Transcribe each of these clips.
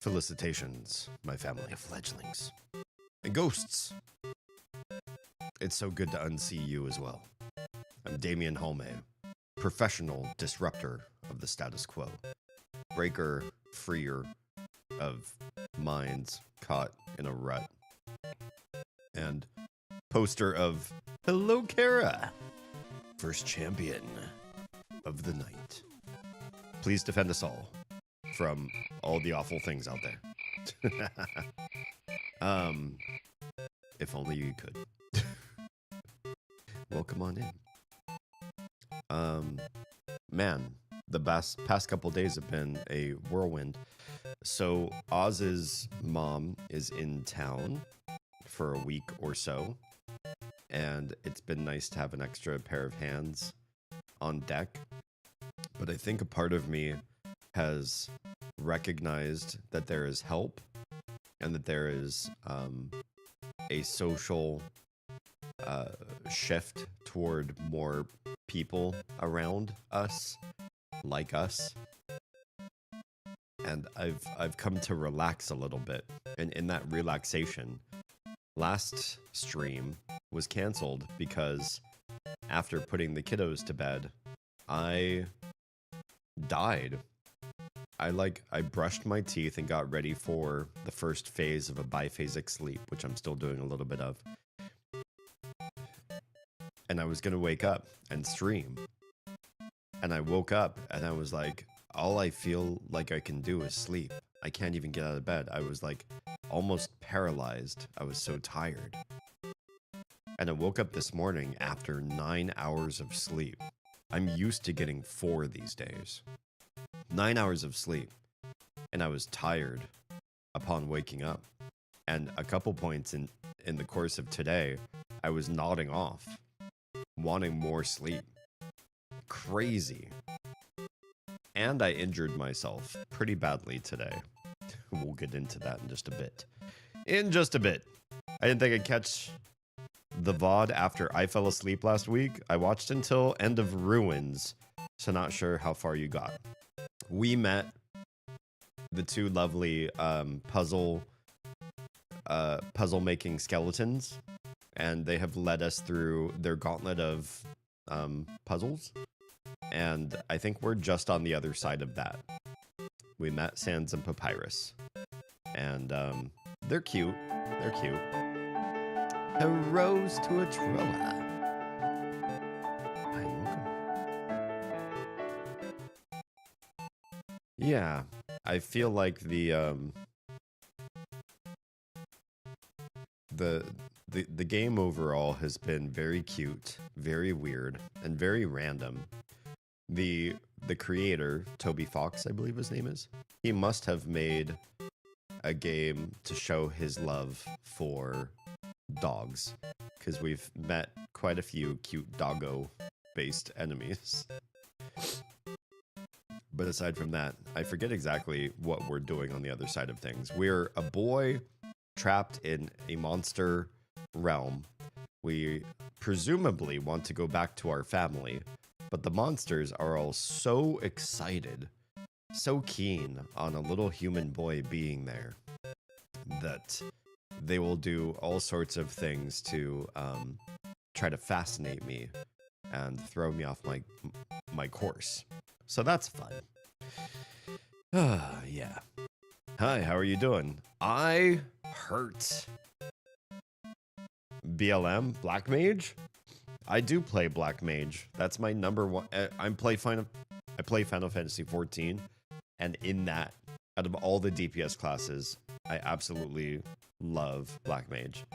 Felicitations, my family of fledglings. And ghosts. It's so good to unsee you as well. I'm Damien Holme, professional disruptor of the status quo. Breaker, freer of minds caught in a rut. And poster of Hello Kara, first champion of the night. Please defend us all from all the awful things out there. If only you could. Welcome on in. Man, the past couple days have been a whirlwind. So Oz's mom is in town for a week or so, and it's been nice to have an extra pair of hands on deck. But I think a part of me has recognized that there is help and that there is a social shift toward more people around us, like us. And I've come to relax a little bit. And in that relaxation, last stream was canceled because after putting the kiddos to bed, I died. I brushed my teeth and got ready for the first phase of a biphasic sleep, which I'm still doing a little bit of. And I was going to wake up and stream. And I woke up and I was like, all I feel like I can do is sleep. I can't even get out of bed. I was like almost paralyzed. I was so tired. And I woke up this morning after 9 hours of sleep. I'm used to getting 4 these days. 9 hours of sleep. And I was tired upon waking up. And a couple points in the course of today, I was nodding off, wanting more sleep. Crazy. And I injured myself pretty badly today. We'll get into that in just a bit. I didn't think I'd catch the VOD after I fell asleep last week. I watched until End of Ruins, so not sure how far you got. We met the two lovely puzzle making skeletons, and they have led us through their gauntlet of puzzles. And I think we're just on the other side of that. We met Sans and Papyrus. And they're cute. They're cute. A rose to a Troa. Hi, welcome. Yeah, I feel like the game overall has been very cute, very weird, and very random. The creator, Toby Fox, I believe his name is, he must have made a game to show his love for dogs, because we've met quite a few cute doggo-based enemies. But aside from that, I forget exactly what we're doing on the other side of things. We're a boy trapped in a monster realm. We presumably want to go back to our family, but the monsters are all so excited, so keen on a little human boy being there, that they will do all sorts of things to try to fascinate me and throw me off my course. So that's fun. Yeah. Hi, how are you doing? I hurt. BLM, Black Mage? I do play Black Mage. That's my number one. I play Final Fantasy 14, and in that, out of all the DPS classes, I absolutely love Black Mage.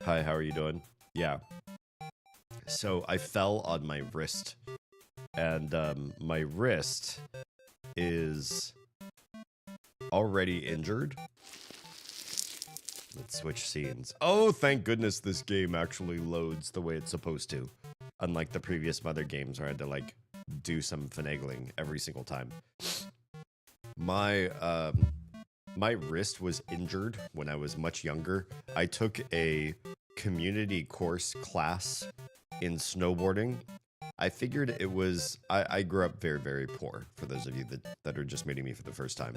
Hi, how are you doing? Yeah. So I fell on my wrist, and my wrist is already injured. Let's switch scenes. Oh, thank goodness this game actually loads the way it's supposed to. Unlike the previous Mother games where I had to, like, do some finagling every single time. My wrist was injured when I was much younger. I took a community course class in snowboarding, I figured it was, I grew up very, very poor, for those of you that are just meeting me for the first time.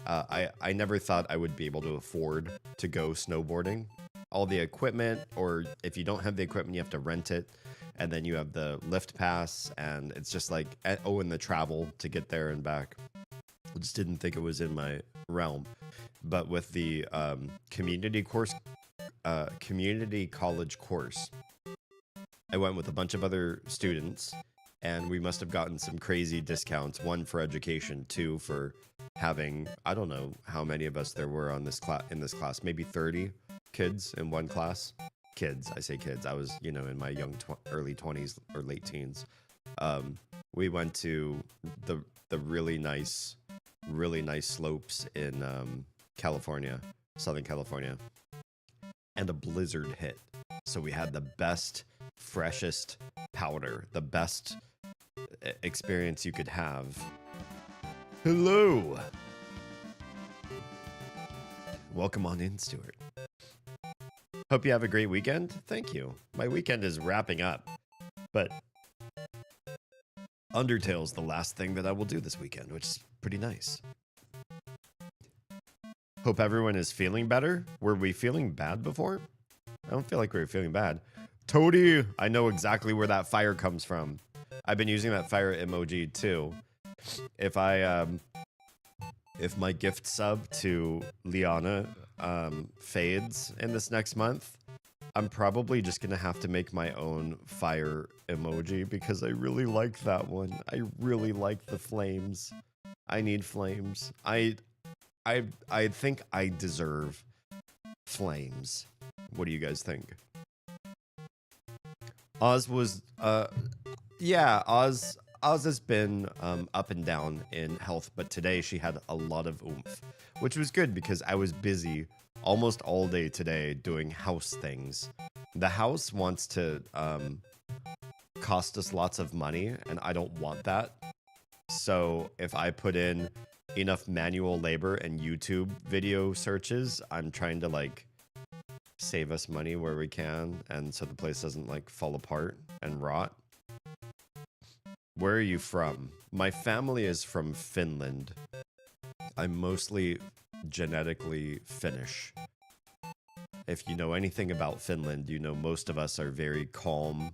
I never thought I would be able to afford to go snowboarding. All the equipment, or if you don't have the equipment, you have to rent it. And then you have the lift pass, and it's just like, oh, and the travel to get there and back. I just didn't think it was in my realm. But with the community college course, I went with a bunch of other students, and we must have gotten some crazy discounts. One for education, two for having, I don't know how many of us there were on this in this class, maybe 30 kids in one class. Kids, I say kids. I was, in my young early 20s or late teens. We went to the really nice slopes in California, Southern California, and a blizzard hit. So we had the best, freshest powder, the best experience you could have. Hello. Welcome on in, Stuart. Hope you have a great weekend. Thank you. My weekend is wrapping up, but Undertale's the last thing that I will do this weekend, which is pretty nice. Hope everyone is feeling better. Were we feeling bad before? I don't feel like we were feeling bad. Toady, I know exactly where that fire comes from. I've been using that fire emoji too. If my gift sub to Liana fades in this next month, I'm probably just gonna have to make my own fire emoji because I really like that one. I really like the flames. I need flames. I think I deserve flames. What do you guys think? Oz was Oz has been up and down in health, but today she had a lot of oomph, which was good because I was busy almost all day today doing house things. The house wants to cost us lots of money, and I don't want that. So if I put in enough manual labor and YouTube video searches, I'm trying to like save us money where we can, and so the place doesn't like fall apart and rot. Where are you from? My family is from Finland. I'm mostly genetically Finnish. If you know anything about Finland, you know most of us are very calm,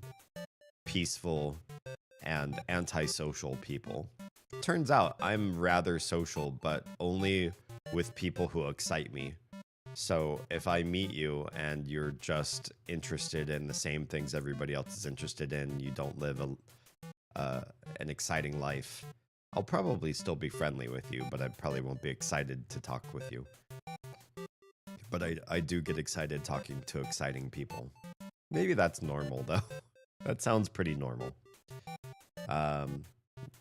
peaceful, and antisocial people. Turns out I'm rather social, but only with people who excite me. So if I meet you and you're just interested in the same things everybody else is interested in, you don't live an exciting life, I'll probably still be friendly with you, but I probably won't be excited to talk with you. But I do get excited talking to exciting people. Maybe that's normal, though. That sounds pretty normal.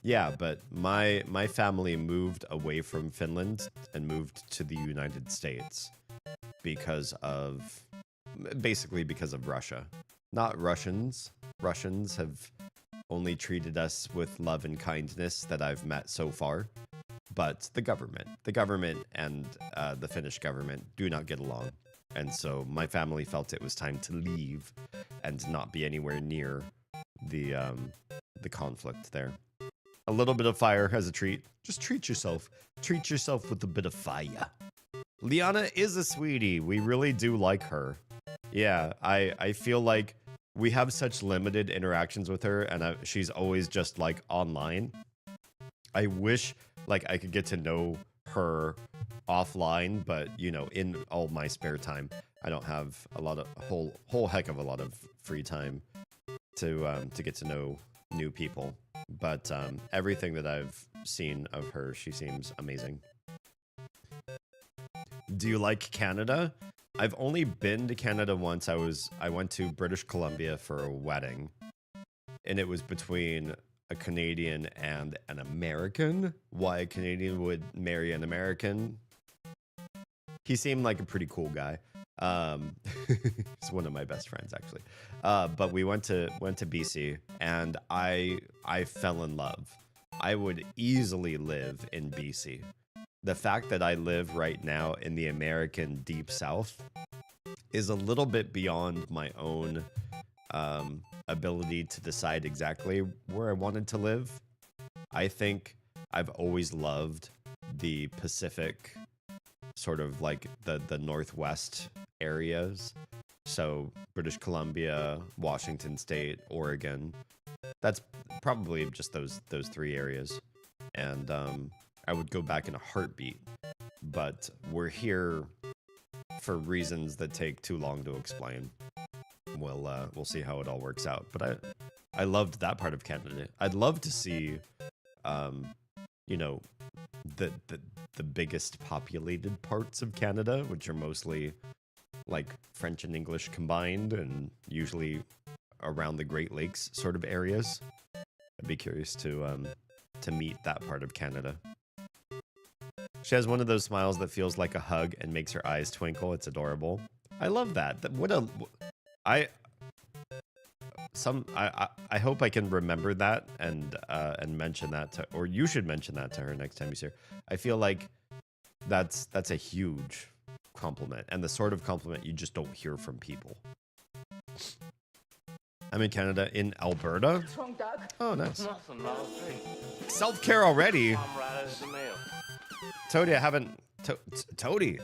Yeah, but my family moved away from Finland and moved to the United States basically because of Russia. Not Russians. Russians have only treated us with love and kindness that I've met so far. But the government and the Finnish government do not get along. And so my family felt it was time to leave and not be anywhere near the conflict there. A little bit of fire as a treat. Just treat yourself. Treat yourself with a bit of fire. Liana is a sweetie. We really do like her. Yeah, I feel like we have such limited interactions with her, and she's always just like online. I wish like I could get to know her offline, but in all my spare time, I don't have a whole heck of a lot of free time to get to know new people. But everything that I've seen of her, she seems amazing. Do you like Canada? I've only been to Canada once. I went to British Columbia for a wedding, and it was between a Canadian and an American. Why a Canadian would marry an American? He seemed like a pretty cool guy. He's one of my best friends, actually. But we went to BC, and I fell in love. I would easily live in BC. The fact that I live right now in the American Deep South is a little bit beyond my own ability to decide exactly where I wanted to live. I think I've always loved the Pacific, sort of like the Northwest areas. So British Columbia, Washington State, Oregon. That's probably just those three areas. And I would go back in a heartbeat. But we're here for reasons that take too long to explain. We'll see how it all works out. But I loved that part of Canada. I'd love to see, you know, the biggest populated parts of Canada, which are mostly like French and English combined, and usually around the Great Lakes sort of areas. I'd be curious to meet that part of Canada. She has one of those smiles that feels like a hug and makes her eyes twinkle. It's adorable. I love that. I hope I can remember that and mention that to, or you should mention that to her next time you see her. I feel like that's a huge compliment, and the sort of compliment you just don't hear from people. I'm in Canada, in Alberta. What's wrong, Doug? Oh, nice. Nothing, I'll drink. Self-care already. I'm right out of the mail. Toady, Toady,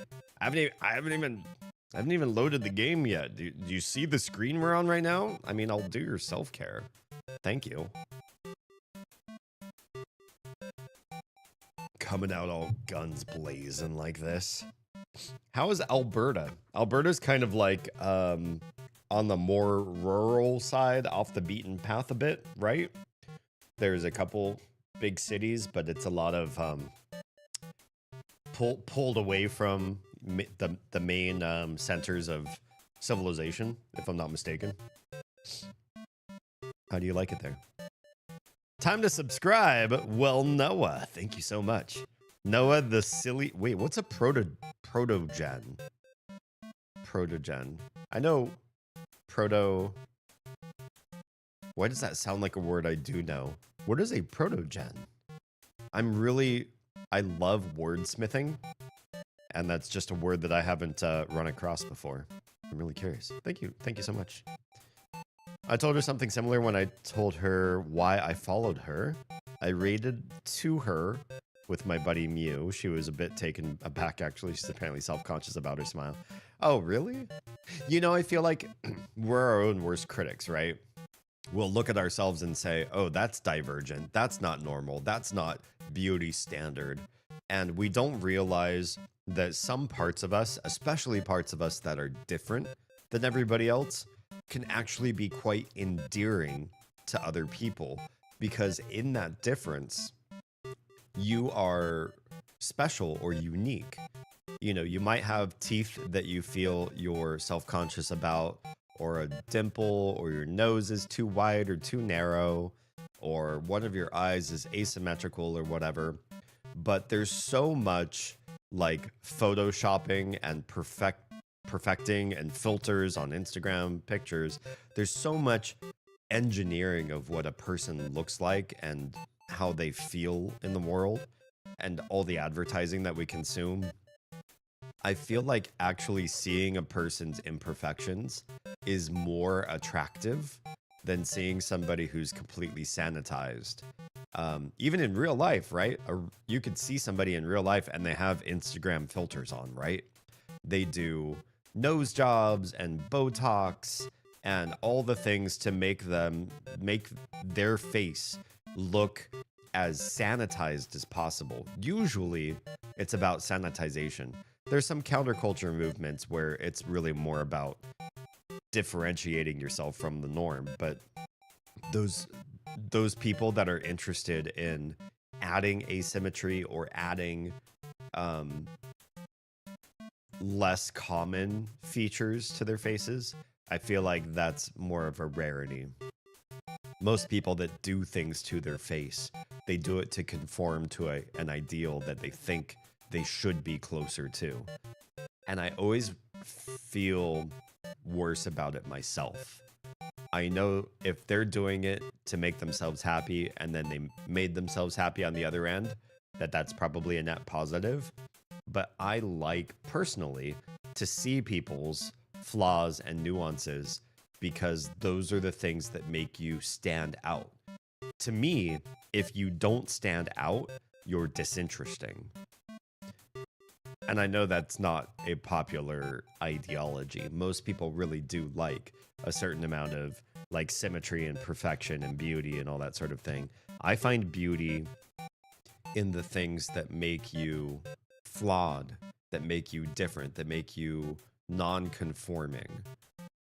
I haven't even loaded the game yet. Do you see the screen we're on right now? I mean, I'll do your self-care. Thank you. Coming out all guns blazing like this. How is Alberta? Alberta's kind of like on the more rural side, off the beaten path a bit, right? There's a couple big cities, but it's a lot of pulled away from the main centers of civilization, if I'm not mistaken. How do you like it there? Time to subscribe. Well, Noah, thank you so much. Noah, the silly... Wait, what's a protogen? Protogen. I know proto... Why does that sound like a word I do know? What is a protogen? I love wordsmithing, and that's just a word that I haven't run across before. I'm really curious. Thank you so much. I told her something similar when I told her why I followed her. I raided to her with my buddy Mew. She was a bit taken aback, actually. She's apparently self-conscious about her smile. Oh, really? You know, I feel like we're our own worst critics, right? We'll look at ourselves and say, oh, that's divergent. That's not normal. That's not beauty standard. And we don't realize that some parts of us, especially parts of us that are different than everybody else, can actually be quite endearing to other people, because in that difference, you are special or unique. You know, you might have teeth that you feel you're self-conscious about, or a dimple, or your nose is too wide or too narrow, or one of your eyes is asymmetrical or whatever. But there's so much like photoshopping and perfecting and filters on Instagram pictures. There's so much engineering of what a person looks like and how they feel in the world, and all the advertising that we consume. I feel like actually seeing a person's imperfections is more attractive than seeing somebody who's completely sanitized. Even in real life, right? You could see somebody in real life and they have Instagram filters on, right? They do nose jobs and Botox and all the things to make their face look as sanitized as possible. Usually it's about sanitization. There's some counterculture movements where it's really more about differentiating yourself from the norm, but those people that are interested in adding asymmetry or adding less common features to their faces, I feel like that's more of a rarity. Most people that do things to their face, they do it to conform to an ideal that they think they should be closer to. And I always feel worse about it myself. I know if they're doing it to make themselves happy and then they made themselves happy on the other end, that's probably a net positive. But I like personally to see people's flaws and nuances because those are the things that make you stand out. To me, if you don't stand out, you're disinteresting. And I know that's not a popular ideology. Most people really do like a certain amount of like symmetry and perfection and beauty and all that sort of thing. I find beauty in the things that make you flawed, that make you different, that make you non-conforming.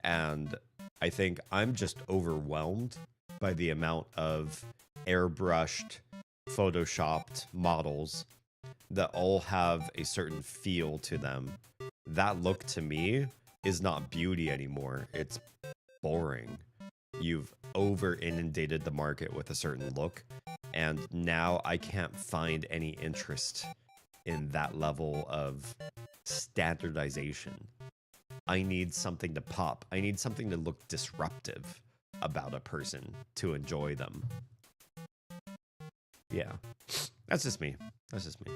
And I think I'm just overwhelmed by the amount of airbrushed, photoshopped models that all have a certain feel to them. That look to me is not beauty anymore. It's boring. You've over inundated the market with a certain look, and now I can't find any interest in that level of standardization. I need something to pop. I need something to look disruptive about a person to enjoy them. Yeah, that's just me. That's just me.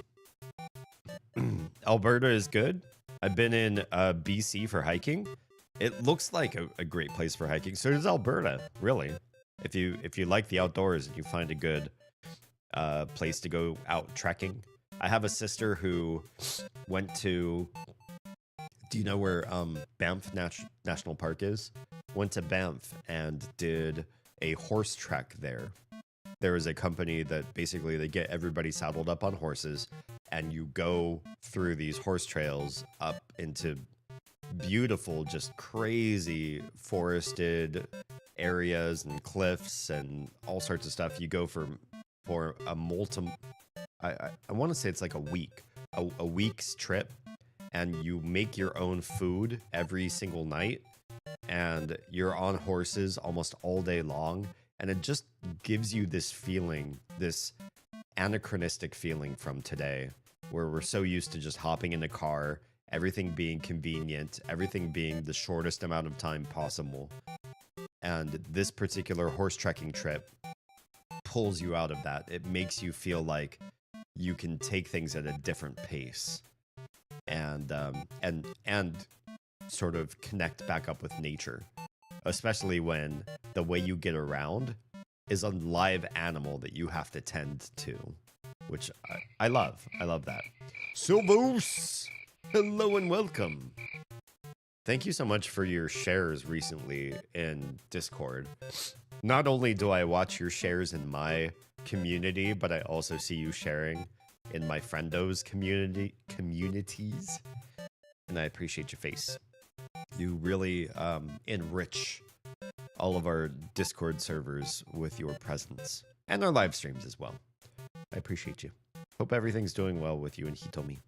Alberta is good. I've been in BC for hiking. It looks like a great place for hiking. So does Alberta, really. If you like the outdoors and you find a good place to go out trekking. I have a sister who went to. Do you know where Banff National Park is? Went to Banff and did a horse trek there. There is a company that basically they get everybody saddled up on horses, and you go through these horse trails up into beautiful, just crazy forested areas and cliffs and all sorts of stuff. You go for a I want to say it's like a week's trip, and you make your own food every single night, and you're on horses almost all day long, and it just gives you this feeling, this anachronistic feeling from today, where we're so used to just hopping in a car, everything being convenient, everything being the shortest amount of time possible. And this particular horse trekking trip pulls you out of that. It makes you feel like you can take things at a different pace, and sort of connect back up with nature, especially when the way you get around is a live animal that you have to tend to, which I love. I love that. Silvos, hello and welcome. Thank you so much for your shares recently in Discord. Not only do I watch your shares in my community, but I also see you sharing in my friendos communities, and I appreciate your face. You really enrich all of our Discord servers with your presence, and our live streams as well. I appreciate you. Hope everything's doing well with you and Hitomi.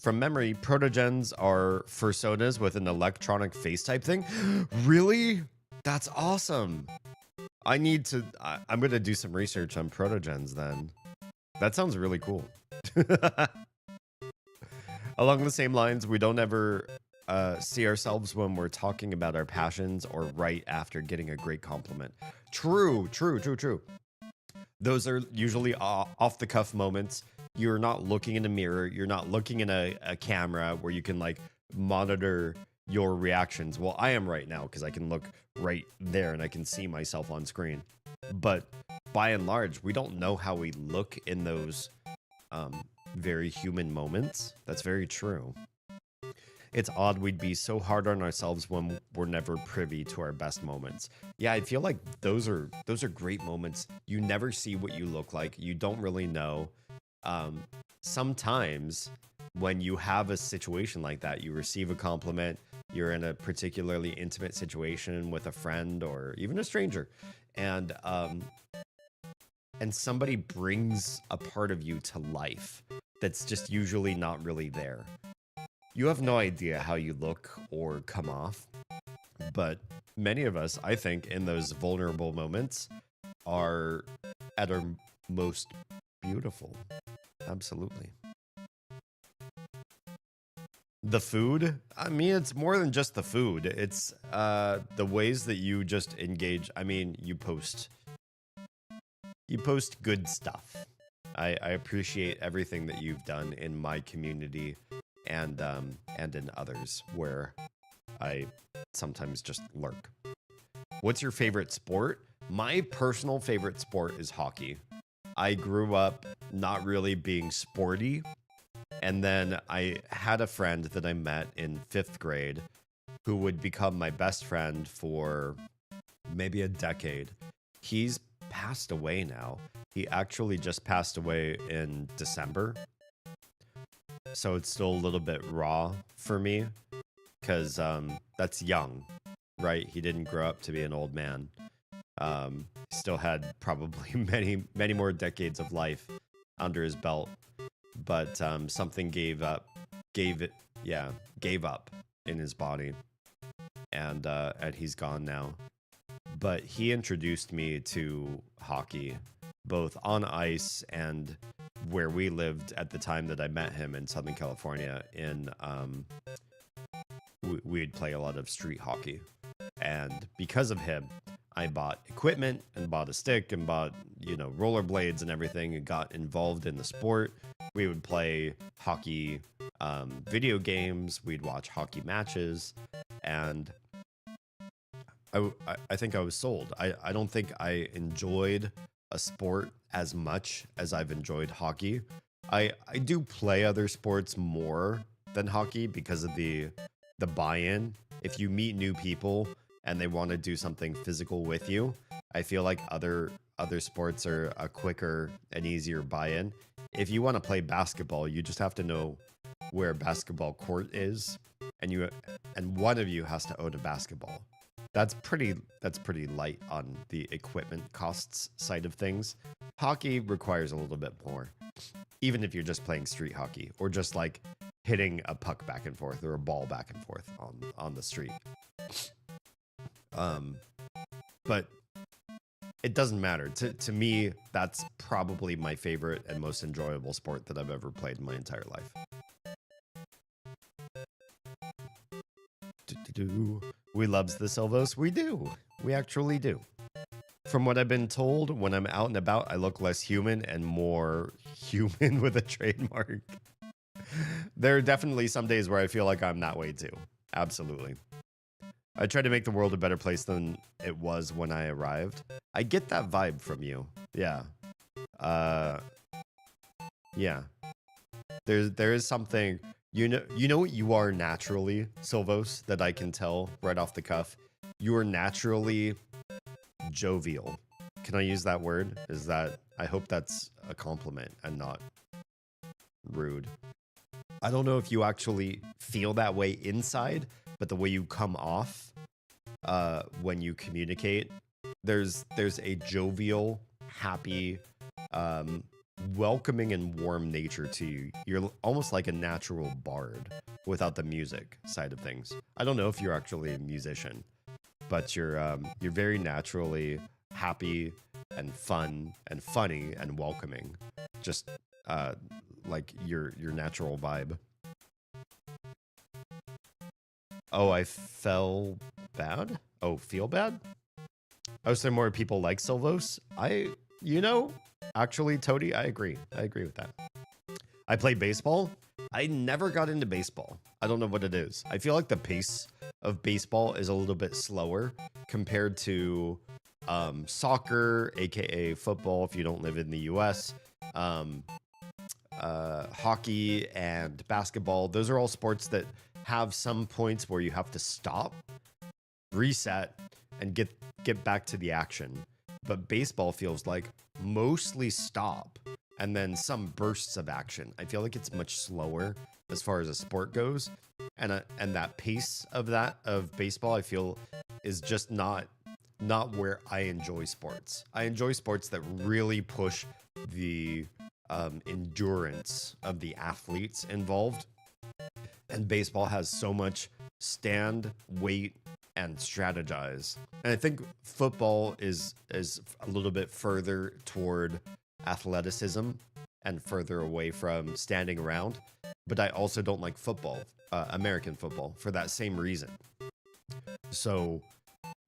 From memory, protogens are fursonas with an electronic face type thing. Really? That's awesome. I'm going to do some research on protogens then. That sounds really cool. Along the same lines, we don't ever see ourselves when we're talking about our passions or right after getting a great compliment. True. Those are usually off the cuff moments. You're not looking in a mirror. You're not looking in a camera where you can like monitor your reactions. Well, I am right now because I can look right there and I can see myself on screen. But by and large, we don't know how we look in those very human moments. That's very true. It's odd we'd be so hard on ourselves when we're never privy to our best moments. Yeah, I feel like those are great moments. You never see what you look like. You don't really know. Sometimes when you have a situation like that, you receive a compliment, you're in a particularly intimate situation with a friend or even a stranger, and somebody brings a part of you to life that's just usually not really there. You have no idea how you look or come off, but many of us, I think, in those vulnerable moments are at our most beautiful. Absolutely. The food? I mean, it's more than just the food. It's the ways that you just engage. I mean, you post good stuff. I appreciate everything that you've done in my community and in others, where I sometimes just lurk. What's your favorite sport? My personal favorite sport is hockey. I grew up not really being sporty. And then I had a friend that I met in 5th grade who would become my best friend for maybe a decade. He's passed away now. He actually just passed away in December. So it's still a little bit raw for me because that's young, right? He didn't grow up to be an old man. Still had probably many more decades of life under his belt, but something gave up in his body, and he's gone now. But he introduced me to hockey, both on ice and where we lived at the time that I met him in Southern California. We'd play a lot of street hockey, and because of him, I bought equipment and bought a stick and bought, rollerblades and everything, and got involved in the sport. We would play hockey video games. We'd watch hockey matches, and I think I was sold. I don't think I enjoyed a sport as much as I've enjoyed hockey. I do play other sports more than hockey because of the buy-in. If you meet new people and they want to do something physical with you, I feel like other sports are a quicker and easier buy-in. If you want to play basketball, you just have to know where a basketball court is, and one of you has to own a basketball. That's pretty light on the equipment costs side of things. Hockey requires a little bit more, even if you're just playing street hockey or just like hitting a puck back and forth or a ball back and forth on the street. But it doesn't matter. To me, that's probably my favorite and most enjoyable sport that I've ever played in my entire life. We loves the Silvos. We do. We actually do. From what I've been told, when I'm out and about, I look less human and more human with a trademark. There are definitely some days where I feel like I'm that way too. Absolutely. I try to make the world a better place than it was when I arrived. I get that vibe from you. Yeah. Yeah. There is something, you know what you are naturally, Silvos, that I can tell right off the cuff. You are naturally jovial. Can I use that word? I hope that's a compliment and not rude. I don't know if you actually feel that way inside, but the way you come off when you communicate, there's a jovial, happy, welcoming and warm nature to you. You're almost like a natural bard without the music side of things. I don't know if you're actually a musician, but you're very naturally happy and fun and funny and welcoming. Just like your natural vibe. Oh, I fell bad? Oh, feel bad? I was saying more people like Silvos. Actually, Toady, I agree. I agree with that. I play baseball. I never got into baseball. I don't know what it is. I feel like the pace of baseball is a little bit slower compared to soccer, aka football if you don't live in the US, hockey and basketball. Those are all sports that have some points where you have to stop, reset, and get back to the action. But baseball feels like mostly stop and then some bursts of action. I feel like it's much slower as far as a sport goes, and that pace of baseball, I feel, is just not where I enjoy sports. I enjoy sports that really push the endurance of the athletes involved, and baseball has so much stand, wait, and strategize. And I think football is a little bit further toward athleticism and further away from standing around. But I also don't like football, American football, for that same reason. So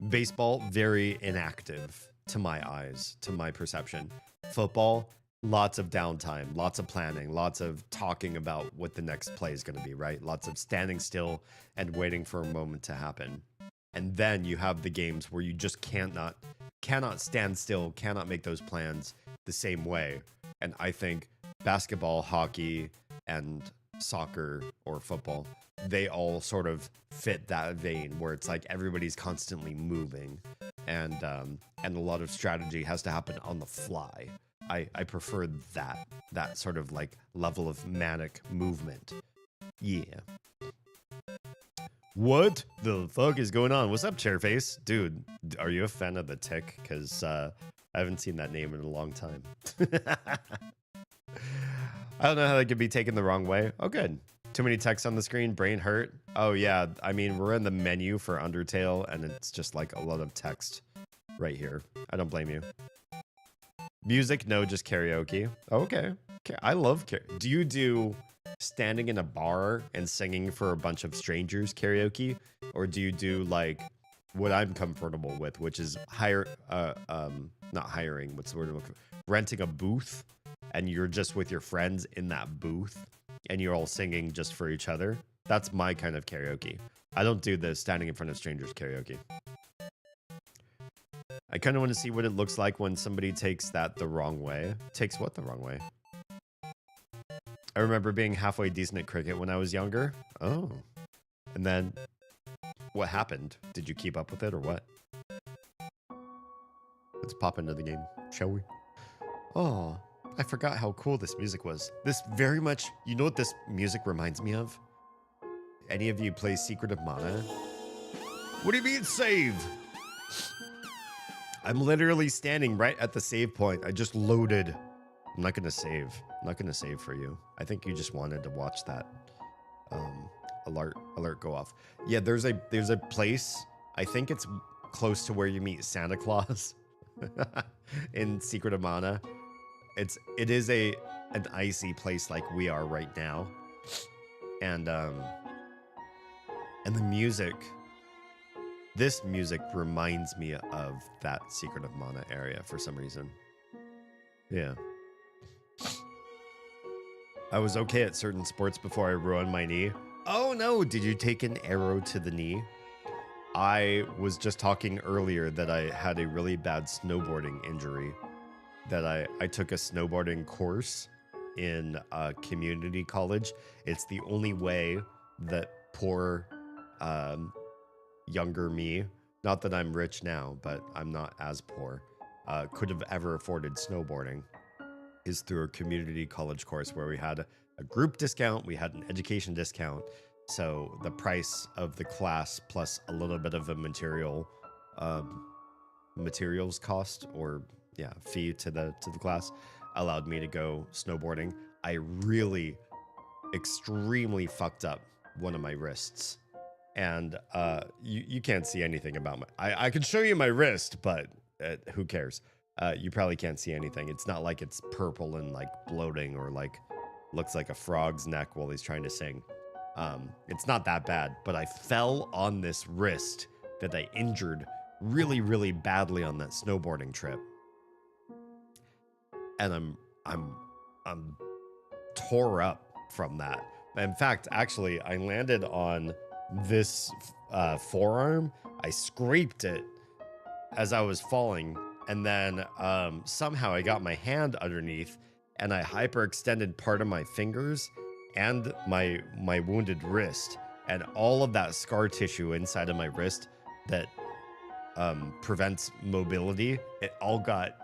baseball, very inactive to my eyes, to my perception. Football, lots of downtime, lots of planning, lots of talking about what the next play is going to be, right? Lots of standing still and waiting for a moment to happen. And then you have the games where you just cannot stand still, cannot make those plans the same way. And I think basketball, hockey, and soccer or football, they all sort of fit that vein where it's like everybody's constantly moving, and a lot of strategy has to happen on the fly. I prefer that sort of like level of manic movement. Yeah. What the fuck is going on? What's up, Chairface? Dude, are you a fan of the Tick? Because I haven't seen that name in a long time. I don't know how that could be taken the wrong way. Oh, good. Too many text on the screen, brain hurt. Oh, yeah. I mean, we're in the menu for Undertale, and it's just like a lot of text right here. I don't blame you. Music, no, just karaoke. Okay. I love karaoke. Do you do standing in a bar and singing for a bunch of strangers karaoke? Or do you do like what I'm comfortable with, which is not hiring, what's the word I'm looking for? Renting a booth, and you're just with your friends in that booth and you're all singing just for each other? That's my kind of karaoke. I don't do the standing in front of strangers karaoke. I kind of want to see what it looks like when somebody takes that the wrong way. Takes what the wrong way? I remember being halfway decent at cricket when I was younger. Oh. And then what happened? Did you keep up with it or what? Let's pop into the game, shall we? Oh, I forgot how cool this music was. This very much, you know what this music reminds me of? Any of you play Secret of Mana? What do you mean save? I'm literally standing right at the save point. I just loaded. I'm not going to save. I'm not going to save for you. I think you just wanted to watch that alert go off. Yeah, there's a place. I think it's close to where you meet Santa Claus in Secret of Mana. It is an icy place like we are right now. And the music, this music reminds me of that Secret of Mana area for some reason. Yeah. I was okay at certain sports before I ruined my knee. Oh no, did you take an arrow to the knee? I was just talking earlier that I had a really bad snowboarding injury. That I took a snowboarding course in a community college. It's the only way that poor younger me, not that I'm rich now, but I'm not as poor, could have ever afforded snowboarding, is through a community college course where we had a group discount, we had an education discount. So the price of the class plus a little bit of a materials cost, or yeah, fee to the class allowed me to go snowboarding. I really extremely fucked up one of my wrists. And you can't see anything about my... I could show you my wrist, but who cares? You probably can't see anything. It's not like it's purple and like bloating or like looks like a frog's neck while he's trying to sing. It's not that bad, but I fell on this wrist that I injured really, really badly on that snowboarding trip. And I'm tore up from that. In fact, actually, I landed on this forearm. I scraped it as I was falling, and then somehow I got my hand underneath, and I hyperextended part of my fingers and my wounded wrist, and all of that scar tissue inside of my wrist that prevents mobility. It all got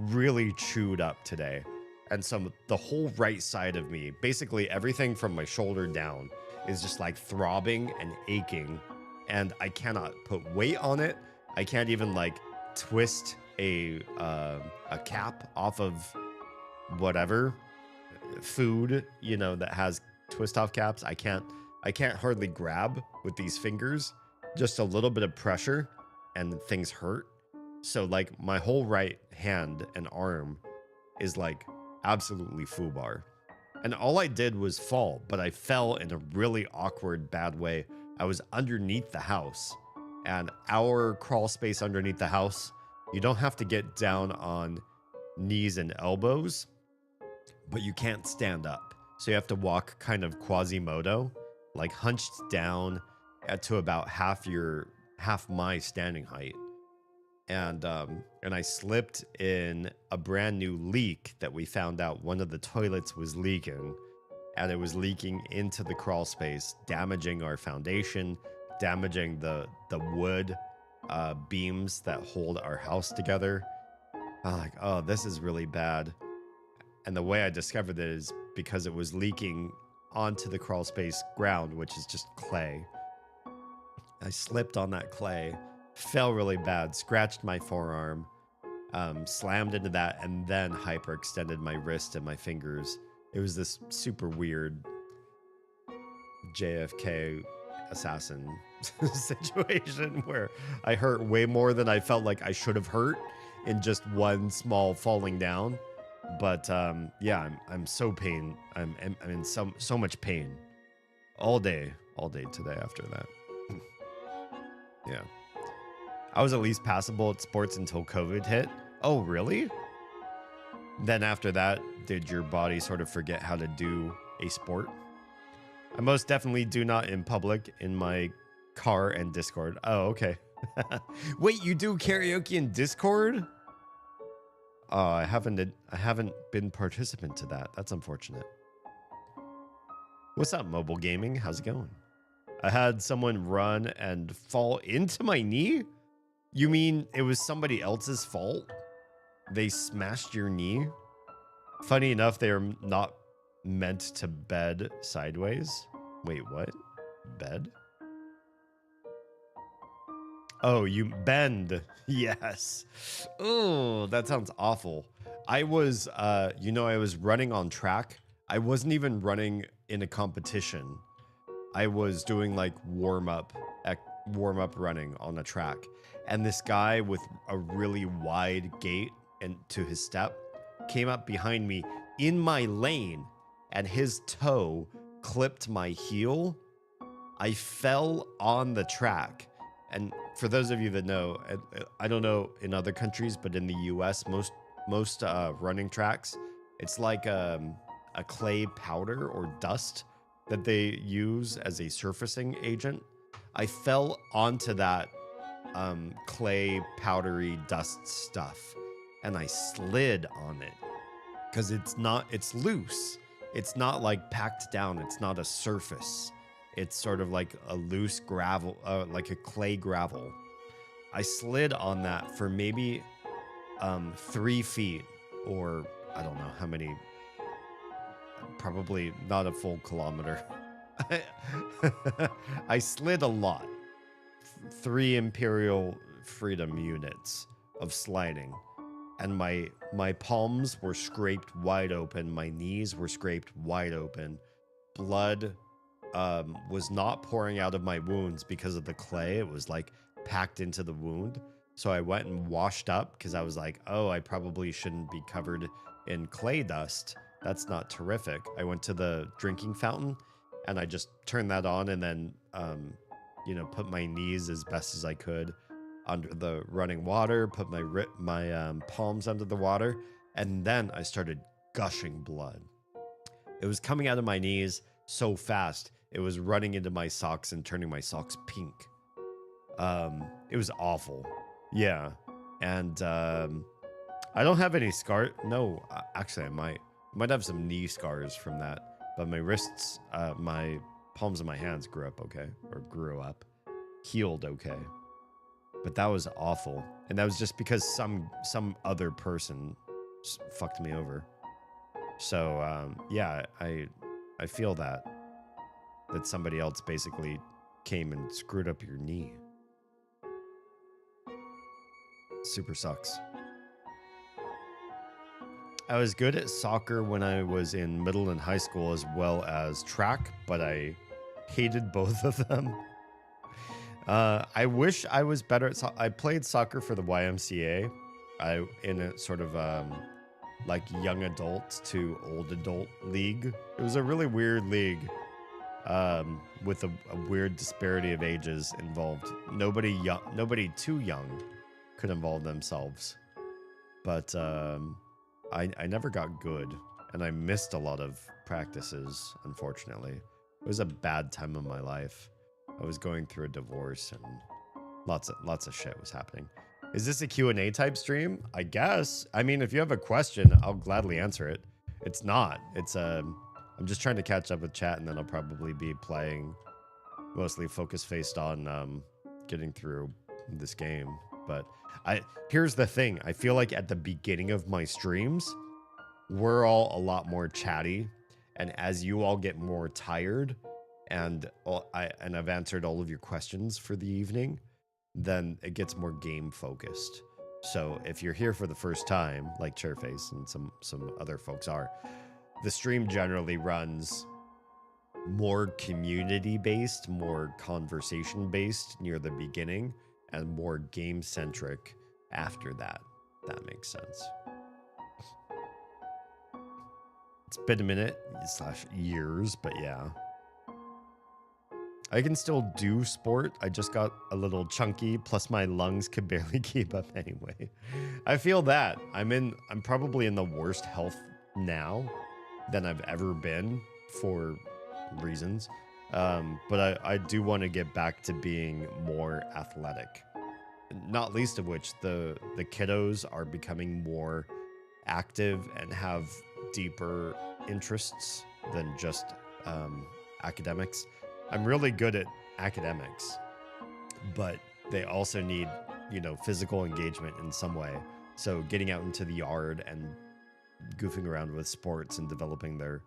really chewed up today. And the whole right side of me, basically everything from my shoulder down, is just like throbbing and aching, and I cannot put weight on it. I can't even like twist a cap off of whatever food, you know, that has twist off caps. I can't hardly grab with these fingers. Just a little bit of pressure and things hurt. So like my whole right hand and arm is like absolutely foobar. And all I did was fall, but I fell in a really awkward, bad way. I was underneath the house, and our crawl space underneath the house, you don't have to get down on knees and elbows, but you can't stand up. So you have to walk kind of Quasimodo, like hunched down to about half my standing height. And I slipped in a brand new leak that we found out one of the toilets was leaking, and it was leaking into the crawl space, damaging our foundation, damaging the wood beams that hold our house together. I'm like, oh, this is really bad. And the way I discovered it is because it was leaking onto the crawl space ground, which is just clay. I slipped on that clay, fell really bad, scratched my forearm, slammed into that, and then hyperextended my wrist and my fingers. It was this super weird JFK assassin situation where I hurt way more than I felt like I should have hurt in just one small falling down. But yeah, I'm so pain. I'm in so much pain all day today after that. Yeah. I was at least passable at sports until COVID hit. Oh, really? Then after that, did your body sort of forget how to do a sport? I most definitely do not in public, in my car and Discord. Oh, okay. Wait, you do karaoke in Discord? Oh, I haven't been participant to that. That's unfortunate. What's up, mobile gaming? How's it going? I had someone run and fall into my knee? You mean it was somebody else's fault? They smashed your knee? Funny enough, they are not meant to bed sideways. Wait, what? Bed? Oh, you bend. Yes. Oh, that sounds awful. I was, I was running on track. I wasn't even running in a competition. I was doing like warm up running on a track. And this guy with a really wide gait and to his step came up behind me in my lane, and his toe clipped my heel. I fell on the track. And for those of you that know, I don't know in other countries, but in the US, most running tracks, it's like a clay powder or dust that they use as a surfacing agent. I fell onto that clay powdery dust stuff, and I slid on it because it's loose. It's not like packed down. It's not a surface. It's sort of like a loose gravel, like a clay gravel. I slid on that for maybe 3 feet, or I don't know how many, probably not a full kilometer. I slid a lot. 3 Imperial Freedom units of sliding. And my palms were scraped wide open. My knees were scraped wide open. Blood was not pouring out of my wounds because of the clay. It was like packed into the wound. So I went and washed up because I was like, oh, I probably shouldn't be covered in clay dust. That's not terrific. I went to the drinking fountain and I just turned that on and then, put my knees as best as I could under the running water, put my palms under the water, and then I started gushing blood. It was coming out of my knees so fast, it was running into my socks and turning my socks pink. It was awful. Yeah. And I don't have any scars. No, actually, I might have some knee scars from that. But my wrists, my palms of my hands grew up, healed okay. But that was awful. And that was just because some other person fucked me over. So, yeah, I feel that somebody else basically came and screwed up your knee. Super sucks. I was good at soccer when I was in middle and high school as well as track, but I hated both of them. I wish I was better at I played soccer for the YMCA. In a sort of like young adult to old adult league. It was a really weird league with a weird disparity of ages involved. Nobody too young could involve themselves. But I never got good, and I missed a lot of practices, unfortunately. It was a bad time of my life. I was going through a divorce, and lots of shit was happening. Is this a Q&A type stream? I guess. I mean, if you have a question, I'll gladly answer it. It's not. It's I'm just trying to catch up with chat, and then I'll probably be playing, mostly focus-faced on getting through this game. But here's the thing. I feel like at the beginning of my streams, we're all a lot more chatty, and as you all get more tired, and I've answered all of your questions for the evening, then it gets more game focused. So if you're here for the first time, like Chairface and some other folks are, the stream generally runs more community based, more conversation based near the beginning, and more game centric after that. That makes sense. It's been a minute / years, but yeah. I can still do sport. I just got a little chunky, plus my lungs could barely keep up anyway. I feel that. I'm probably in the worst health now than I've ever been for reasons. But I do want to get back to being more athletic. Not least of which the kiddos are becoming more active and have deeper interests than just academics. I'm really good at academics, but they also need, physical engagement in some way. So getting out into the yard and goofing around with sports and developing their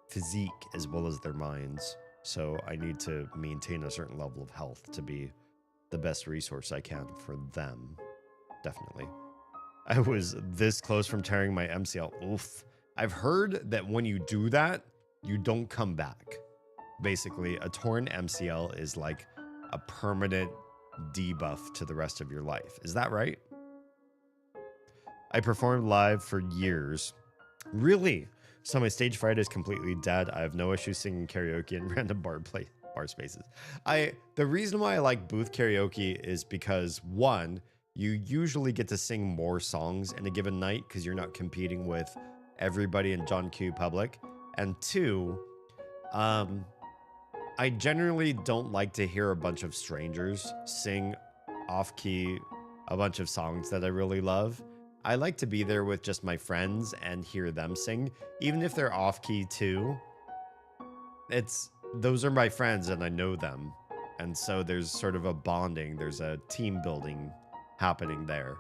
physique as well as their minds. So I need to maintain a certain level of health to be the best resource I can for them. Definitely. I was this close from tearing my MCL. Oof. I've heard that when you do that, you don't come back. Basically, a torn MCL is like a permanent debuff to the rest of your life. Is that right? I performed live for years. Really? So my stage fright is completely dead. I have no issues singing karaoke in random bar spaces. The reason why I like booth karaoke is because, one, you usually get to sing more songs in a given night because you're not competing with everybody in John Q public. And two, I generally don't like to hear a bunch of strangers sing off key a bunch of songs that I really love. I like to be there with just my friends and hear them sing, even if they're off key too. Those are my friends and I know them. And so there's sort of a bonding, there's a team building happening there.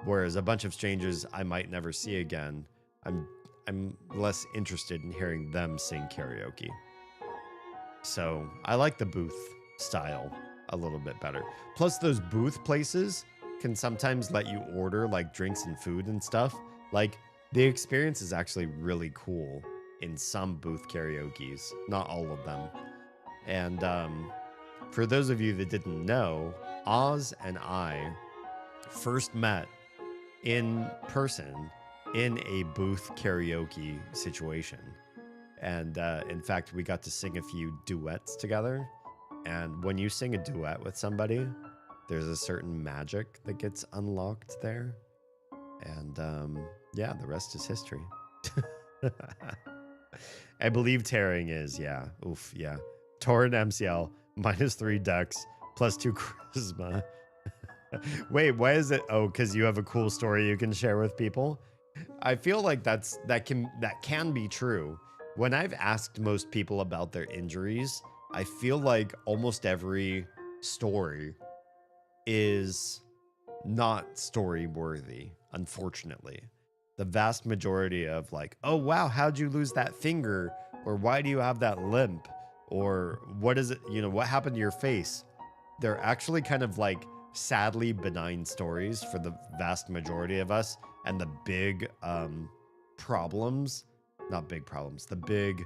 Whereas a bunch of strangers I might never see again, I'm less interested in hearing them sing karaoke. So I like the booth style a little bit better. Plus those booth places can sometimes let you order like drinks and food and stuff. Like the experience is actually really cool in some booth karaokes, not all of them. And for those of you that didn't know, Oz and I first met in person in a booth karaoke situation. And in fact, we got to sing a few duets together. And when you sing a duet with somebody, there's a certain magic that gets unlocked there. And yeah, the rest is history. I believe tearing is, yeah. Oof, yeah. Torn MCL, -3 dex, +2 charisma. Wait, why is it? Oh, because you have a cool story you can share with people? I feel like that can be true. When I've asked most people about their injuries, I feel like almost every story is not story worthy, unfortunately. The vast majority of like, oh wow, how'd you lose that finger? Or why do you have that limp? Or what is it, what happened to your face? They're actually kind of like sadly benign stories for the vast majority of us. And the big problems, not big problems, the big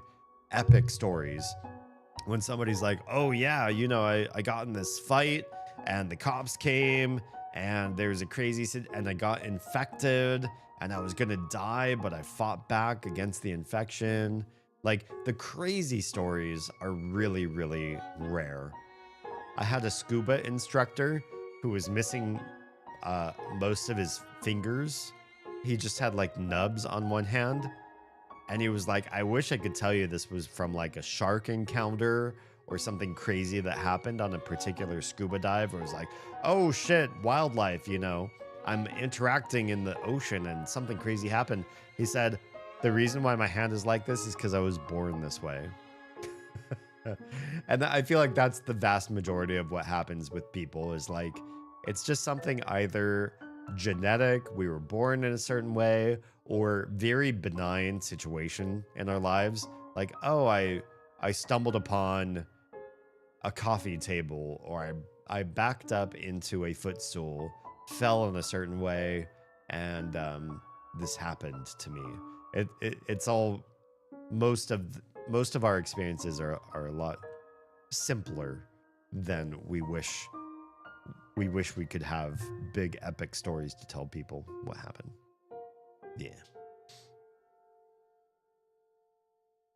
epic stories when somebody's like, oh yeah, I got in this fight and the cops came and there was a crazy, and I got infected and I was gonna die, but I fought back against the infection. Like the crazy stories are really, really rare. I had a scuba instructor who was missing most of his fingers. he just had like nubs on one hand. And he was like, I wish I could tell you this was from like a shark encounter or something crazy that happened on a particular scuba dive, where it was like, oh shit, wildlife, you know, I'm interacting in the ocean and something crazy happened. He said, the reason why my hand is like this is because I was born this way. And I feel like that's the vast majority of what happens with people, is like, it's just something either genetic, we were born in a certain way, or very benign situation in our lives. Like, oh, I stumbled upon a coffee table, or I backed up into a footstool, fell in a certain way, and this happened to me. It's all, most of our experiences are a lot simpler than we wish we could have big epic stories to tell people what happened. Yeah.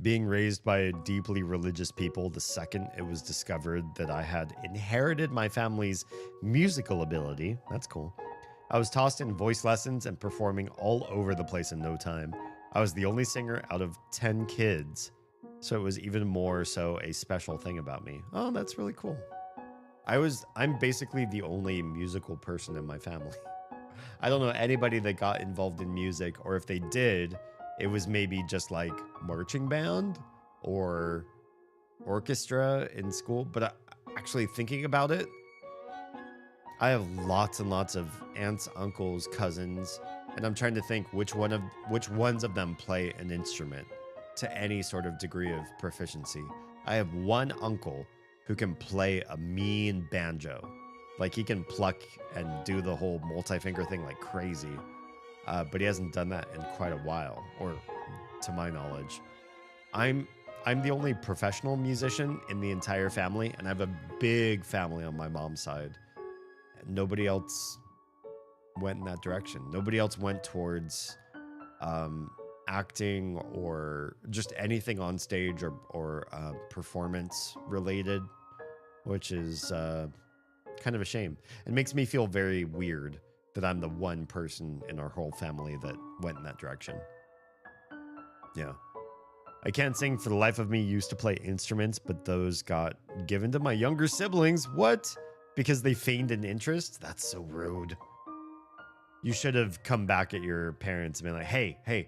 Being raised by deeply religious people, the second it was discovered that I had inherited my family's musical ability, that's cool, I was tossed in voice lessons and performing all over the place in no time. I was the only singer out of 10 kids, so it was even more so a special thing about me. Oh, that's really cool. I'm basically the only musical person in my family. I don't know anybody that got involved in music, or if they did, it was maybe just like marching band or orchestra in school. But actually thinking about it, I have lots and lots of aunts, uncles, cousins, and I'm trying to think which ones of them play an instrument to any sort of degree of proficiency. I have one uncle who can play a mean banjo. Like, he can pluck and do the whole multi-finger thing like crazy. But he hasn't done that in quite a while, or to my knowledge. I'm the only professional musician in the entire family, and I have a big family on my mom's side. Nobody else went in that direction. Nobody else went towards acting or just anything on stage or performance related, which is kind of a shame. It makes me feel very weird that I'm the one person in our whole family that went in that direction. Yeah. I can't sing for the life of me. Used to play instruments, but those got given to my younger siblings. What? Because they feigned an interest? That's so rude. You should have come back at your parents and been like, hey,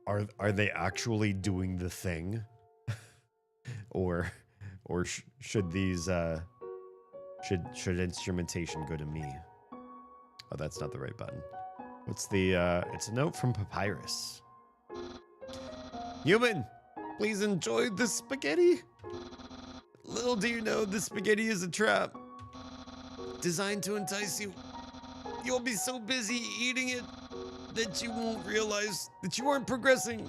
are they actually doing the thing? or should these should instrumentation go to me? Oh, that's not the right button. What's the it's a note from Papyrus. Human, please enjoy the spaghetti. Little do you know, the spaghetti is a trap designed to entice you. You'll be so busy eating it that you won't realize that you aren't progressing.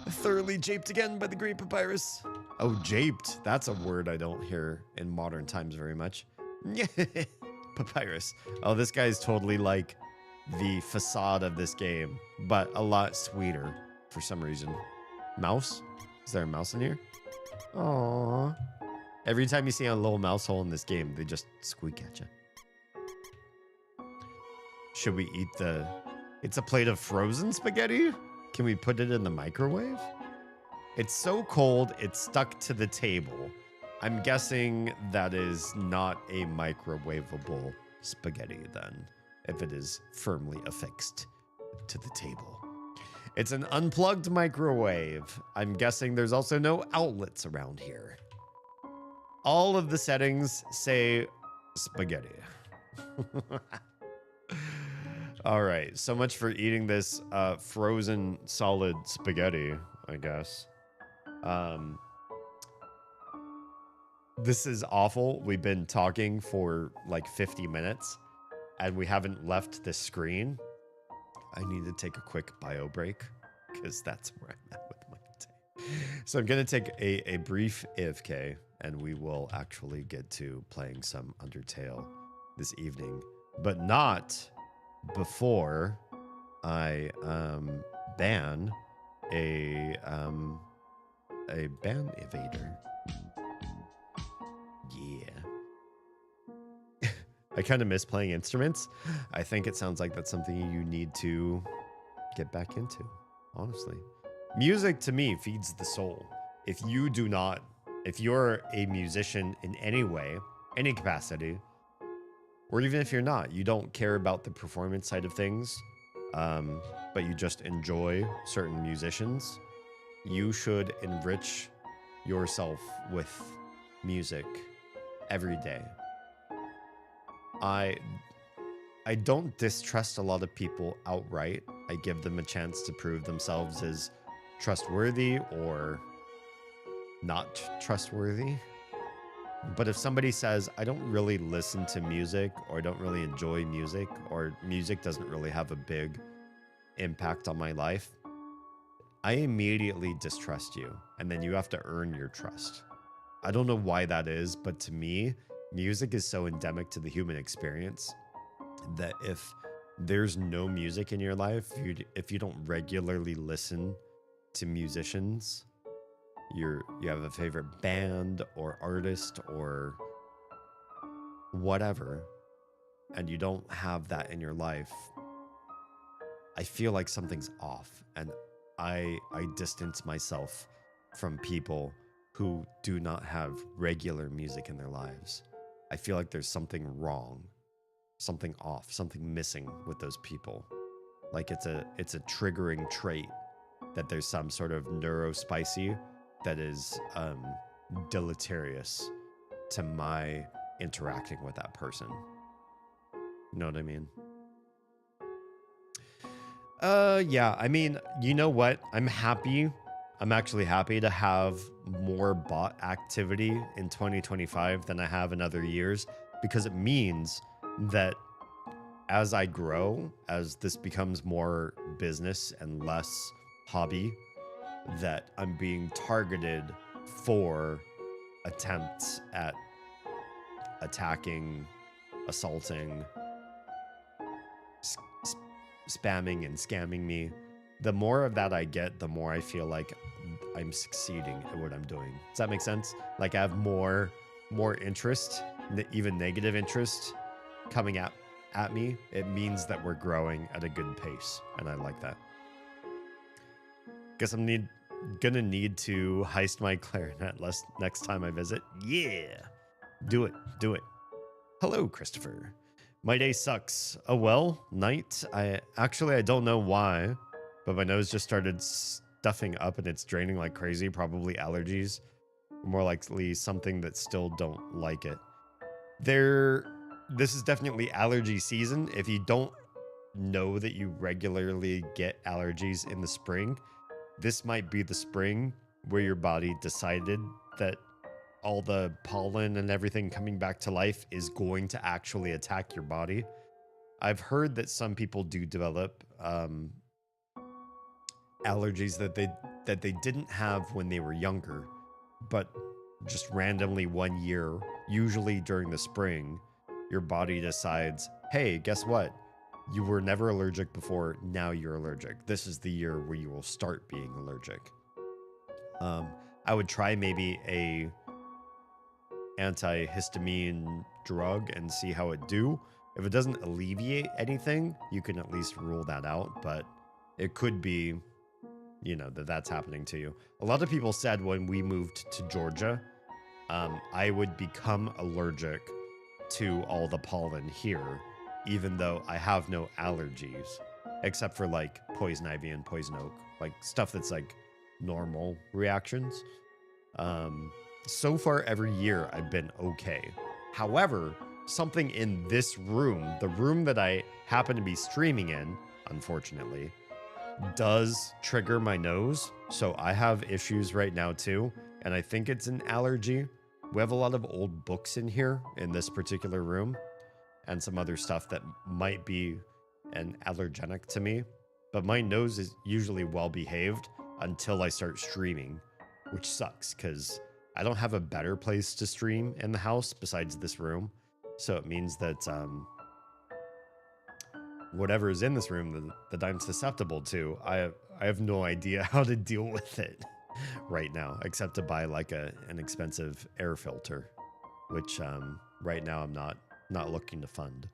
Thoroughly japed again by the great Papyrus. Oh, japed. That's a word I don't hear in modern times very much. Papyrus. Oh, this guy's totally like the facade of this game, but a lot sweeter for some reason. Mouse? Is there a mouse in here? Aww. Every time you see a little mouse hole in this game, they just squeak at you. Should we eat it's a plate of frozen spaghetti? Can we put it in the microwave? It's so cold, it's stuck to the table. I'm guessing that is not a microwavable spaghetti then, if it is firmly affixed to the table. It's an unplugged microwave. I'm guessing there's also no outlets around here. All of the settings say spaghetti. All right, so much for eating this frozen solid spaghetti, I guess. This is awful. We've been talking for like 50 minutes and we haven't left the screen. I need to take a quick bio break because that's where I'm at with my day. So I'm going to take a brief AFK and we will actually get to playing some Undertale this evening, but not before I ban a ban evader. Yeah. I kind of miss playing instruments. I think it sounds like that's something you need to get back into, honestly. Music to me feeds the soul. If you're a musician in any way, any capacity, or even if you're not, you don't care about the performance side of things, but you just enjoy certain musicians, you should enrich yourself with music every day. I don't distrust a lot of people outright. I give them a chance to prove themselves as trustworthy or not trustworthy. But if somebody says, I don't really listen to music, or I don't really enjoy music, or music doesn't really have a big impact on my life, I immediately distrust you. And then you have to earn your trust. I don't know why that is, but to me, music is so endemic to the human experience that if there's no music in your life, if you don't regularly listen to musicians, you have a favorite band or artist or whatever, and you don't have that in your life, I feel like something's off, and I distance myself from people who do not have regular music in their lives. I feel like there's something wrong, something off, something missing with those people. Like it's a triggering trait that there's some sort of neurospicy that is deleterious to my interacting with that person. You know what I mean? Yeah, I mean, you know what? I'm actually happy to have more bot activity in 2025 than I have in other years, because it means that as I grow, as this becomes more business and less hobby, that I'm being targeted for attempts at attacking, assaulting, spamming and scamming me. The more of that I get, the more I feel like I'm succeeding at what I'm doing. Does that make sense? Like I have more interest, even negative interest coming at me. It means that we're growing at a good pace, and I like that. Guess I'm gonna need to heist my clarinet next time I visit. Yeah, do it. Hello, Christopher. My day sucks. Oh well, night. I don't know why, but my nose just started stuffing up and it's draining like crazy. Probably allergies. More likely something that still don't like it. This is definitely allergy season. If you don't know that you regularly get allergies in the spring, this might be the spring where your body decided that all the pollen and everything coming back to life is going to actually attack your body. I've heard that some people do develop allergies that they didn't have when they were younger, but just randomly one year, usually during the spring, your body decides, hey, guess what? You were never allergic before, now you're allergic. This is the year where you will start being allergic. I would try maybe a antihistamine drug and see how it do. If it doesn't alleviate anything, you can at least rule that out, but it could be, that's happening to you. A lot of people said when we moved to Georgia, I would become allergic to all the pollen here, even though I have no allergies, except for like poison ivy and poison oak, like stuff that's like normal reactions. So far every year I've been okay. However, something in this room, the room that I happen to be streaming in, unfortunately, does trigger my nose. So I have issues right now too, and I think it's an allergy. We have a lot of old books in here in this particular room, and some other stuff that might be an allergenic to me. But my nose is usually well behaved until I start streaming, which sucks because I don't have a better place to stream in the house besides this room. So it means that whatever is in this room that I'm susceptible to, I have no idea how to deal with it right now, except to buy like an expensive air filter, which right now I'm not not looking to fund.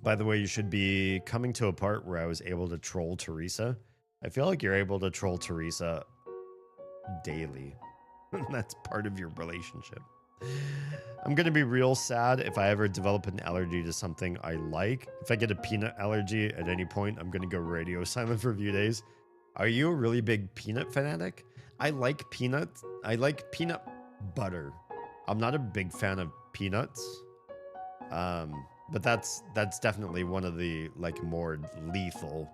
By the way, you should be coming to a part where I was able to troll Teresa. I feel like you're able to troll Teresa daily. That's part of your relationship. I'm going to be real sad if I ever develop an allergy to something I like. If I get a peanut allergy at any point, I'm going to go radio silent for a few days. Are you a really big peanut fanatic? I like peanuts. I like peanut butter. I'm not a big fan of peanuts. But that's definitely one of the like more lethal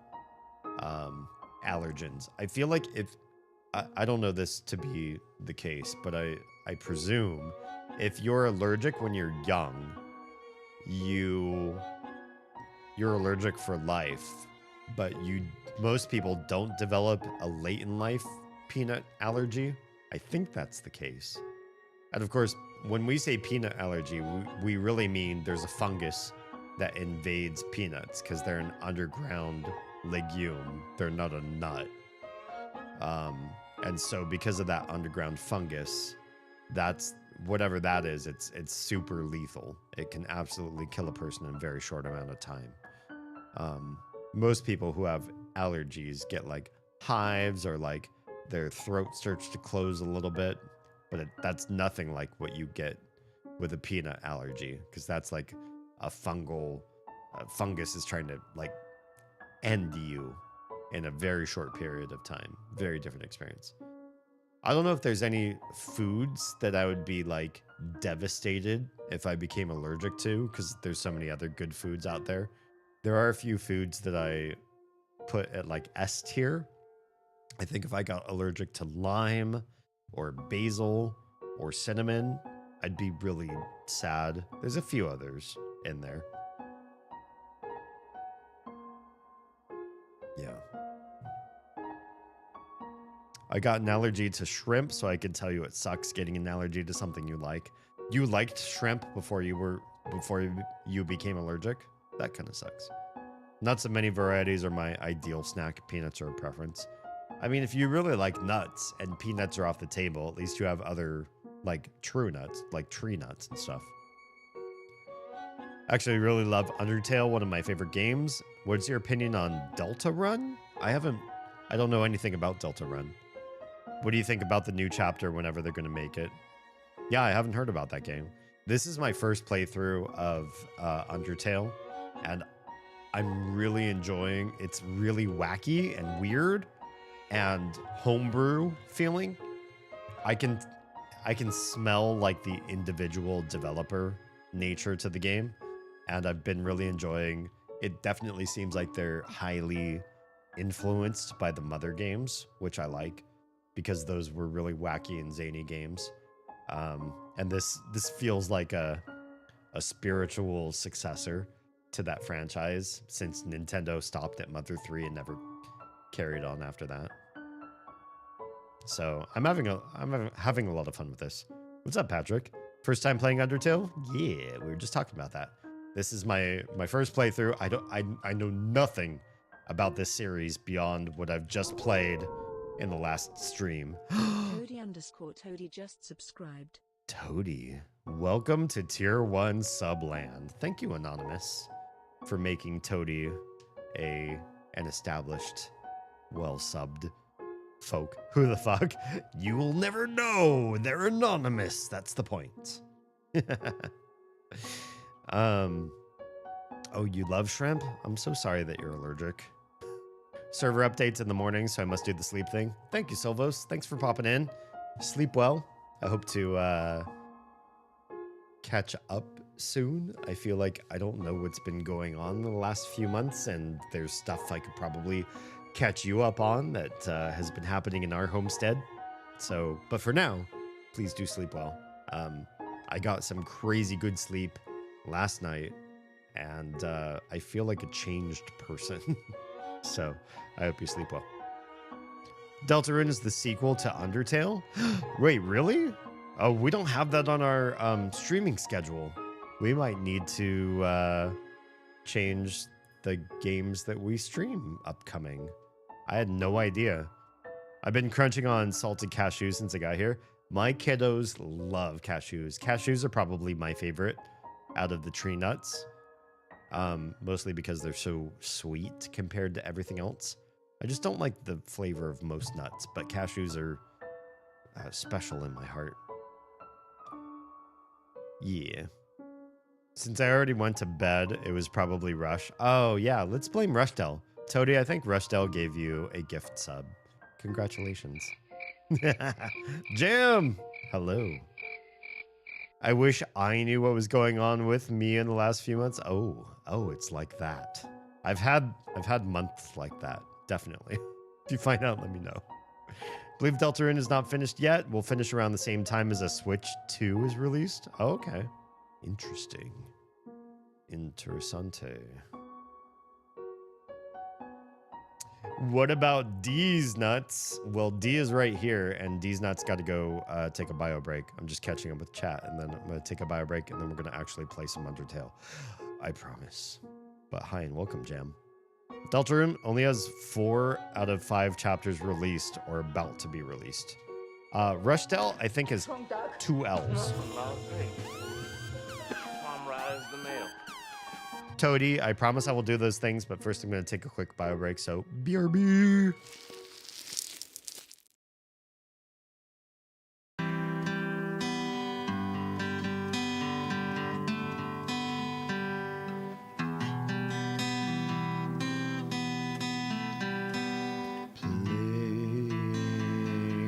allergens. I feel like if I don't know this to be the case, but I presume if you're allergic when you're young, you're allergic for life, but most people don't develop a late in life peanut allergy. I think that's the case. And of course, when we say peanut allergy, we really mean there's a fungus that invades peanuts because they're an underground legume. They're not a nut. And so because of that underground fungus, that's whatever that is, it's super lethal. It can absolutely kill a person in a very short amount of time. Most people who have allergies get like hives or like their throat starts to close a little bit, but that's nothing like what you get with a peanut allergy, because that's like a fungus is trying to like end you in a very short period of time. Very different experience. I don't know if there's any foods that I would be like devastated if I became allergic to, because there's so many other good foods out there. There are a few foods that I put at like S tier. I think if I got allergic to lime or basil or cinnamon, I'd be really sad. There's a few others in there. Yeah. I got an allergy to shrimp, so I can tell you it sucks getting an allergy to something you like. You liked shrimp before you became allergic? That kind of sucks. Not so many varieties are my ideal snack. Peanuts are a preference. I mean, if you really like nuts and peanuts are off the table, at least you have other like true nuts, like tree nuts and stuff. Actually, I really love Undertale, one of my favorite games. What's your opinion on Delta Run? I don't know anything about Delta Run. What do you think about the new chapter whenever they're going to make it? Yeah, I haven't heard about that game. This is my first playthrough of Undertale, and I'm really enjoying. It's really wacky and weird and homebrew feeling. I can smell like the individual developer nature to the game, and I've been really enjoying. It definitely seems like they're highly influenced by the Mother games, which I like, because those were really wacky and zany games. And this feels like a spiritual successor to that franchise, since Nintendo stopped at Mother 3 and never carried on after that. So I'm having a lot of fun with this. What's up, Patrick? First time playing Undertale? Yeah, we were just talking about that. This is my first playthrough. I know nothing about this series beyond what I've just played in the last stream. Toady_Toady just subscribed. Toady, welcome to Tier 1 Subland. Thank you, Anonymous, for making Toady an established, well-subbed folk. Who the fuck? You will never know. They're anonymous. That's the point. Oh, you love shrimp? I'm so sorry that you're allergic. Server updates in the morning, so I must do the sleep thing. Thank you, Silvos. Thanks for popping in. Sleep well. I hope to catch up soon. I feel like I don't know what's been going on the last few months, and there's stuff I could probably catch you up on that has been happening in our homestead. So, but for now, please do sleep well. I got some crazy good sleep last night, and I feel like a changed person. So I hope you sleep well. Deltarune is the sequel to Undertale? Wait, really? Oh, we don't have that on our streaming schedule. We might need to change the games that we stream upcoming. I had no idea. I've been crunching on salted cashews since I got here. My kiddos love cashews. Cashews are probably my favorite out of the tree nuts. Mostly because they're so sweet compared to everything else. I just don't like the flavor of most nuts, but cashews are special in my heart. Yeah. Since I already went to bed, it was probably Rush. Oh, yeah, let's blame Rushdell. Toady, I think Rushdell gave you a gift sub. Congratulations. Jim! Hello. I wish I knew what was going on with me in the last few months. Oh, it's like that. I've had months like that, definitely. If you find out, let me know. Believe Deltarune is not finished yet. We'll finish around the same time as a Switch 2 is released. Oh, okay. Interesting. Interessante. What about D's nuts? Well, D is right here, and D's nuts got to go take a bio break. I'm just catching up with chat, and then I'm going to take a bio break, and then we're going to actually play some Undertale. I promise. But hi and welcome, Jam. Deltarune only has 4 out of 5 chapters released or about to be released. Rushdell, I think, is 2 L's. Comrades the mail. Toady, I promise I will do those things, but first I'm going to take a quick bio break, so BRB.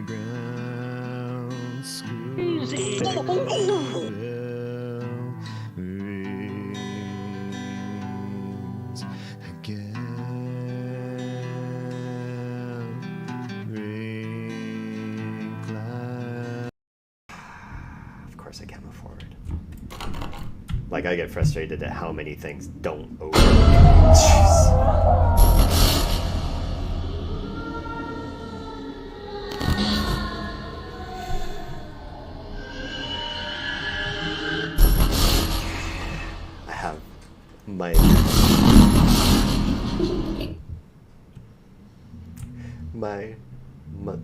Playground school. I can't move forward. Like, I get frustrated at how many things don't open. Jeez. I have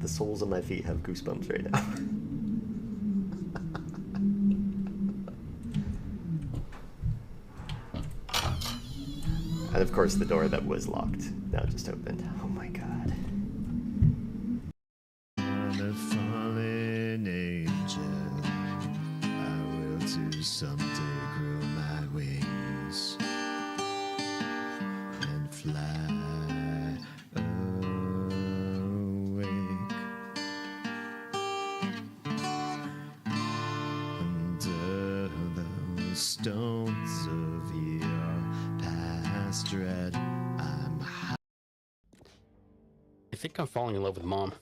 the soles of my feet have goosebumps right now. And of course, the door that was locked now just opened. Oh my god. I'm a fallen angel. I will too someday grow my wings and fly awake under those stones of your past dread. I think I'm falling in love with Mom.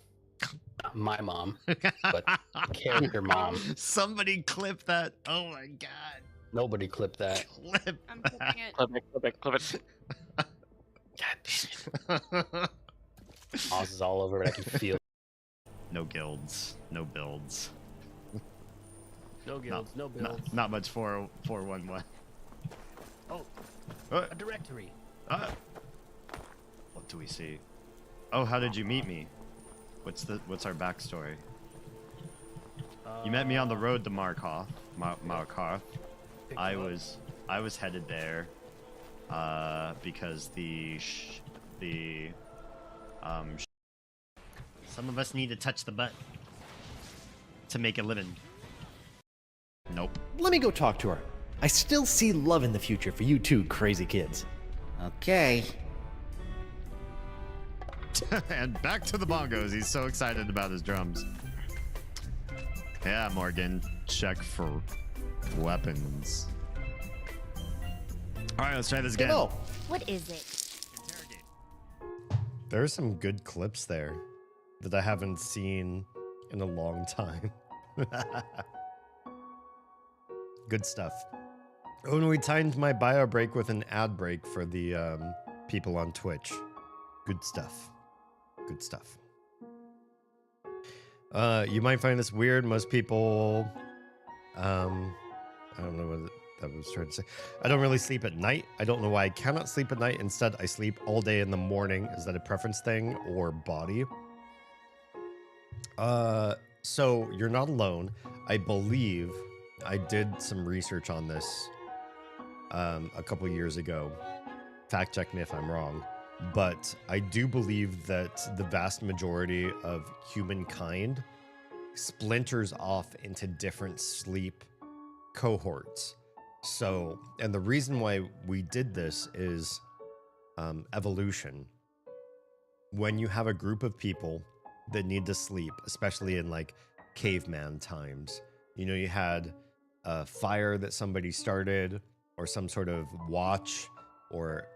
Not my mom, but character Mom. Somebody clip that. Oh my god. Nobody clipped that. Clip. I'm clipping it. Clip it. God damn it. Oz is all over it. I can feel. No guilds. No builds. No guilds, no builds. Not much 411. Oh, a directory. What do we see? Oh, how did you meet me? What's our backstory? You met me on the road to Markarth. Markarth. I was headed there because some of us need to touch the butt to make a living. Nope. Let me go talk to her. I still see love in the future for you two crazy kids. Okay. And back to the bongos. He's so excited about his drums. Yeah, Morgan. Check for weapons. All right, let's try this again. Hello. What is it? Interrogate. There are some good clips there that I haven't seen in a long time. Good stuff. Oh, and we timed my bio break with an ad break for the people on Twitch. Good stuff. Good stuff. You might find this weird. Most people, I don't know what that was trying to say. I don't really sleep at night. I don't know why I cannot sleep at night. Instead, I sleep all day in the morning. Is that a preference thing or body? So you're not alone. I believe I did some research on this a couple years ago. Fact check me if I'm wrong. But I do believe that the vast majority of humankind splinters off into different sleep cohorts. So, and the reason why we did this is evolution. When you have a group of people that need to sleep, especially in like caveman times, you had a fire that somebody started, or some sort of watch or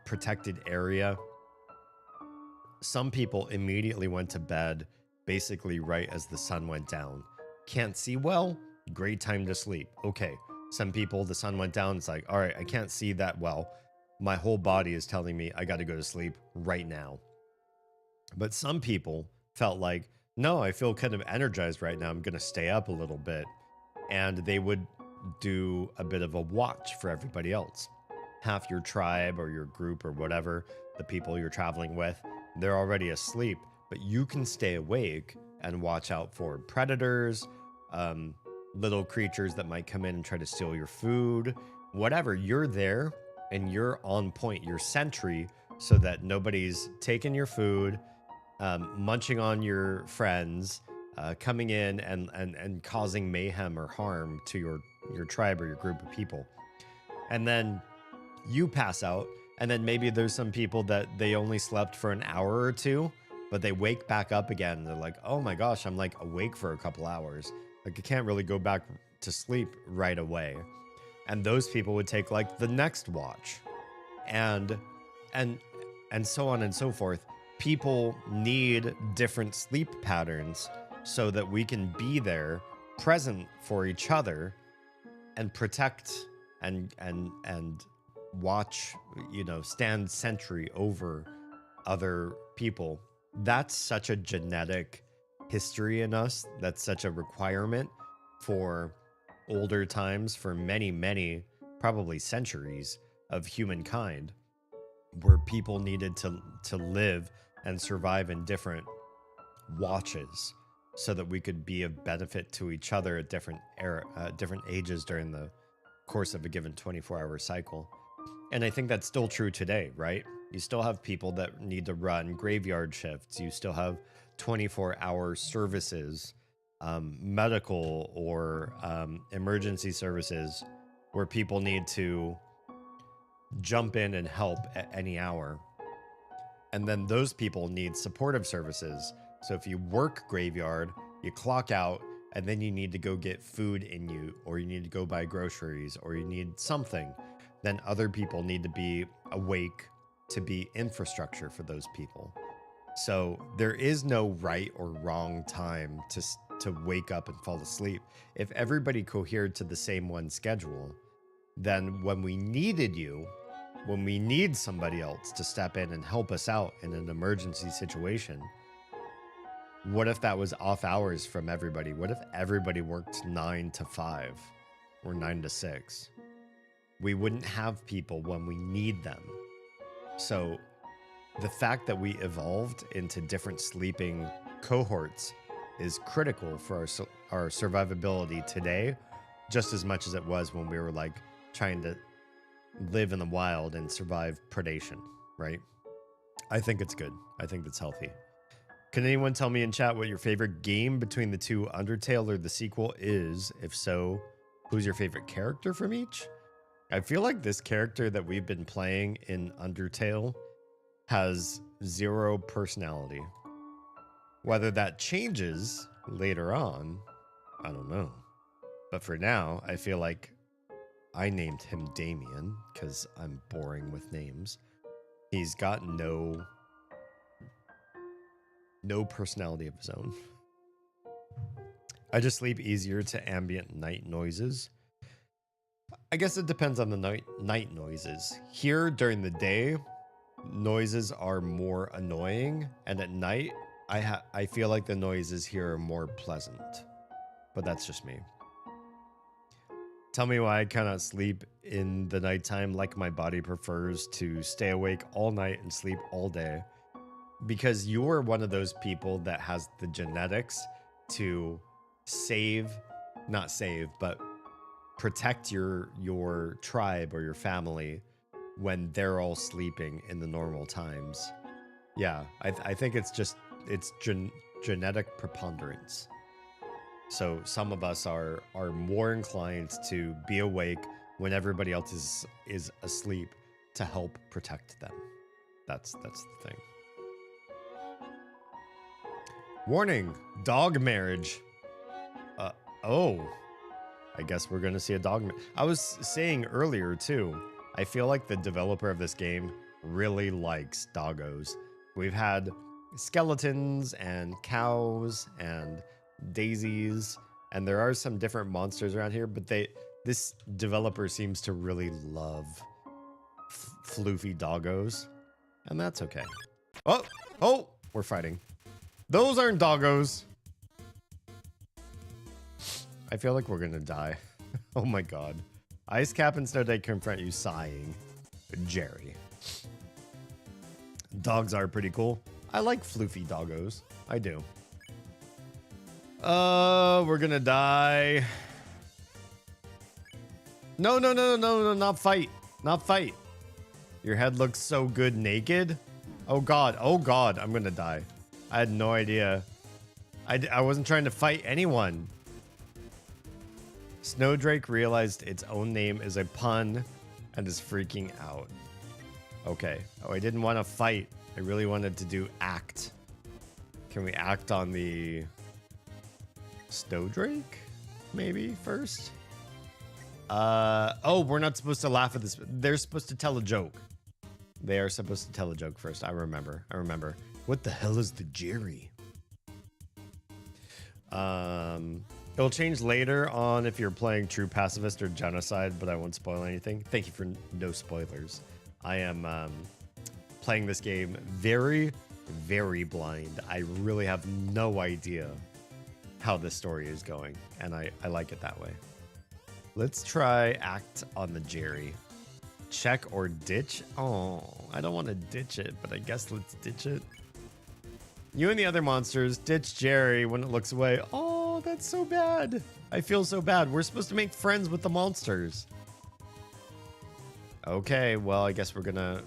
protected area. Some people immediately went to bed basically right as the sun went down. Can't see well? Great time to sleep. Okay. Some people, the sun went down, it's like, all right, I can't see that well. My whole body is telling me I got to go to sleep right now. But some people felt like, no, I feel kind of energized right now. I'm going to stay up a little bit. And they would do a bit of a watch for everybody else. Half your tribe or your group or whatever, the people you're traveling with, they're already asleep, but you can stay awake and watch out for predators, little creatures that might come in and try to steal your food, whatever. You're there and you're on point, you're sentry, so that nobody's taking your food, munching on your friends, coming in and causing mayhem or harm to your tribe or your group of people. And then you pass out, and then maybe there's some people that they only slept for an hour or two, but they wake back up again. And they're like, oh my gosh, I'm like awake for a couple hours. Like I can't really go back to sleep right away. And those people would take like the next watch, and so on and so forth. People need different sleep patterns so that we can be there, present for each other, and protect and watch, stand sentry over other people. That's such a genetic history in us. That's such a requirement for older times, for many, many, probably centuries of humankind, where people needed to live and survive in different watches so that we could be of benefit to each other at different ages during the course of a given 24-hour cycle. And I think that's still true today, right? You still have people that need to run graveyard shifts. You still have 24-hour services, medical or emergency services, where people need to jump in and help at any hour. And then those people need supportive services. So if you work graveyard, you clock out, and then you need to go get food in you, or you need to go buy groceries, or you need something, then other people need to be awake to be infrastructure for those people. So there is no right or wrong time to wake up and fall asleep. If everybody cohered to the same one schedule, then when we needed you, when we need somebody else to step in and help us out in an emergency situation, what if that was off hours from everybody? What if everybody worked 9 to 5 or 9 to 6? We wouldn't have people when we need them. So the fact that we evolved into different sleeping cohorts is critical for our survivability today, just as much as it was when we were like trying to live in the wild and survive predation, right? I think it's good. I think that's healthy. Can anyone tell me in chat what your favorite game between the two, Undertale or the sequel, is? If so, who's your favorite character from each? I feel like this character that we've been playing in Undertale has zero personality. Whether that changes later on, I don't know. But for now, I feel like I named him Damien because I'm boring with names. He's got no personality of his own. I just sleep easier to ambient night noises. I guess it depends on the night noises. Here during the day, noises are more annoying, and at night, I feel like the noises here are more pleasant. But that's just me. Tell me why I cannot sleep in the nighttime like my body prefers to stay awake all night and sleep all day. Because you're one of those people that has the genetics to not save, but protect your tribe or your family when they're all sleeping in the normal times. Yeah, I think it's genetic preponderance. So some of us are more inclined to be awake when everybody else is asleep to help protect them. That's the thing. Warning, dog marriage. Oh, I guess we're gonna see a dog. I was saying earlier too, I feel like the developer of this game really likes doggos. We've had skeletons and cows and daisies, and there are some different monsters around here, but this developer seems to really love floofy doggos, and that's okay. Oh, we're fighting. Those aren't doggos. I feel like we're gonna die. Oh my god. Ice Cap and Snowday confront you sighing. Jerry. Dogs are pretty cool. I like floofy doggos. I do. We're gonna die. No, not fight. Not fight. Your head looks so good naked. Oh god, I'm gonna die. I had no idea. I wasn't trying to fight anyone. Snowdrake realized its own name is a pun and is freaking out. Okay. Oh, I didn't want to fight. I really wanted to do act. Can we act on the Snowdrake? Maybe first? Oh, we're not supposed to laugh at this. They're supposed to tell a joke. They are supposed to tell a joke first. I remember. What the hell is the Jerry? It'll change later on if you're playing True Pacifist or Genocide, but I won't spoil anything. Thank you for no spoilers. I am playing this game very, very blind. I really have no idea how this story is going, and I like it that way. Let's try act on the Jerry. Check or ditch? Oh, I don't want to ditch it, but I guess let's ditch it. You and the other monsters ditch Jerry when it looks away. Oh, that's so bad. I feel so bad. We're supposed to make friends with the monsters. Okay, well, I guess we're gonna...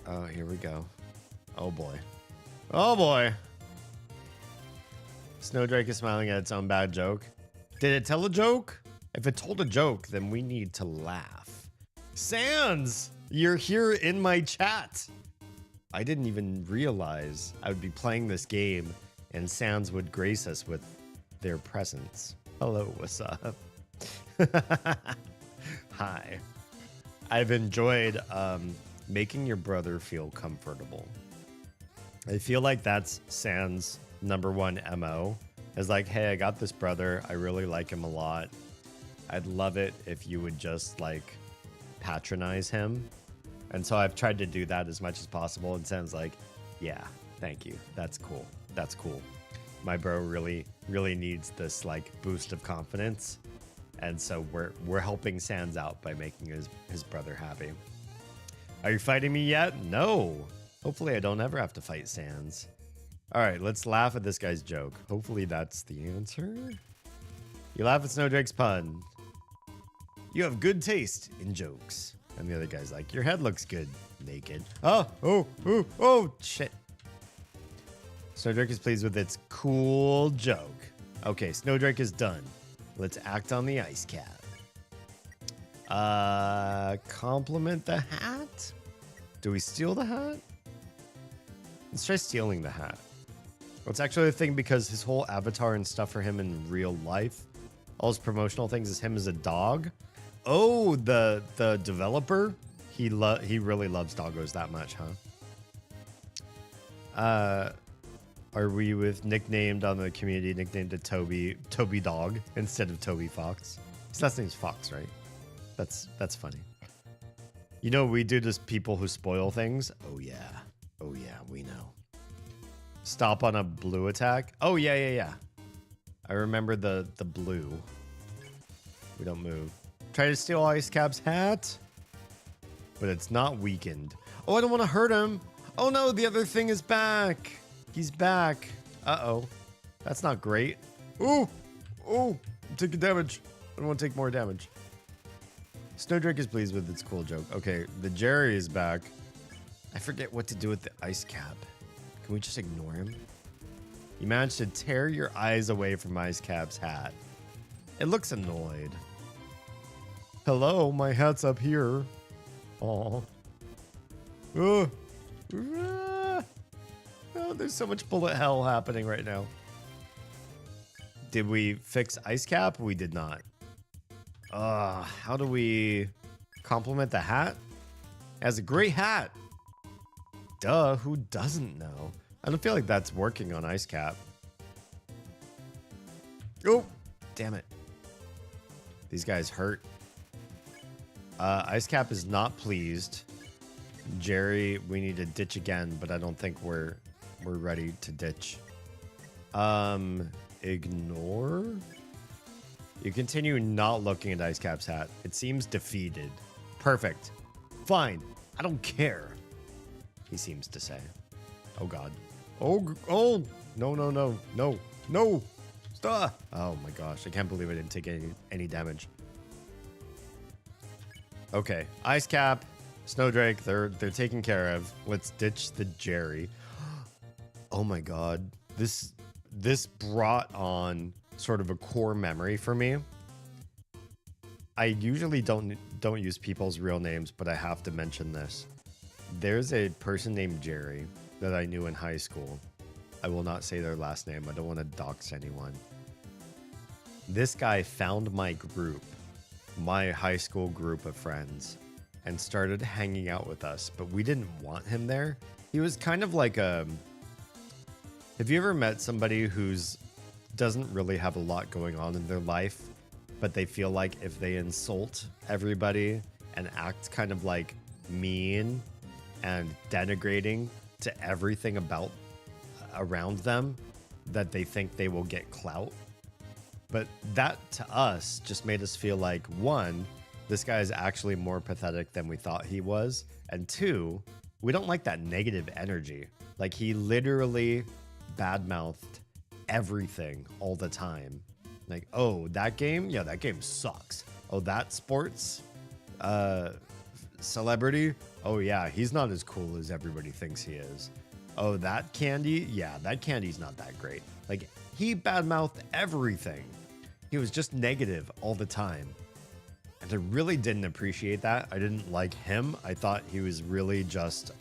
Oh, here we go. Oh, boy. Oh, boy. Snowdrake is smiling at its own bad joke. Did it tell a joke? If it told a joke, then we need to laugh. Sans, you're here in my chat. I didn't even realize I would be playing this game and Sans would grace us with their presence. Hello, what's up? Hi. I've enjoyed making your brother feel comfortable. I feel like that's Sans' #1 MO. Is like, hey, I got this brother. I really like him a lot. I'd love it if you would just like patronize him. And so I've tried to do that as much as possible. And Sans like, yeah, thank you. That's cool. That's cool. My bro really needs this like boost of confidence. And so we're helping Sans out by making his brother happy. Are you fighting me yet? No. Hopefully I don't ever have to fight Sans. All right, let's laugh at this guy's joke. Hopefully that's the answer. You laugh at Snowdrake's pun. You have good taste in jokes. And the other guy's like, your head looks good naked. Oh, shit. Snowdrake is pleased with its cool joke. Okay, Snowdrake is done. Let's act on the ice cap. Compliment the hat? Do we steal the hat? Let's try stealing the hat. Well, it's actually a thing because his whole avatar and stuff for him in real life, all his promotional things is him as a dog. Oh, the developer, he really loves doggos that much, huh? Are we with nicknamed on the community, nicknamed to Toby Dog instead of Toby Fox? His last name's Fox, right? That's funny. You know, we do to people who spoil things. Oh yeah, we know. Stop on a blue attack. Oh yeah. I remember the blue. We don't move. Try to steal Ice Cap's hat, but it's not weakened. Oh, I don't want to hurt him. Oh no, the other thing is back. He's back. Uh-oh. That's not great. Oh, oh, I'm taking damage. I don't want to take more damage. Snowdrake is pleased with its cool joke. Okay, the Jerry is back. I forget what to do with the ice cap. Can we just ignore him? You managed to tear your eyes away from Ice Cap's hat. It looks annoyed. Hello, my hat's up here. Aw. Oh, there's so much bullet hell happening right now. Did we fix Ice Cap? We did not. How do we compliment the hat? It has a great hat. Duh, who doesn't know? I don't feel like that's working on Ice Cap. Oh, damn it. These guys hurt. Ice Cap is not pleased. Jerry, we need to ditch again, but I don't think we're ready to ditch. Ignore? You continue not looking at Ice Cap's hat. It seems defeated. Perfect. Fine. I don't care. He seems to say. Oh, God. Oh, no. Stop. Oh, my gosh. I can't believe I didn't take any damage. Okay. Ice Cap, Snowdrake, they're taken care of. Let's ditch the Jerry. Oh, my God. This brought on sort of a core memory for me. I usually don't use people's real names, but I have to mention this. There's a person named Jerry that I knew in high school. I will not say their last name. I don't want to dox anyone. This guy found my group, my high school group of friends, and started hanging out with us, but we didn't want him there. He was kind of like a... Have you ever met somebody who's doesn't really have a lot going on in their life, but they feel like if they insult everybody and act kind of like mean and denigrating to everything around them, that they think they will get clout? But that to us just made us feel like, one, this guy is actually more pathetic than we thought he was, and two, we don't like that negative energy. Like, he literally badmouthed everything all the time. Like, oh, that game? Yeah, that game sucks. Oh, that sports celebrity? Oh, yeah, he's not as cool as everybody thinks he is. Oh, that candy? Yeah, that candy's not that great. Like, he badmouthed everything. He was just negative all the time. And I really didn't appreciate that. I didn't like him. I thought he was really just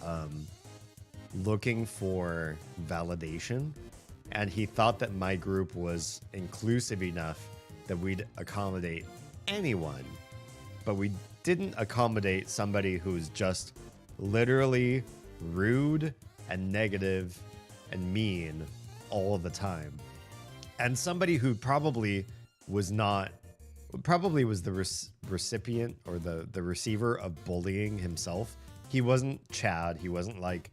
looking for validation. And he thought that my group was inclusive enough that we'd accommodate anyone. But we didn't accommodate somebody who's just literally rude and negative and mean all of the time. And somebody who probably was the recipient or the receiver of bullying himself. He wasn't Chad. He wasn't like,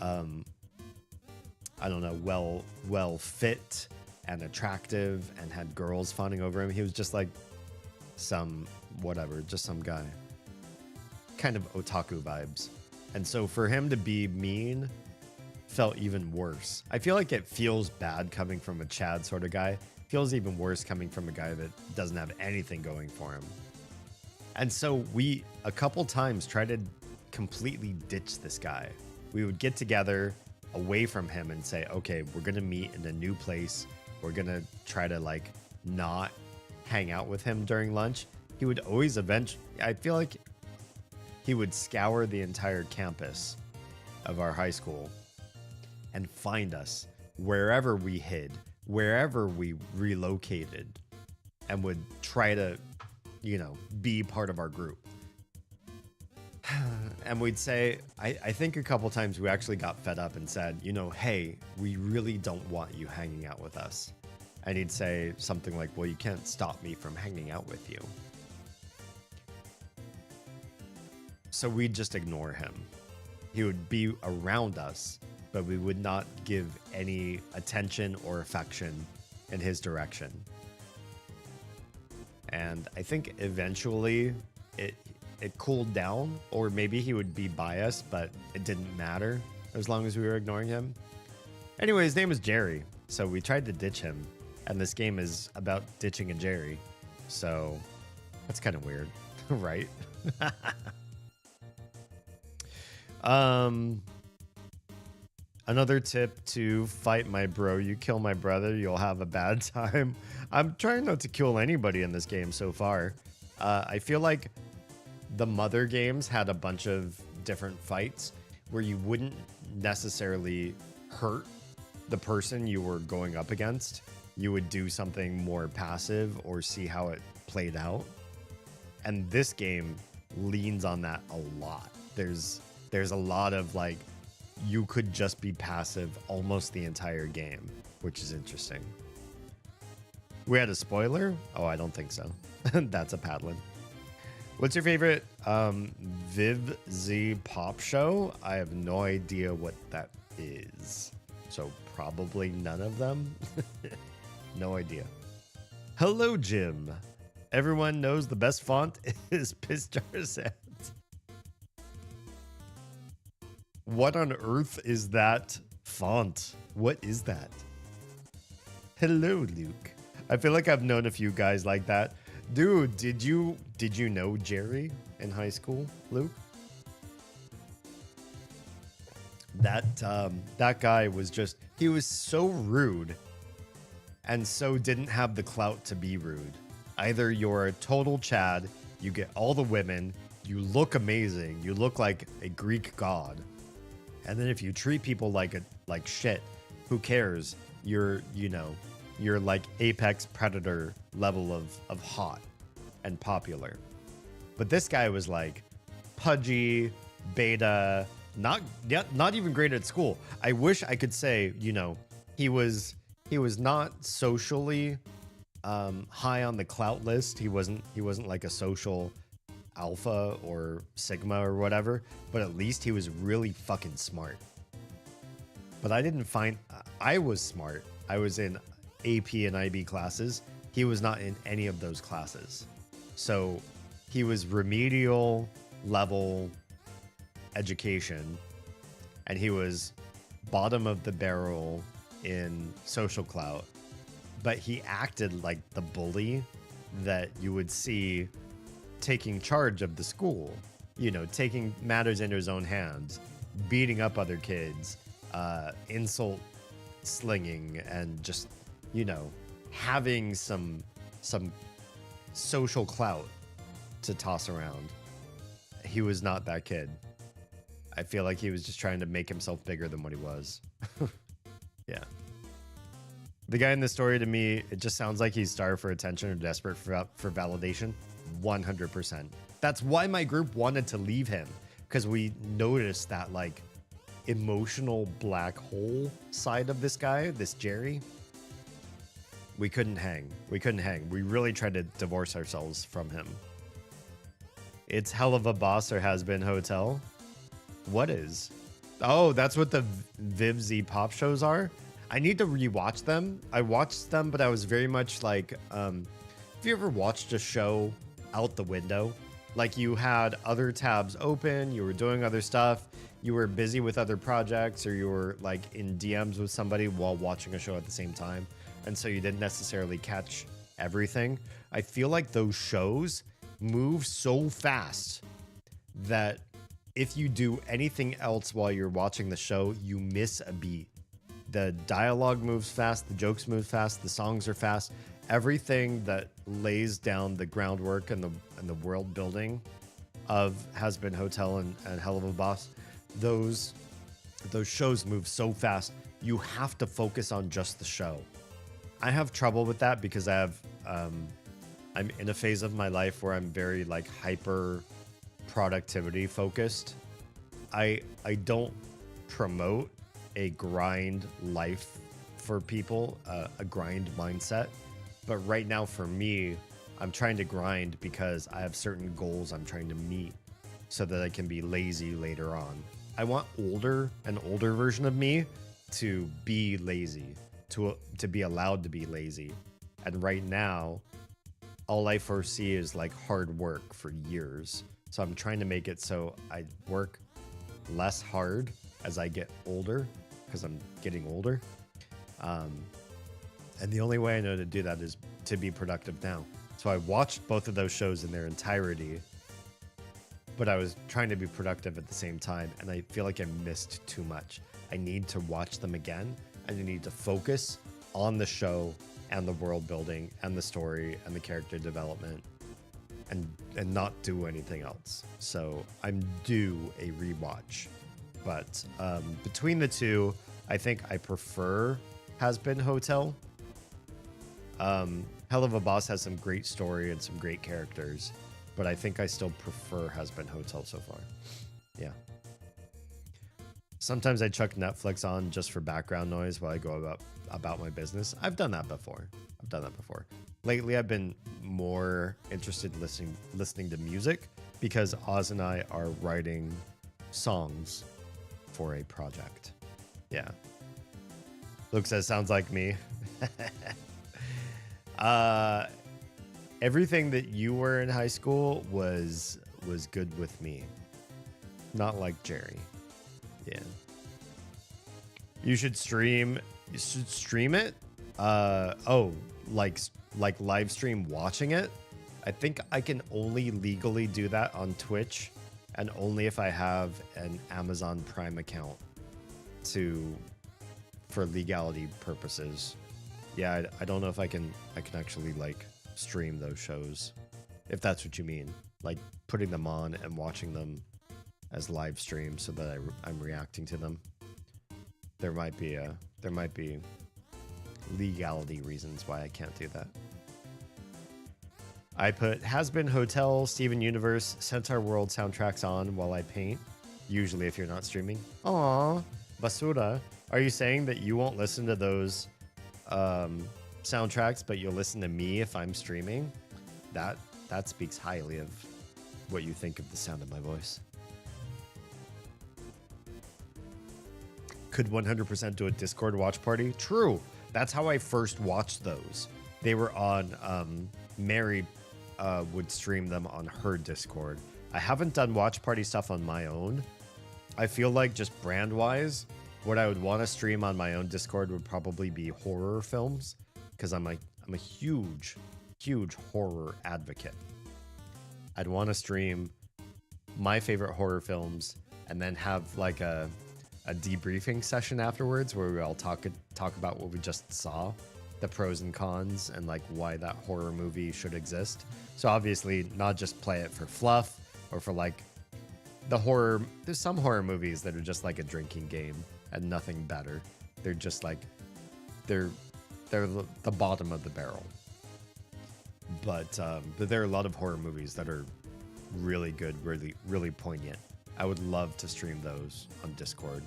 I don't know, well fit and attractive and had girls fawning over him. He was just like some guy. Kind of otaku vibes. And so for him to be mean felt even worse. I feel like it feels bad coming from a Chad sort of guy. Feels even worse coming from a guy that doesn't have anything going for him. And so we a couple times tried to completely ditch this guy. We would get together away from him and say, okay, we're gonna meet in a new place. We're gonna try to like not hang out with him during lunch. He would always I feel like he would scour the entire campus of our high school and find us wherever we hid, wherever we relocated, and would try to, be part of our group. And we'd say, I think a couple times we actually got fed up and said, hey, we really don't want you hanging out with us. And he'd say something like, well, you can't stop me from hanging out with you. So we'd just ignore him. He would be around us, but we would not give any attention or affection in his direction. And I think eventually it cooled down, or maybe he would be biased, but it didn't matter as long as we were ignoring him. Anyway, his name was Jerry, so we tried to ditch him. and this game is about ditching a Jerry. So that's kind of weird, right? Another tip to fight my bro. You kill my brother, you'll have a bad time. I'm trying not to kill anybody in this game so far. I feel like the Mother games had a bunch of different fights where you wouldn't necessarily hurt the person you were going up against. You would do something more passive or see how it played out. And this game leans on that a lot. There's a lot of like, you could just be passive almost the entire game, which is interesting. We had a spoiler? Oh, I don't think so. That's a Padlin. What's your favorite Viv Z pop show? I have no idea what that is. So probably none of them. No idea. Hello, Jim. Everyone knows the best font is Pistar. What on earth is that font? What is that? Hello, Luke. I feel like I've known a few guys like that. Dude, did you know Jerry in high school, Luke? That guy was just, he was so rude and so didn't have the clout to be rude. Either you're a total Chad, you get all the women, you look amazing, you look like a Greek god. And then if you treat people like shit, who cares? You're like apex predator level of hot and popular. But this guy was like pudgy, beta, not even great at school. I wish I could say, he was not socially high on the clout list. He wasn't like a social alpha or sigma or whatever, but at least he was really fucking smart. But I was smart. I was in AP and IB classes. He was not in any of those classes. So he was remedial level education, and he was bottom of the barrel in social clout, but he acted like the bully that you would see taking charge of the school, taking matters into his own hands, beating up other kids, insult slinging, and just, having some social clout to toss around. He was not that kid. I feel like he was just trying to make himself bigger than what he was. Yeah. The guy in the story, to me, it just sounds like he's starved for attention or desperate for validation. 100%. That's why my group wanted to leave him, because we noticed that like emotional black hole side of this guy, this Jerry. We couldn't hang. We really tried to divorce ourselves from him. It's hell of a boss or has been hotel. What is? Oh, that's what the Viv Z pop shows are. I need to rewatch them. I watched them, but I was very much like, have you ever watched a show out the window? Like you had other tabs open, you were doing other stuff, you were busy with other projects, or you were like in DMs with somebody while watching a show at the same time. And so you didn't necessarily catch everything. I feel like those shows move so fast that if you do anything else while you're watching the show, you miss a beat. The dialogue moves fast, the jokes move fast, the songs are fast. Everything that lays down the groundwork and the world building of Has Been Hotel and Hell of a Boss, those shows move so fast. You have to focus on just the show. I have trouble with that because I'm in a phase of my life where I'm very like hyper productivity focused. I don't promote a grind life for people, a grind mindset. But right now for me, I'm trying to grind because I have certain goals I'm trying to meet so that I can be lazy later on. I want an older version of me to be lazy, to be allowed to be lazy. And right now, all I foresee is like hard work for years. So I'm trying to make it so I work less hard as I get older, because I'm getting older. And the only way I know to do that is to be productive now. So I watched both of those shows in their entirety, but I was trying to be productive at the same time, and I feel like I missed too much. I need to watch them again, and I need to focus on the show and the world building and the story and the character development and not do anything else. So I'm due a rewatch. But between the two, I think I prefer Has Been Hotel. Hell of a Boss has some great story and some great characters, but I think I still prefer Has Been Hotel so far. Yeah. Sometimes I chuck Netflix on just for background noise while I go about my business. I've done that before. Lately, I've been more interested in listening to music because Oz and I are writing songs for a project. Yeah. Luke says, sounds like me. Everything that you were in high school was good with me. Not like Jerry. Yeah. You should stream it. Like live stream watching it. I think I can only legally do that on Twitch, and only if I have an Amazon Prime account for legality purposes. Yeah, I don't know if I can actually like stream those shows, if that's what you mean, like putting them on and watching them as live streams so that I'm reacting to them. There might be legality reasons why I can't do that. I put Has Been Hotel, Steven Universe, Centaur World soundtracks on while I paint, usually if you're not streaming. Aww, Basura, are you saying that you won't listen to those soundtracks, but you'll listen to me if I'm streaming? That speaks highly of what you think of the sound of my voice. Could 100% do a Discord watch party? True. That's how I first watched those. They were on Mary would stream them on her Discord. I haven't done watch party stuff on my own. I feel like just brand wise, what I would want to stream on my own Discord would probably be horror films, because I'm a huge horror advocate. I'd want to stream my favorite horror films and then have like a debriefing session afterwards where we all talk about what we just saw, the pros and cons, and like why that horror movie should exist. So obviously not just play it for fluff or for like the horror. There's some horror movies that are just like a drinking game and nothing better. They're just like they're the bottom of the barrel. But there are a lot of horror movies that are really good, really poignant. I would love to stream those on Discord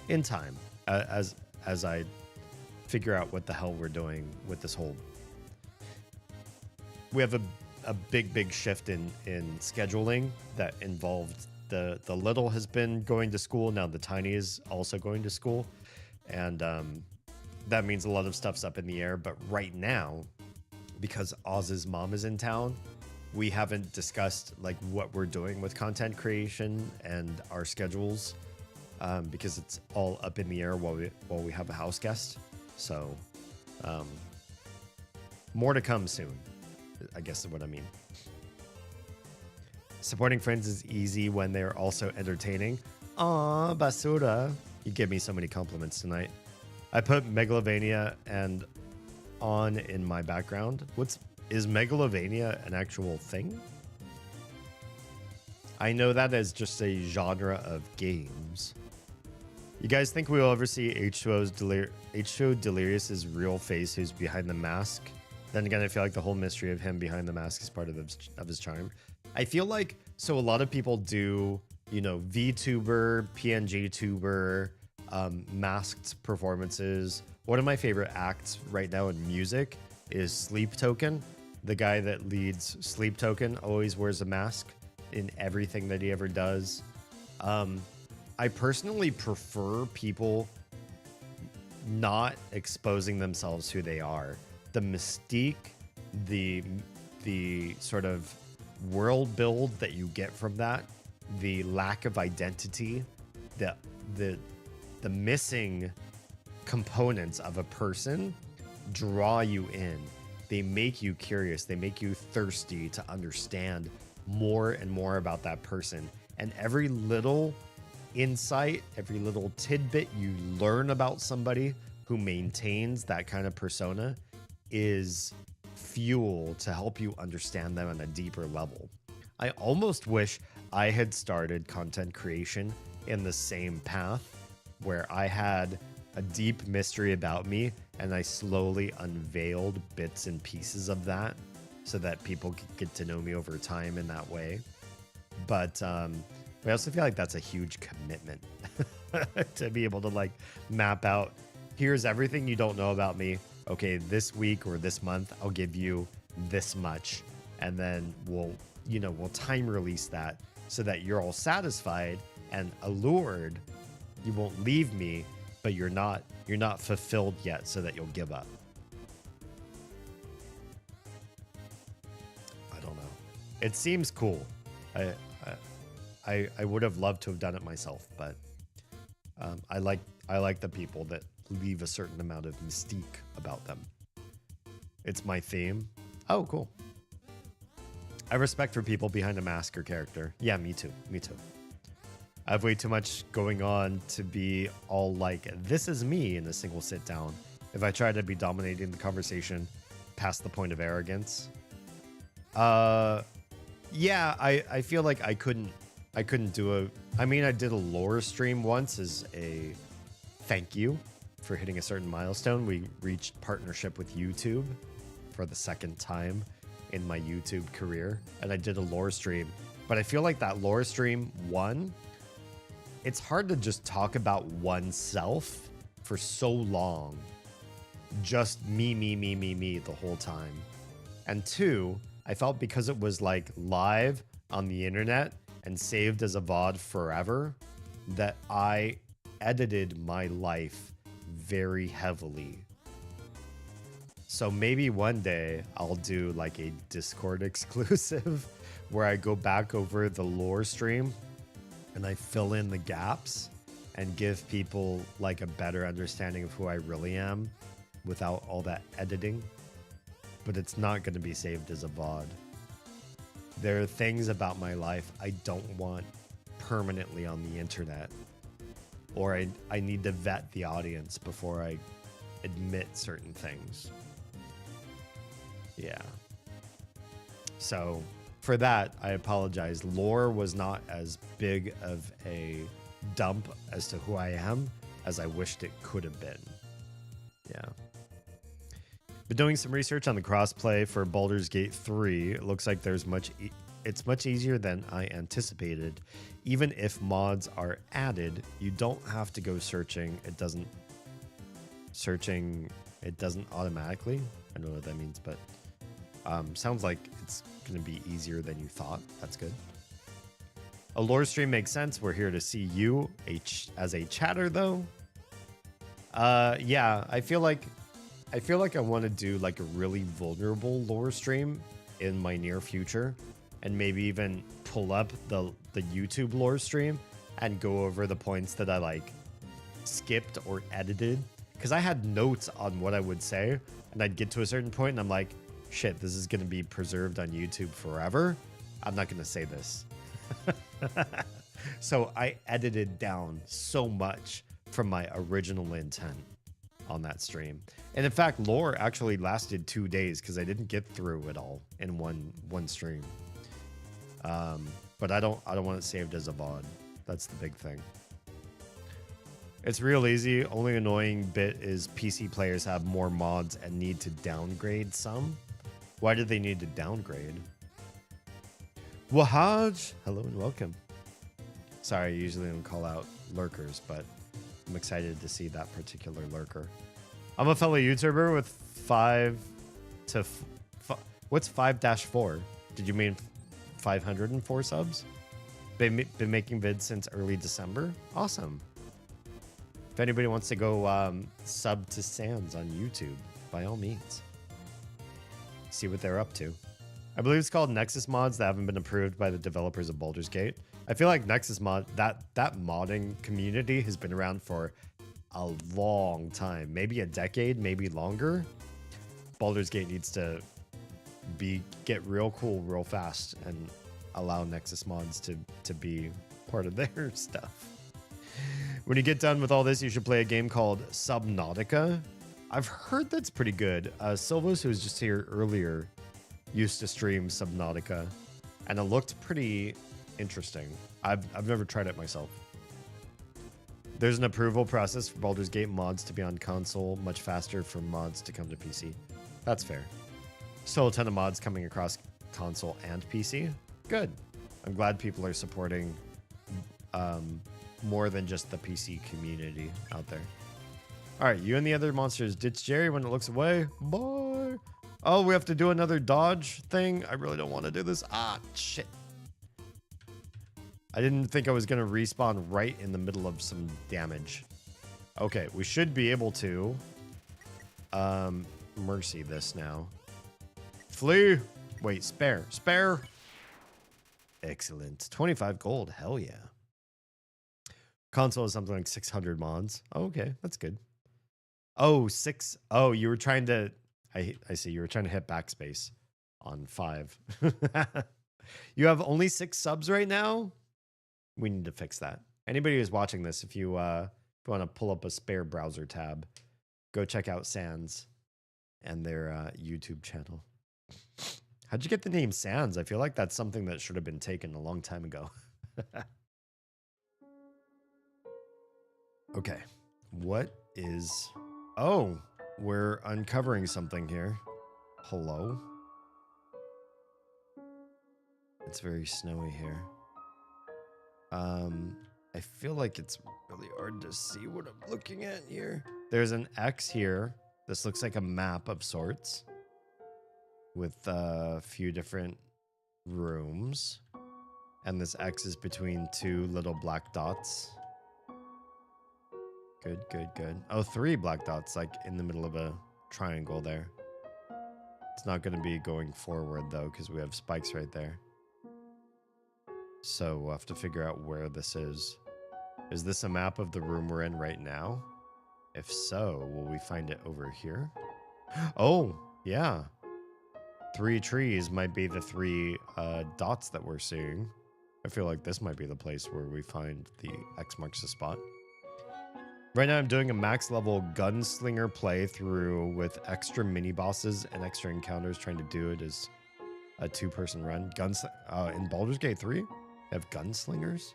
in time as I figure out what the hell we're doing with this whole. We have a big shift in scheduling that involved the little has been going to school, now the tiny is also going to school, and that means a lot of stuff's up in the air. But right now, because Oz's mom is in town, we haven't discussed like what we're doing with content creation and our schedules, because it's all up in the air while we have a house guest. So more to come soon, I guess is what I mean. Supporting friends is easy when they're also entertaining. Aw, Basura. You give me so many compliments tonight. I put Megalovania and on in my background. Is Megalovania an actual thing? I know that as just a genre of games. You guys think we will ever see H2O Delirious's real face, who's behind the mask? Then again, I feel like the whole mystery of him behind the mask is part of his charm. I feel like, so a lot of people do, VTuber, PNG tuber, masked performances. One of my favorite acts right now in music is Sleep Token. The guy that leads Sleep Token always wears a mask in everything that he ever does. I personally prefer people not exposing themselves who they are. The mystique, the sort of world build that you get from that, the lack of identity, the missing components of a person draw you in. They make you curious. They make you thirsty to understand more and more about that person. And every little insight, every little tidbit you learn about somebody who maintains that kind of persona is fuel to help you understand them on a deeper level. I almost wish I had started content creation in the same path, where I had a deep mystery about me and I slowly unveiled bits and pieces of that so that people could get to know me over time in that way. But I also feel like that's a huge commitment to be able to like map out, here's everything you don't know about me. Okay, this week or this month, I'll give you this much. And then we'll time release that so that you're all satisfied and allured. You won't leave me, but you're not fulfilled yet, so that you'll give up. I don't know. It seems cool. I would have loved to have done it myself, but I like the people that leave a certain amount of mystique about them. It's my theme. Oh, cool. I have respect for people behind a mask or character. Yeah, me too. Me too. I have way too much going on to be all like, this is me in a single sit down. If I try to be dominating the conversation past the point of arrogance. Yeah, I feel like I couldn't do I did a lore stream once as a thank you for hitting a certain milestone. We reached partnership with YouTube for the second time in my YouTube career, and I did a lore stream. But I feel like that lore stream, it's hard to just talk about oneself for so long. Just me the whole time. And two, I felt because it was like live on the internet and saved as a VOD forever, that I edited my life very heavily. So maybe one day I'll do like a Discord exclusive where I go back over the lore stream and I fill in the gaps and give people like a better understanding of who I really am without all that editing. But it's not going to be saved as a VOD. There are things about my life I don't want permanently on the internet, or I need to vet the audience before I admit certain things. Yeah. So for that, I apologize. Lore was not as big of a dump as to who I am as I wished it could have been. Yeah. Been doing some research on the crossplay for Baldur's Gate 3. It looks like it's much easier than I anticipated. Even if mods are added, you don't have to go searching. It doesn't automatically. I don't know what that means, but sounds like it's going to be easier than you thought. That's good. A lore stream makes sense. We're here to see you as a chatter, though. Yeah, I feel like I want to do like a really vulnerable lore stream in my near future, and maybe even pull up the YouTube lore stream and go over the points that I like skipped or edited, because I had notes on what I would say, and I'd get to a certain point and I'm like, shit, this is going to be preserved on YouTube forever. I'm not going to say this. So I edited down so much from my original intent on that stream. And in fact, lore actually lasted 2 days because I didn't get through it all in one stream. But I don't want it saved as a VOD. That's the big thing. It's real easy. Only annoying bit is PC players have more mods and need to downgrade some. Why do they need to downgrade? Wahaj, hello and welcome. Sorry, I usually don't call out lurkers, but I'm excited to see that particular lurker. I'm a fellow YouTuber with what's 5-4? Did you mean 504 subs? Been making vids since early December. Awesome. If anybody wants to go sub to Sans on YouTube, by all means. See what they're up to. I believe it's called Nexus mods that haven't been approved by the developers of Baldur's Gate. I feel like Nexus mod, that modding community has been around for a long time, maybe a decade, maybe longer. Baldur's Gate needs to get real cool real fast and allow Nexus mods to be part of their stuff. When you get done with all this, you should play a game called Subnautica. I've heard that's pretty good. Silvos, who was just here earlier, used to stream Subnautica, and it looked pretty interesting. I've never tried it myself. There's an approval process for Baldur's Gate mods to be on console, much faster for mods to come to PC. That's fair. Still a ton of mods coming across console and PC. Good. I'm glad people are supporting more than just the PC community out there. All right, you and the other monsters ditch Jerry when it looks away. Bye. Oh, we have to do another dodge thing. I really don't want to do this. Ah, shit. I didn't think I was going to respawn right in the middle of some damage. Okay, we should be able to mercy this now. Flee. Wait, spare. Spare. Excellent. 25 gold. Hell yeah. Console is something like 600 mods. Oh, okay, that's good. Oh, oh, you were trying to... I see. You were trying to hit backspace on 5. You have only 6 subs right now? We need to fix that. Anybody who's watching this, if you want to pull up a spare browser tab, go check out Sans and their YouTube channel. How'd you get the name Sans? I feel like that's something that should have been taken a long time ago. Okay. What is... Oh, we're uncovering something here. Hello? It's very snowy here. I feel like it's really hard to see what I'm looking at here. There's an X here. This looks like a map of sorts with a few different rooms. And this X is between 2 little black dots. Good, good, good. Oh, 3 black dots, like in the middle of a triangle there. It's not going to be going forward, though, because we have spikes right there. So we'll have to figure out where this is. Is this a map of the room we're in right now? If so, will we find it over here? Oh, yeah. 3 trees might be the 3 dots that we're seeing. I feel like this might be the place where we find the X marks the spot. Right now I'm doing a max level gunslinger playthrough with extra mini bosses and extra encounters, trying to do it as a 2-person run. In Baldur's Gate 3, they have gunslingers?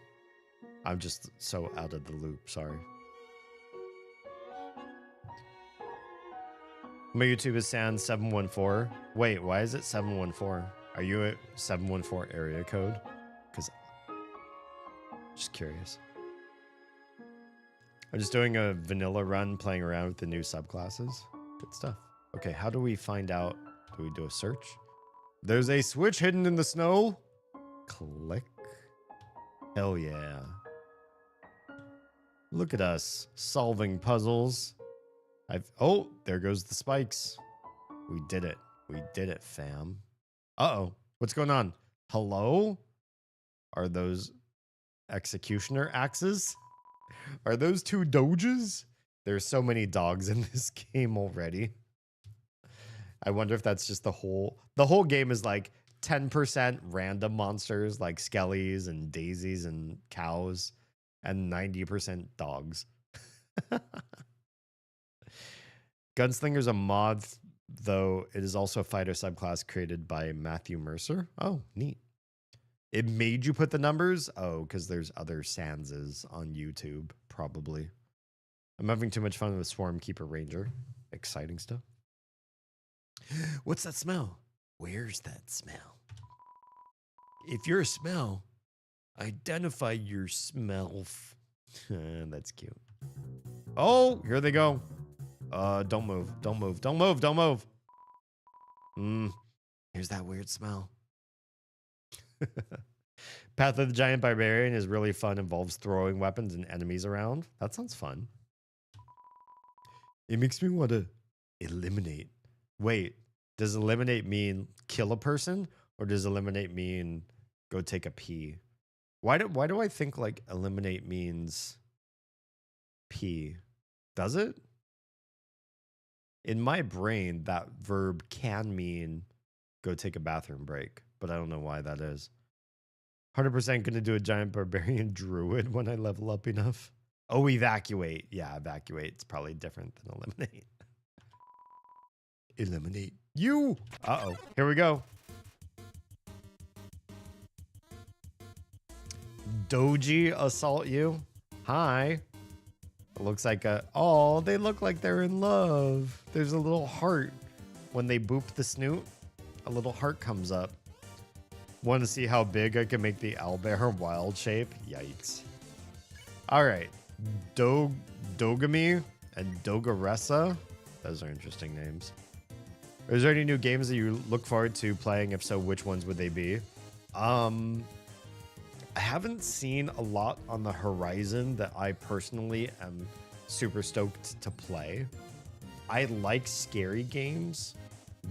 I'm just so out of the loop, sorry. My YouTube is Sans714. Wait, why is it 714? Are you a 714 area code? Because just curious. I'm just doing a vanilla run, playing around with the new subclasses. Good stuff. Okay, how do we find out? Do we do a search? There's a switch hidden in the snow. Click. Hell yeah. Look at us solving puzzles. Oh, there goes the spikes. We did it. We did it, fam. Uh-oh. What's going on? Hello? Are those executioner axes? Are those 2 doges? There's so many dogs in this game already. I wonder if that's just the whole game is like 10% random monsters like skellies and daisies and cows and 90% dogs. Gunslinger's a mod, though it is also a fighter subclass created by Matthew Mercer. Oh, neat. It made you put the numbers? Oh, because there's other Sanses on YouTube, probably. I'm having too much fun with Swarm Keeper Ranger. Exciting stuff. What's that smell? Where's that smell? If you're a smell, identify your smell. That's cute. Oh, here they go. Don't move. Don't move. Don't move. Don't move. Here's that weird smell. Path of the Giant Barbarian is really fun. Involves throwing weapons and enemies around. That sounds fun. It makes me want to eliminate. Wait, does eliminate mean kill a person, or does eliminate mean go take a pee? Why do I think like eliminate means pee? Does it? In my brain, that verb can mean go take a bathroom break, but I don't know why that is. 100% going to do a giant barbarian druid when I level up enough. Oh, evacuate. Yeah, evacuate. It's probably different than eliminate. Eliminate you. Uh-oh. Here we go. Doji assault you. Hi. It looks like a... Oh, they look like they're in love. There's a little heart. When they boop the snoot, a little heart comes up. Want to see how big I can make the owlbear wild shape? Yikes. All right. Dogami and Dogaressa. Those are interesting names. Is there any new games that you look forward to playing? If so, which ones would they be? I haven't seen a lot on the horizon that I personally am super stoked to play. I like scary games,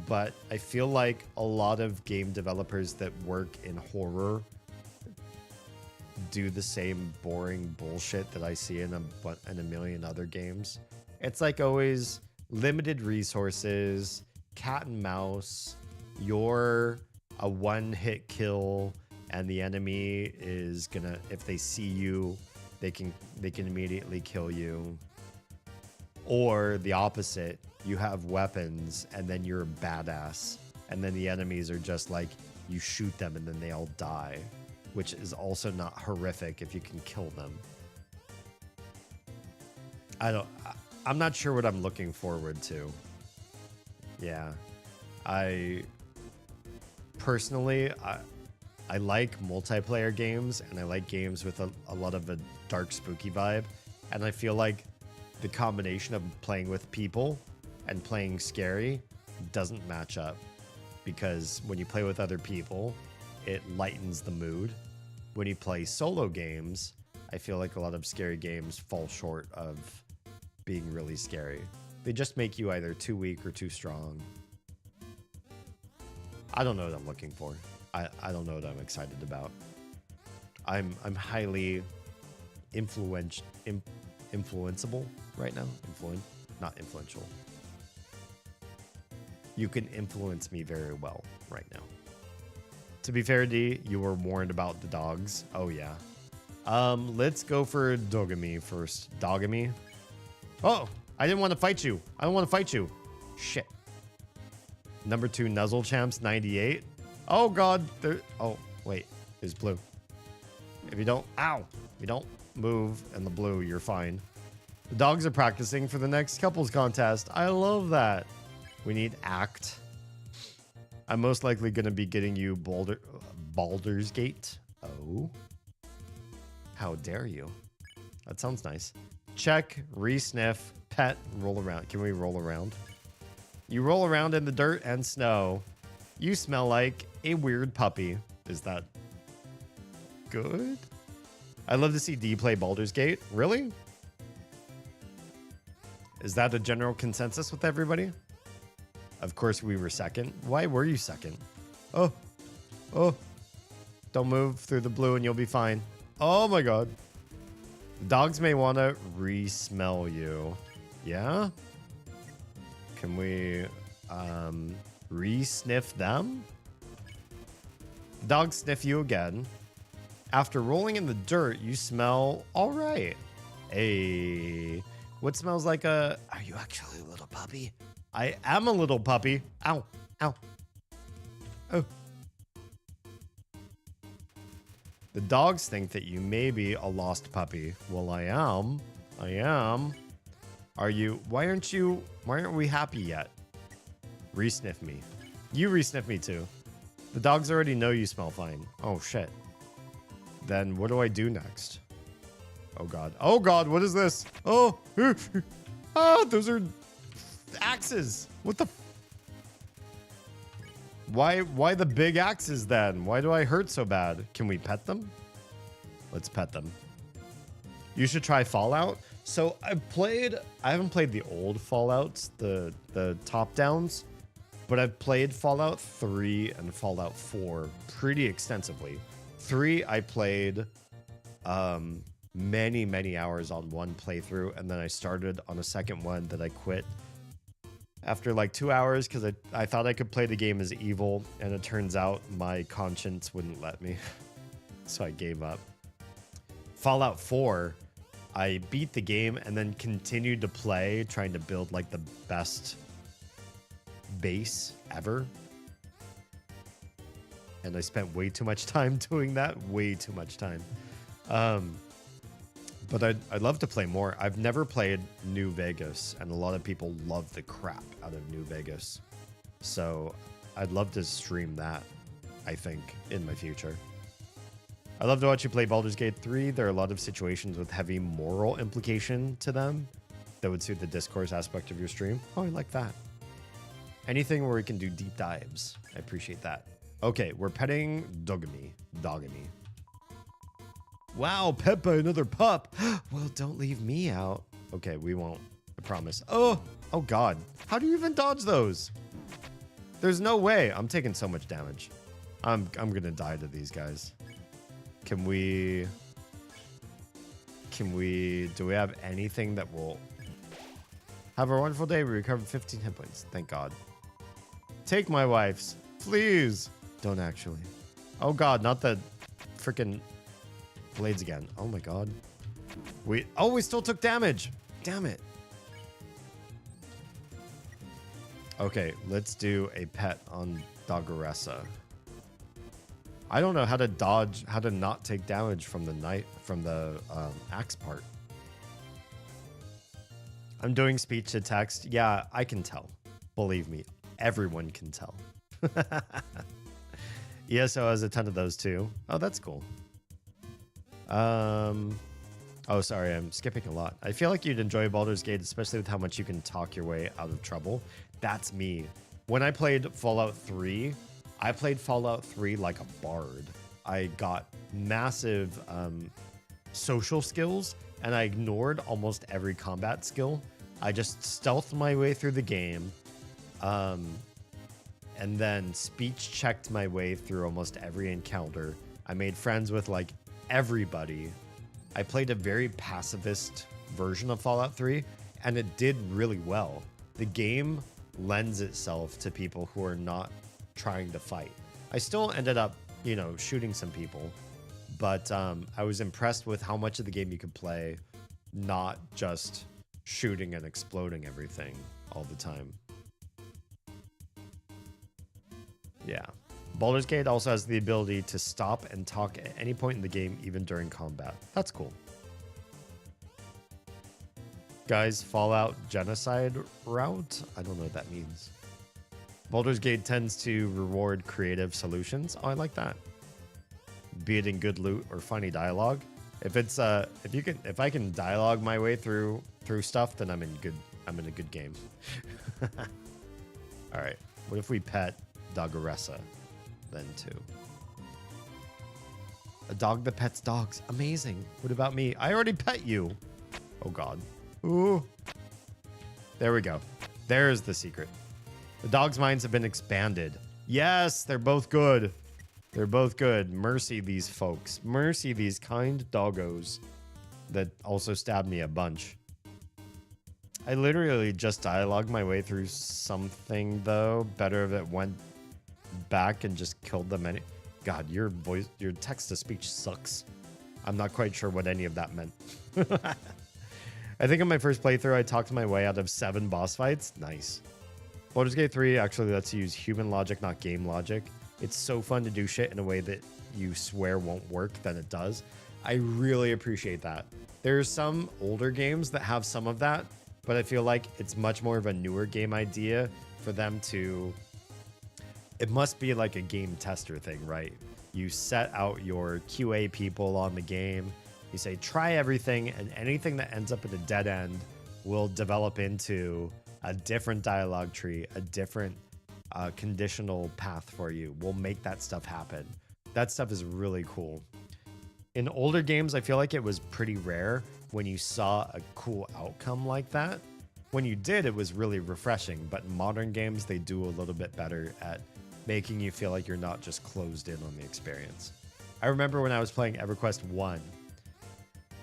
but I feel like a lot of game developers that work in horror do the same boring bullshit that I see in a million other games. It's like always limited resources, cat and mouse, you're a one-hit kill, and the enemy is gonna, if they see you, they can immediately kill you. Or the opposite, you have weapons and then you're a badass, and then the enemies are just like, you shoot them and then they all die, which is also not horrific if you can kill them. I'm not sure what I'm looking forward to. Yeah. Personally, I like multiplayer games, and I like games with a lot of a dark, spooky vibe. And I feel like the combination of playing with people and playing scary doesn't match up, because when you play with other people, it lightens the mood. When you play solo games, I feel like a lot of scary games fall short of being really scary. They just make you either too weak or too strong. I don't know what I'm looking for. I don't know what I'm excited about. I'm highly influenceable right now. Not influential. You can influence me very well right now. To be fair, D, you were warned about the dogs. Oh yeah. Let's go for Dogami first. Dogami. Oh, I didn't want to fight you. I don't want to fight you. Shit. Number 2, Nuzzle Champs 98. Oh god, oh wait, there's blue. If you don't, if you don't move in the blue, you're fine. The dogs are practicing for the next couples contest. I love that. We need act. I'm most likely gonna be getting you Baldur's Gate. Oh, how dare you? That sounds nice. Check, re-sniff, pet, roll around. Can we roll around? You roll around in the dirt and snow. You smell like a weird puppy. Is that good? I'd love to see D play Baldur's Gate. Really? Is that a general consensus with everybody? Of course we were second. Why were you second? Oh. Don't move through the blue and you'll be fine. Oh my god. Dogs may want to re-smell you. Yeah? Can we re-sniff them? Dogs sniff you again. After rolling in the dirt, you smell all right. Hey, what smells like a... Are you actually a little puppy? I am a little puppy. Ow, ow. Oh. The dogs think that you may be a lost puppy. Well, I am. Are you... Why aren't we happy yet? Re-sniff me. You re-sniff me too. The dogs already know you smell fine. Oh, shit. Then what do I do next? Oh, God. Oh, God. What is this? Oh. Ah, those are axes. What the... Why the big axes then? Why do I hurt so bad? Can we pet them? Let's pet them. You should try Fallout. So I haven't played the old Fallouts, the top downs, but I've played Fallout 3 and Fallout 4 pretty extensively. 3, I played many hours on one playthrough, and then I started on a second one that I quit after like 2 hours because I thought I could play the game as evil, and it turns out my conscience wouldn't let me. So I gave up. Fallout 4, I beat the game and then continued to play, trying to build like the best base ever. And I spent way too much time doing that. Way too much time. But I'd love to play more. I've never played New Vegas, and a lot of people love the crap out of New Vegas. So I'd love to stream that, I think, in my future. I love to watch you play Baldur's Gate 3. There are a lot of situations with heavy moral implication to them that would suit the discourse aspect of your stream. Oh, I like that. Anything where we can do deep dives. I appreciate that. Okay, we're petting Dogamy. Wow, pet by another pup. Well, don't leave me out. Okay, we won't. I promise. Oh God. How do you even dodge those? There's no way. I'm taking so much damage. I'm gonna die to these guys. Can we do we have anything that will have a wonderful day? We recovered 15 hit points. Thank God. Take my wife's. Please. Don't actually. Oh God, not the freaking blades again. Oh my God. We still took damage. Damn it. Okay, let's do a pet on Doggeressa. I don't know how to dodge, how to not take damage from the axe part. I'm doing speech to text. Yeah, I can tell. Believe me, everyone can tell. ESO has a ton of those too. Oh, that's cool. Oh, sorry, I'm skipping a lot. I feel like you'd enjoy Baldur's Gate, especially with how much you can talk your way out of trouble. That's me. When I played Fallout 3, I played Fallout 3 like a bard. I got massive social skills, and I ignored almost every combat skill. I just stealthed my way through the game, and then speech checked my way through almost every encounter. I made friends with like everybody. I played a very pacifist version of Fallout 3, and it did really well. The game lends itself to people who are not trying to fight. I still ended up, shooting some people, but I was impressed with how much of the game you could play, not just shooting and exploding everything all the time. Yeah. Baldur's Gate also has the ability to stop and talk at any point in the game, even during combat. That's cool. Guys, Fallout genocide route? I don't know what that means. Baldur's Gate tends to reward creative solutions. Oh, I like that. Be it in good loot or funny dialogue. If I can dialogue my way through stuff, then I'm in a good game. All right. What if we pet Doggeressa then too? A dog that pets dogs. Amazing. What about me? I already pet you. Oh God. Ooh. There we go. There's the secret. The dogs' minds have been expanded. Yes, they're both good. They're both good. Mercy these folks. Mercy these kind doggos that also stabbed me a bunch. I literally just dialogued my way through something, though. Better if it went back and just killed them. God, your text-to-speech sucks. I'm not quite sure what any of that meant. I think in my first playthrough, I talked my way out of 7 boss fights. Nice. Baldur's Gate 3 actually lets you use human logic, not game logic. It's so fun to do shit in a way that you swear won't work, then it does. I really appreciate that. There's some older games that have some of that, but I feel like it's much more of a newer game idea for them to... It must be like a game tester thing, right? You set out your QA people on the game. You say, try everything, and anything that ends up at a dead end will develop into a different dialogue tree, a different conditional path for you. We'll make that stuff happen. That stuff is really cool. In older games, I feel like it was pretty rare when you saw a cool outcome like that. When you did, it was really refreshing, but in modern games, they do a little bit better at making you feel like you're not just closed in on the experience. I remember when I was playing EverQuest 1,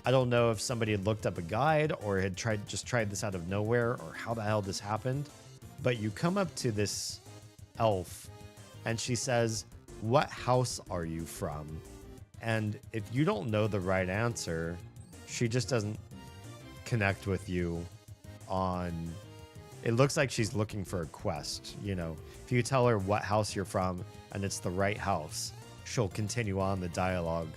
I don't know if somebody had looked up a guide or had tried this out of nowhere or how the hell this happened, But you come up to this elf and she says, "What house are you from?" And if you don't know the right answer, she just doesn't connect with you on... It looks like she's looking for a quest, you know. If you tell her what house you're from and it's the right house, she'll continue on the dialogue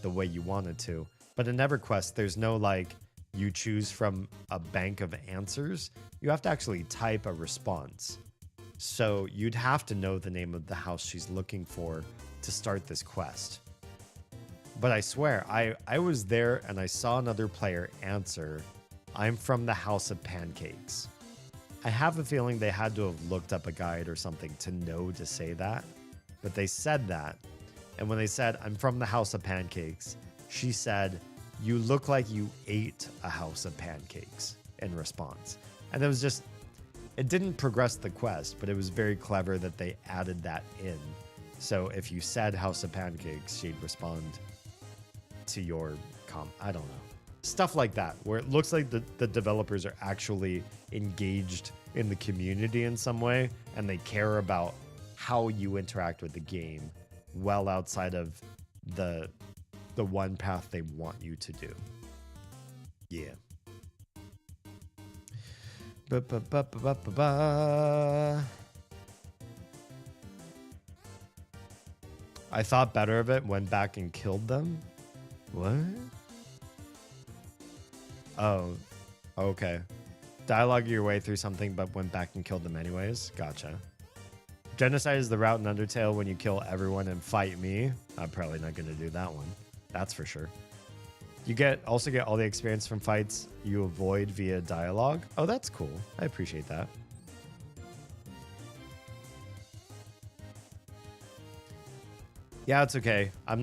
the way you want it to. But in EverQuest, there's no like you choose from a bank of answers. You have to actually type a response. So you'd have to know the name of the house she's looking for to start this quest. But I swear, I was there and I saw another player answer, "I'm from the House of Pancakes." I have a feeling they had to have looked up a guide or something to know to say that. But they said that. And when they said, "I'm from the House of Pancakes," she said, "You look like you ate a house of pancakes," in response. And it was just, it didn't progress the quest, but it was very clever that they added that in. So if you said House of Pancakes, she'd respond to your I don't know. Stuff like that, where it looks like the developers are actually engaged in the community in some way, and they care about how you interact with the game well outside of the one path they want you to do. Yeah. I thought better of it, went back and killed them. What? Oh, okay. Dialogue your way through something, but went back and killed them anyways. Gotcha. Genocide is the route in Undertale when you kill everyone and fight me. I'm probably not going to do that one. That's for sure. You also get all the experience from fights you avoid via dialogue. Oh, that's cool. I appreciate that. Yeah, it's okay. I'm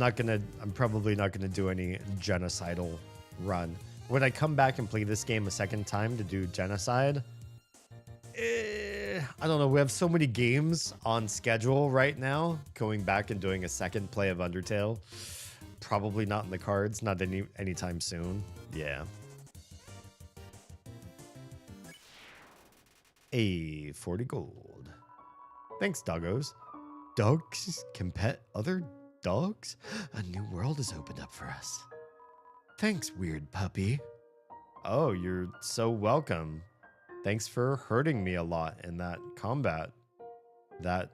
probably not gonna do any genocidal run. When I come back and play this game a second time to do genocide, I don't know. We have so many games on schedule right now. Going back and doing a second play of Undertale, probably not in the cards. Not anytime soon. Yeah. 40 gold. Thanks, doggos. Dogs can pet other dogs? A new world has opened up for us. Thanks, weird puppy. Oh, you're so welcome. Thanks for hurting me a lot in that combat. That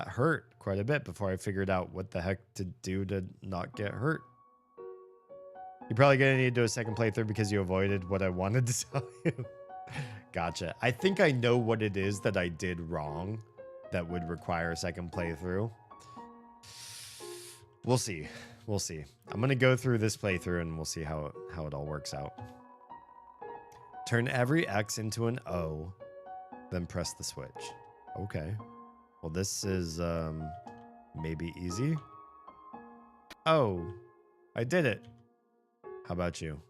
hurt quite a bit before I figured out what the heck to do to not get hurt. You're probably gonna need to do a second playthrough because you avoided what I wanted to tell you. Gotcha. I think I know what it is that I did wrong that would require a second playthrough. We'll see. We'll see. I'm gonna go through this playthrough and we'll see how it all works out. Turn every X into an O, then press the switch. Okay. Well, this is maybe easy. Oh, I did it. How about you?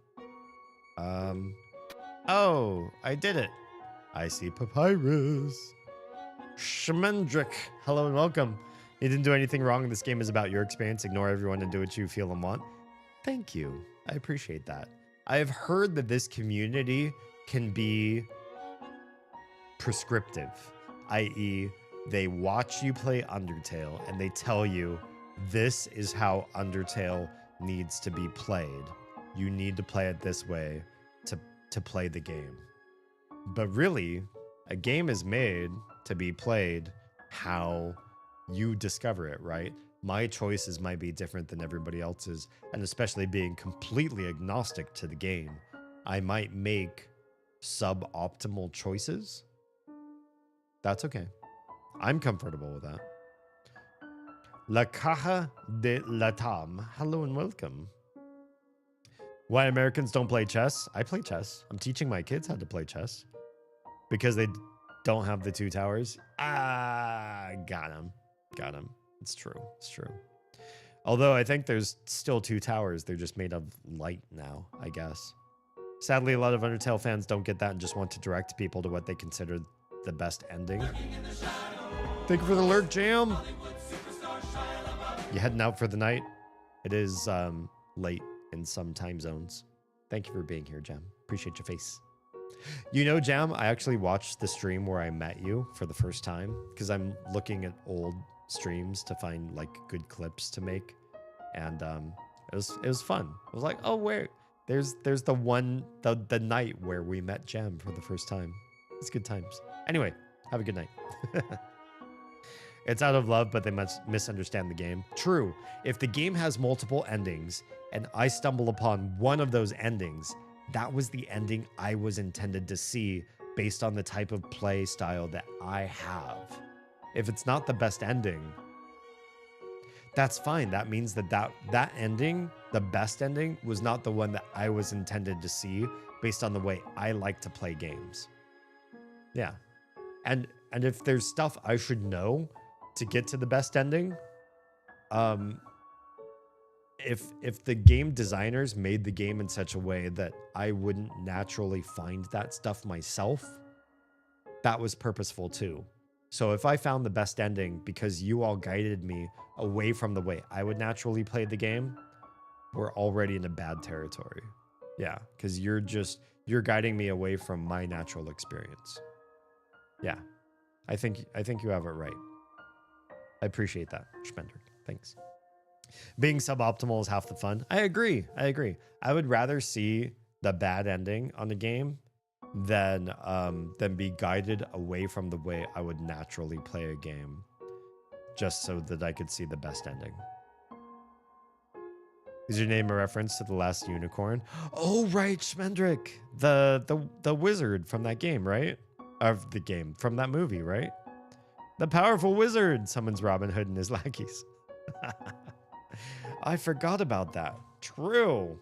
Oh, I did it. I see Papyrus. Shmendrick, hello and welcome. You didn't do anything wrong. This game is about your experience. Ignore everyone and do what you feel and want. Thank you. I appreciate that. I have heard that this community can be prescriptive, i.e., they watch you play Undertale and they tell you this is how Undertale needs to be played. You need to play it this way to play the game. But really, a game is made to be played how you discover it, right? My choices might be different than everybody else's, and especially being completely agnostic to the game, I might make suboptimal choices. That's okay. I'm comfortable with that. La Caja de Latam. Hello and welcome. Why Americans don't play chess? I play chess. I'm teaching my kids how to play chess. Because they don't have the two towers. Ah, got him. Got him. It's true. It's true. Although I think there's still two towers. They're just made of light now, I guess. Sadly, a lot of Undertale fans don't get that and just want to direct people to what they consider the best ending. Thank you for the lurk, Jam. You heading out for the night? It is late in some time zones. Thank you for being here, Jam. Appreciate your face. You know, Jam, I actually watched the stream where I met you for the first time because I'm looking at old streams to find like good clips to make, and it was fun. I was like, oh, where there's the the night where we met Jam for the first time. It's good times. Anyway, have a good night. It's out of love, but they must misunderstand the game. True. If the game has multiple endings and I stumble upon one of those endings, that was the ending I was intended to see based on the type of play style that I have. If it's not the best ending, that's fine. That means that ending, the best ending, was not the one that I was intended to see based on the way I like to play games. Yeah. And if there's stuff I should know to get to the best ending, if the game designers made the game in such a way that I wouldn't naturally find that stuff myself, that was purposeful too. So if I found the best ending because you all guided me away from the way I would naturally play the game, we're already in a bad territory. Yeah, because you're guiding me away from my natural experience. Yeah, I think you have it right. I appreciate that, Schmender. Thanks. Being suboptimal is half the fun. I agree. I would rather see the bad ending on the game than be guided away from the way I would naturally play a game, just so that I could see the best ending. Is your name a reference to The Last Unicorn? Oh, right, Schmendrick. The wizard from that game, right? Of the game, from that movie, right? The powerful wizard summons Robin Hood and his lackeys. I forgot about that. True.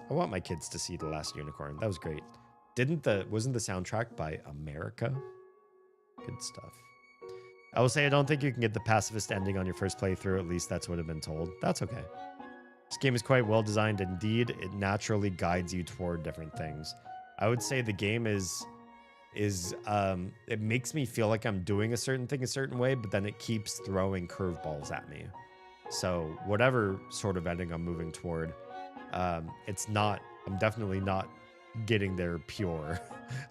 I want my kids to see The Last Unicorn. That was great. Wasn't the soundtrack by America? Good stuff. I will say I don't think you can get the pacifist ending on your first playthrough. At least that's what I've been told. That's okay. This game is quite well designed. Indeed, it naturally guides you toward different things. I would say the game is it makes me feel like I'm doing a certain thing a certain way, but then it keeps throwing curveballs at me. So whatever sort of ending I'm moving toward, I'm definitely not getting there pure,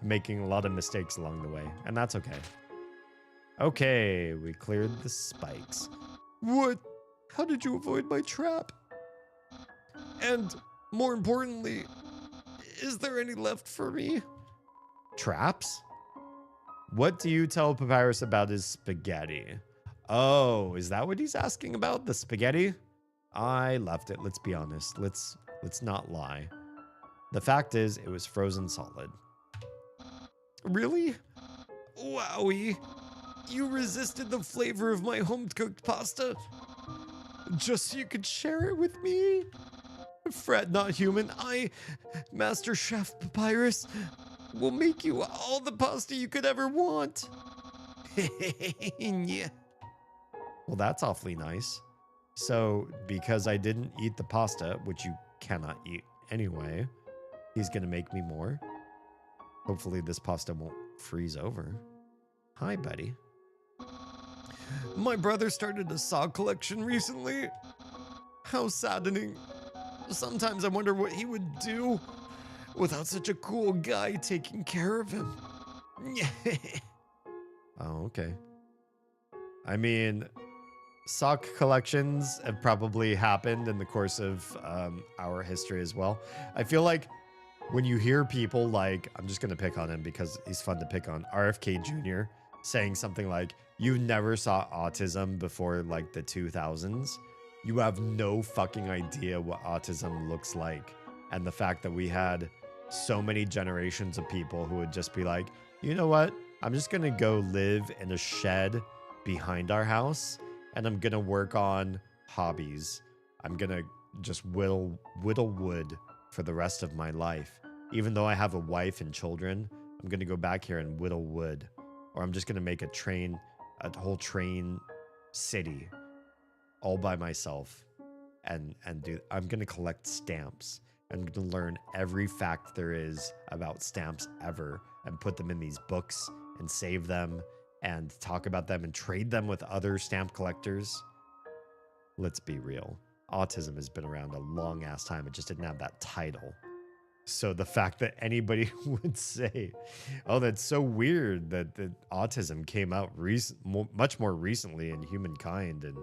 making a lot of mistakes along the way, and that's okay. Okay, we cleared the spikes. What? How did you avoid my trap? And more importantly, is there any left for me? Traps? What do you tell Papyrus about his spaghetti? Oh, is that what he's asking about? The spaghetti? I left it, let's be honest. Let's not lie. The fact is, it was frozen solid. Really? Wowie. You resisted the flavor of my home-cooked pasta? Just so you could share it with me? Fret not, human. I, Master Chef Papyrus, will make you all the pasta you could ever want. Yeah. Well, that's awfully nice. So, because I didn't eat the pasta, which you cannot eat anyway, he's gonna make me more. Hopefully this pasta won't freeze over. Hi, buddy. My brother started a saw collection recently. How saddening. Sometimes I wonder what he would do without such a cool guy taking care of him. Oh, okay. I mean, sock collections have probably happened in the course of our history as well. I feel like when you hear people like, I'm just going to pick on him because he's fun to pick on, RFK Jr. saying something like, you never saw autism before like the 2000s. You have no fucking idea what autism looks like. And the fact that we had so many generations of people who would just be like, you know what? I'm just going to go live in a shed behind our house and I'm going to work on hobbies. I'm going to just whittle wood for the rest of my life. Even though I have a wife and children, I'm going to go back here and whittle wood. Or I'm just going to make a whole train city all by myself and I'm going to collect stamps. I'm going to learn every fact there is about stamps ever and put them in these books and save them and talk about them and trade them with other stamp collectors. Let's be real. Autism has been around a long ass time. It just didn't have that title. So the fact that anybody would say, "Oh, that's so weird that autism came out much more recently in humankind, and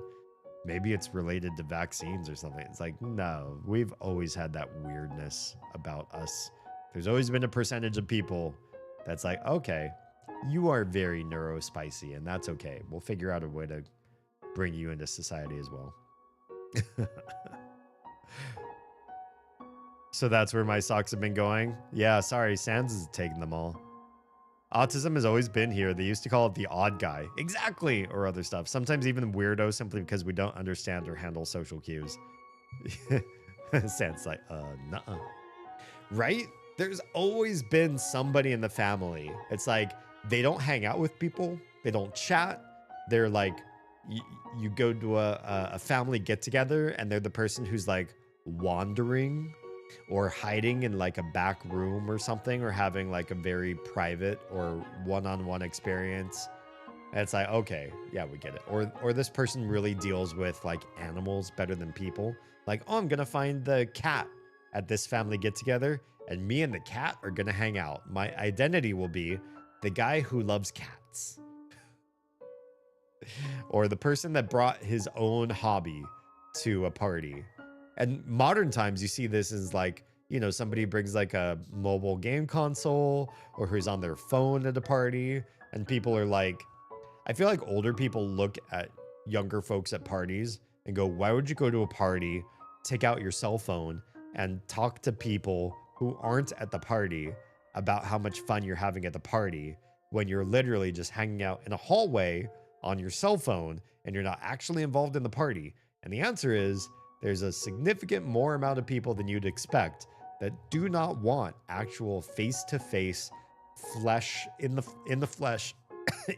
maybe it's related to vaccines or something." It's like, no, we've always had that weirdness about us. There's always been a percentage of people that's like, okay, you are very neurospicy, and that's okay. We'll figure out a way to bring you into society as well. So that's where my socks have been going. Yeah, sorry, Sans is taking them all. Autism has always been here. They used to call it the odd guy. Exactly, or other stuff. Sometimes even weirdo, simply because we don't understand or handle social cues. Sans like, nuh-uh. Right? There's always been somebody in the family. It's like, they don't hang out with people. They don't chat. They're like, you go to a family get-together, and they're the person who's like wandering or hiding in like a back room or something, or having like a very private or one-on-one experience. And it's like, okay, yeah, we get it. Or this person really deals with like animals better than people. Like, oh, I'm gonna find the cat at this family get-together, and me and the cat are gonna hang out. My identity will be the guy who loves cats. Or the person that brought his own hobby to a party. And modern times, you see this as like, you know, somebody brings like a mobile game console, or who's on their phone at a party. And people are like, I feel like older people look at younger folks at parties and go, why would you go to a party, take out your cell phone, and talk to people who aren't at the party about how much fun you're having at the party, when you're literally just hanging out in a hallway on your cell phone and you're not actually involved in the party? And the answer is, there's a significant more amount of people than you'd expect that do not want actual face-to-face, flesh in the flesh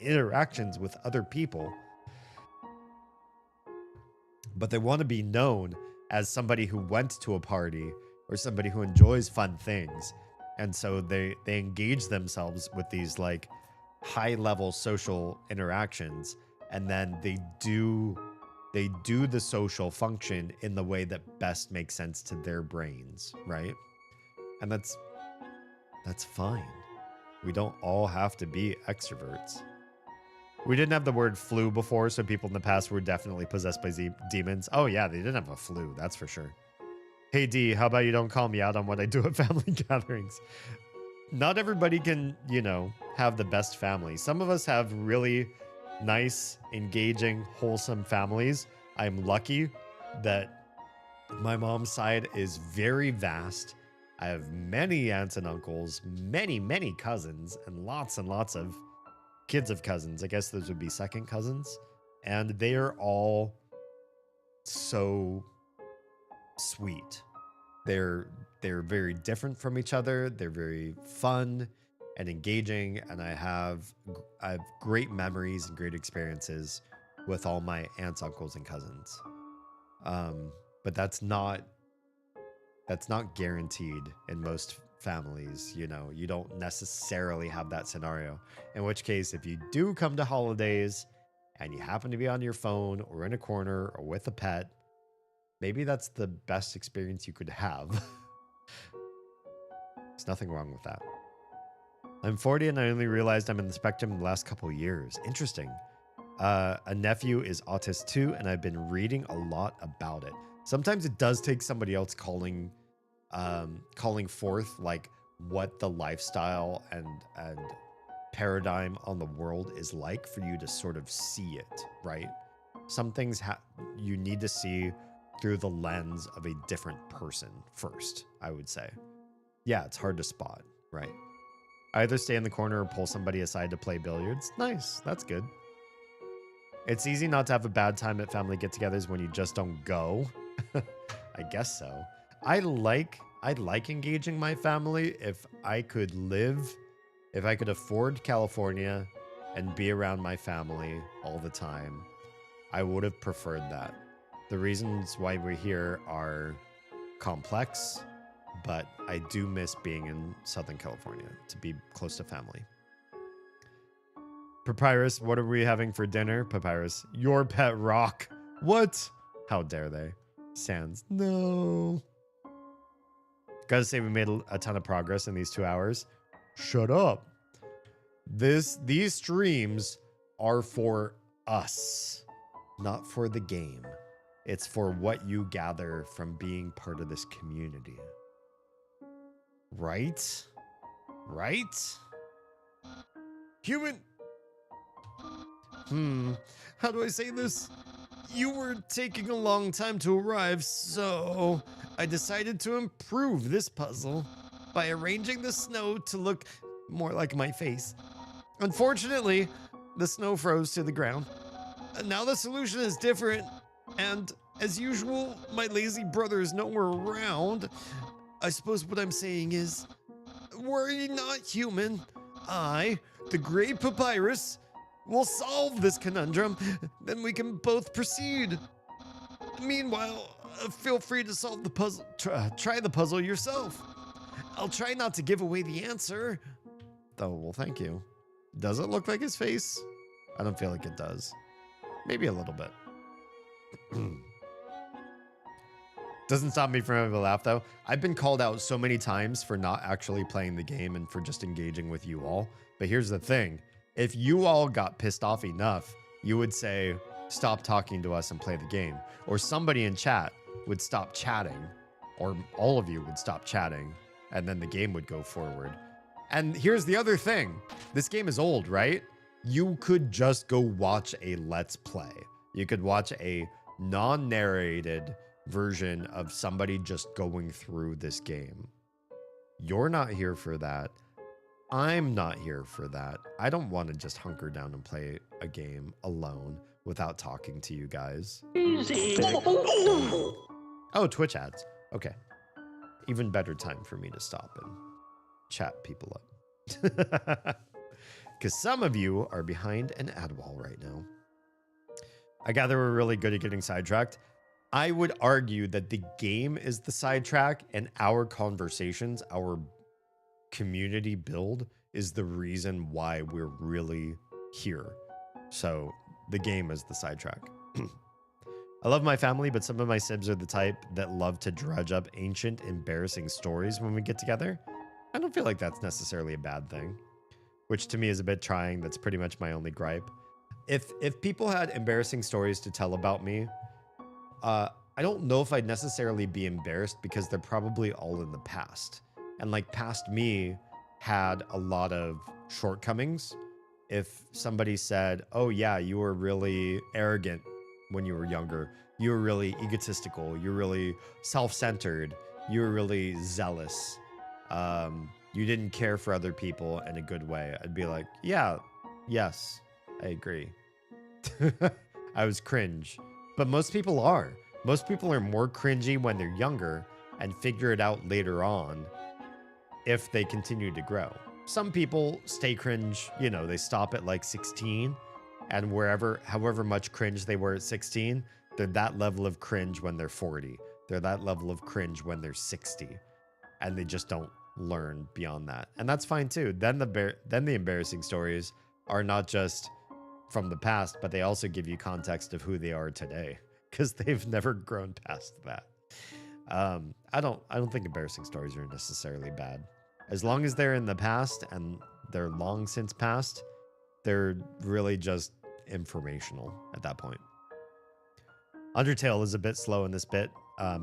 interactions with other people. But they want to be known as somebody who went to a party, or somebody who enjoys fun things. And so they engage themselves with these like high-level social interactions, and then they do the social function in the way that best makes sense to their brains, right? And that's fine. We don't all have to be extroverts. We didn't have the word flu before, so people in the past were definitely possessed by demons. Oh yeah, they didn't have a flu, that's for sure. Hey D, how about you don't call me out on what I do at family gatherings? Not everybody can, you know, have the best family. Some of us have really nice, engaging, wholesome families. I'm lucky that my mom's side is very vast. I have many aunts and uncles, many cousins, and lots of kids of cousins. I guess those would be second cousins. And they are all so sweet. They're very different from each other. They're very fun and engaging, and I have great memories and great experiences with all my aunts, uncles, and cousins. But that's not guaranteed in most families. You know, you don't necessarily have that scenario. In which case, if you do come to holidays and you happen to be on your phone or in a corner or with a pet, maybe that's the best experience you could have. There's nothing wrong with that. I'm 40 and I only realized I'm in the spectrum in the last couple of years. Interesting. A nephew is autistic too, and I've been reading a lot about it. Sometimes it does take somebody else calling forth like what the lifestyle and paradigm on the world is like for you to sort of see it, right? Some things you need to see through the lens of a different person first, I would say. Yeah, it's hard to spot, right? Either stay in the corner or pull somebody aside to play billiards. Nice, that's good. It's easy not to have a bad time at family get-togethers when you just don't go. I guess so. I like engaging my family if I could afford California and be around my family all the time. I would have preferred that. The reasons why we're here are complex, but I do miss being in Southern California to be close to family. Papyrus, what are we having for dinner? Papyrus, your pet rock. What? How dare they? Sans, no. Gotta say, we made a ton of progress in these 2 hours. Shut up. These streams are for us, not for the game. It's for what you gather from being part of this community. Right? Right? Human. How do I say this? You were taking a long time to arrive, so I decided to improve this puzzle by arranging the snow to look more like my face. Unfortunately, the snow froze to the ground. Now the solution is different, and as usual, my lazy brother is nowhere around. I suppose what I'm saying is, worry not, human. I, the Great Papyrus, will solve this conundrum, then we can both proceed. Meanwhile, feel free to solve the puzzle. Try the puzzle yourself. I'll try not to give away the answer. Oh, well, thank you. Does it look like his face? I don't feel like it does. Maybe a little bit. Doesn't stop me from having a laugh, though. I've been called out so many times for not actually playing the game and for just engaging with you all. But here's the thing. If you all got pissed off enough, you would say, stop talking to us and play the game. Or somebody in chat would stop chatting. Or all of you would stop chatting. And then the game would go forward. And here's the other thing. This game is old, right? You could just go watch a Let's Play. You could watch a non-narrated version of somebody just going through this game. You're not here for that. I'm not here for that. I don't want to just hunker down and play a game alone without talking to you guys. Oh, Twitch ads. Okay. Even better time for me to stop and chat people up. Because some of you are behind an ad wall right now. I gather we're really good at getting sidetracked. I would argue that the game is the sidetrack and our conversations, our community build is the reason why we're really here. So the game is the sidetrack. I love my family, but some of my sibs are the type that love to drudge up ancient, embarrassing stories when we get together. I don't feel like that's necessarily a bad thing, which to me is a bit trying. That's pretty much my only gripe. If people had embarrassing stories to tell about me, I don't know if I'd necessarily be embarrassed because they're probably all in the past. And like past me had a lot of shortcomings. If somebody said, oh yeah, you were really arrogant when you were younger, you were really egotistical, you're really self-centered, you were really zealous, you didn't care for other people in a good way, I'd be like, yeah, yes, I agree. I was cringe. But most people are. Most people are more cringy when they're younger and figure it out later on if they continue to grow. Some people stay cringe, you know, they stop at like 16 and however much cringe they were at 16, they're that level of cringe when they're 40. They're that level of cringe when they're 60 and they just don't learn beyond that. And that's fine too. Then the embarrassing stories are not just from the past, but they also give you context of who they are today because they've never grown past that. I don't think embarrassing stories are necessarily bad. As long as they're in the past and they're long since past, they're really just informational at that point. Undertale is a bit slow in this bit.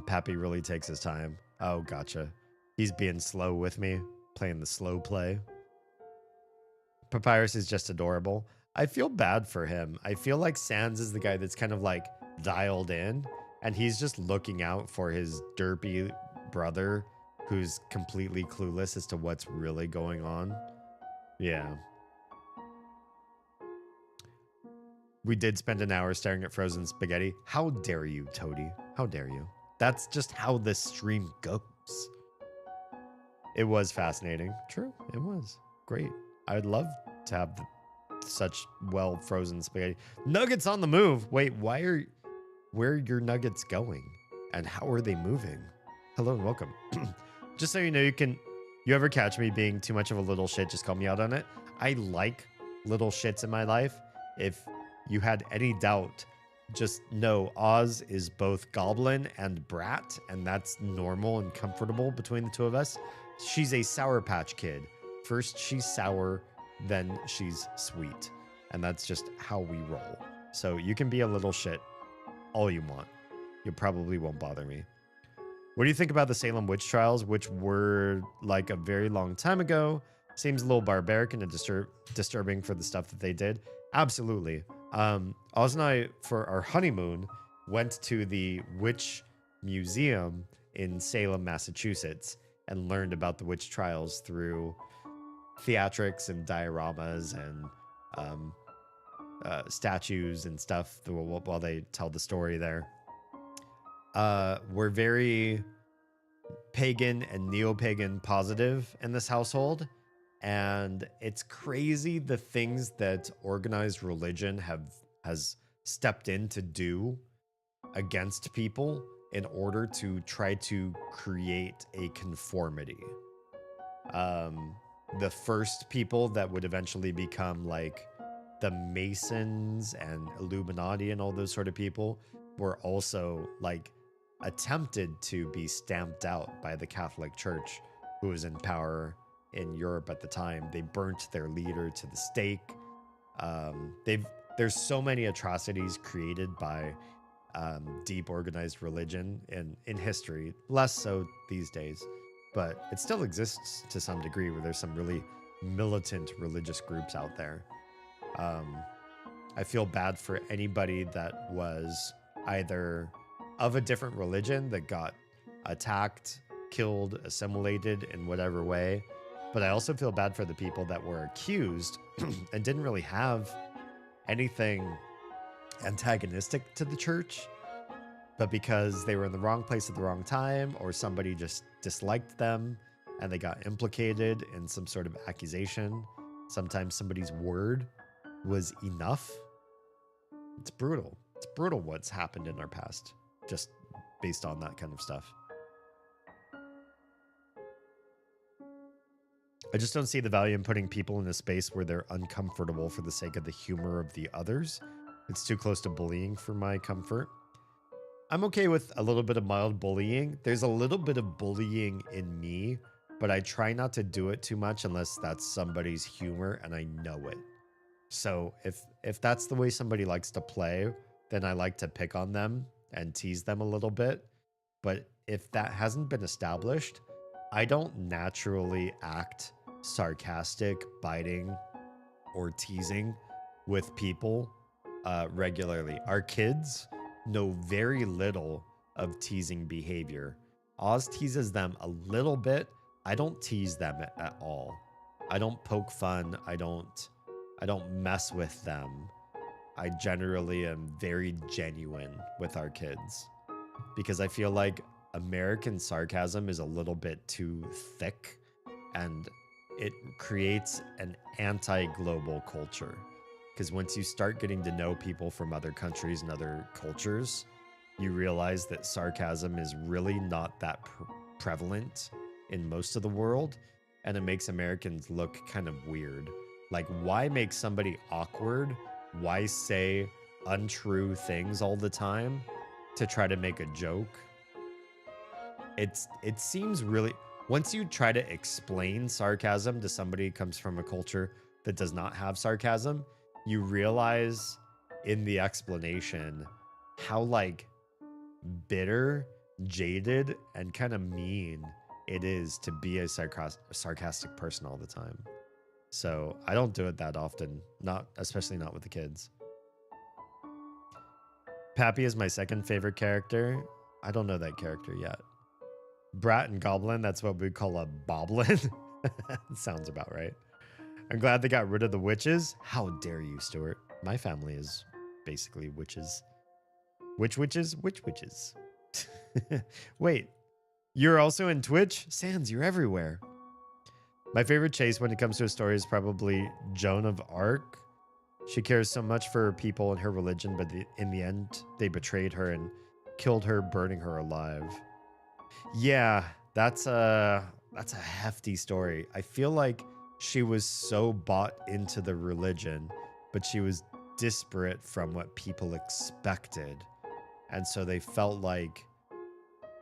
Pappy really takes his time. Oh, gotcha. He's being slow with me, playing the slow play. Papyrus is just adorable. I feel bad for him. I feel like Sans is the guy that's kind of like dialed in and he's just looking out for his derpy brother who's completely clueless as to what's really going on. Yeah. We did spend an hour staring at frozen spaghetti. How dare you, Toady? How dare you? That's just how this stream goes. It was fascinating. True, it was. Great. I would love to have such well-frozen spaghetti. Nuggets on the move. Wait, where are your nuggets going? And how are they moving? Hello and welcome. Just so you know, you ever catch me being too much of a little shit, just call me out on it. I like little shits in my life. If you had any doubt just know Oz is both goblin and brat, and that's normal and comfortable between the two of us. She's a Sour Patch Kid. First she's sour, then she's sweet. And that's just how we roll. So you can be a little shit all you want. You probably won't bother me. What do you think about the Salem witch trials, which were like a very long time ago? Seems a little barbaric and disturbing for the stuff that they did. Absolutely. Oz and I, for our honeymoon, went to the Witch Museum in Salem, Massachusetts, and learned about the witch trials through theatrics and dioramas and statues and stuff while they tell the story there. We're very pagan and neo-pagan positive in this household. And it's crazy the things that organized religion has stepped in to do against people in order to try to create a conformity. The first people that would eventually become like the Masons and Illuminati and all those sort of people were also like attempted to be stamped out by the Catholic Church, who was in power in Europe at the time. They burnt their leader to the stake. There's so many atrocities created by deep organized religion in history, less so these days, but it still exists to some degree where there's some really militant religious groups out there. I feel bad for anybody that was either of a different religion that got attacked, killed, assimilated in whatever way. But I also feel bad for the people that were accused and didn't really have anything antagonistic to the church, but because they were in the wrong place at the wrong time, or somebody just disliked them and they got implicated in some sort of accusation. Sometimes somebody's word was enough. It's brutal. It's brutal what's happened in our past, just based on that kind of stuff. I just don't see the value in putting people in a space where they're uncomfortable for the sake of the humor of the others. It's too close to bullying for my comfort. I'm okay with a little bit of mild bullying. There's a little bit of bullying in me, but I try not to do it too much unless that's somebody's humor and I know it. So if that's the way somebody likes to play, then I like to pick on them and tease them a little bit. But if that hasn't been established, I don't naturally act sarcastic, biting, or teasing with people regularly. Our kids know very little of teasing behavior. Oz teases them a little bit. I don't tease them at all. I don't poke fun. I don't mess with them. I generally am very genuine with our kids because I feel like American sarcasm is a little bit too thick and it creates an anti-global culture. Because once you start getting to know people from other countries and other cultures, you realize that sarcasm is really not that prevalent in most of the world. And it makes Americans look kind of weird. Like, why make somebody awkward? Why say untrue things all the time to try to make a joke? It seems really... Once you try to explain sarcasm to somebody who comes from a culture that does not have sarcasm, you realize in the explanation how, like, bitter, jaded, and kind of mean it is to be a sarcastic person all the time. So I don't do it that often, especially not with the kids. Pappy is my second favorite character. I don't know that character yet. Brat and Goblin, that's what we call a boblin. Sounds about right. I'm glad they got rid of the witches. How dare you, Stuart? My family is basically witches. Which witches? Which witches? Wait, you're also in Twitch? Sans, you're everywhere. My favorite chase when it comes to a story is probably Joan of Arc. She cares so much for her people and her religion, but in the end, they betrayed her and killed her, burning her alive. Yeah, that's a hefty story. I feel like she was so bought into the religion, but she was disparate from what people expected. And so they felt like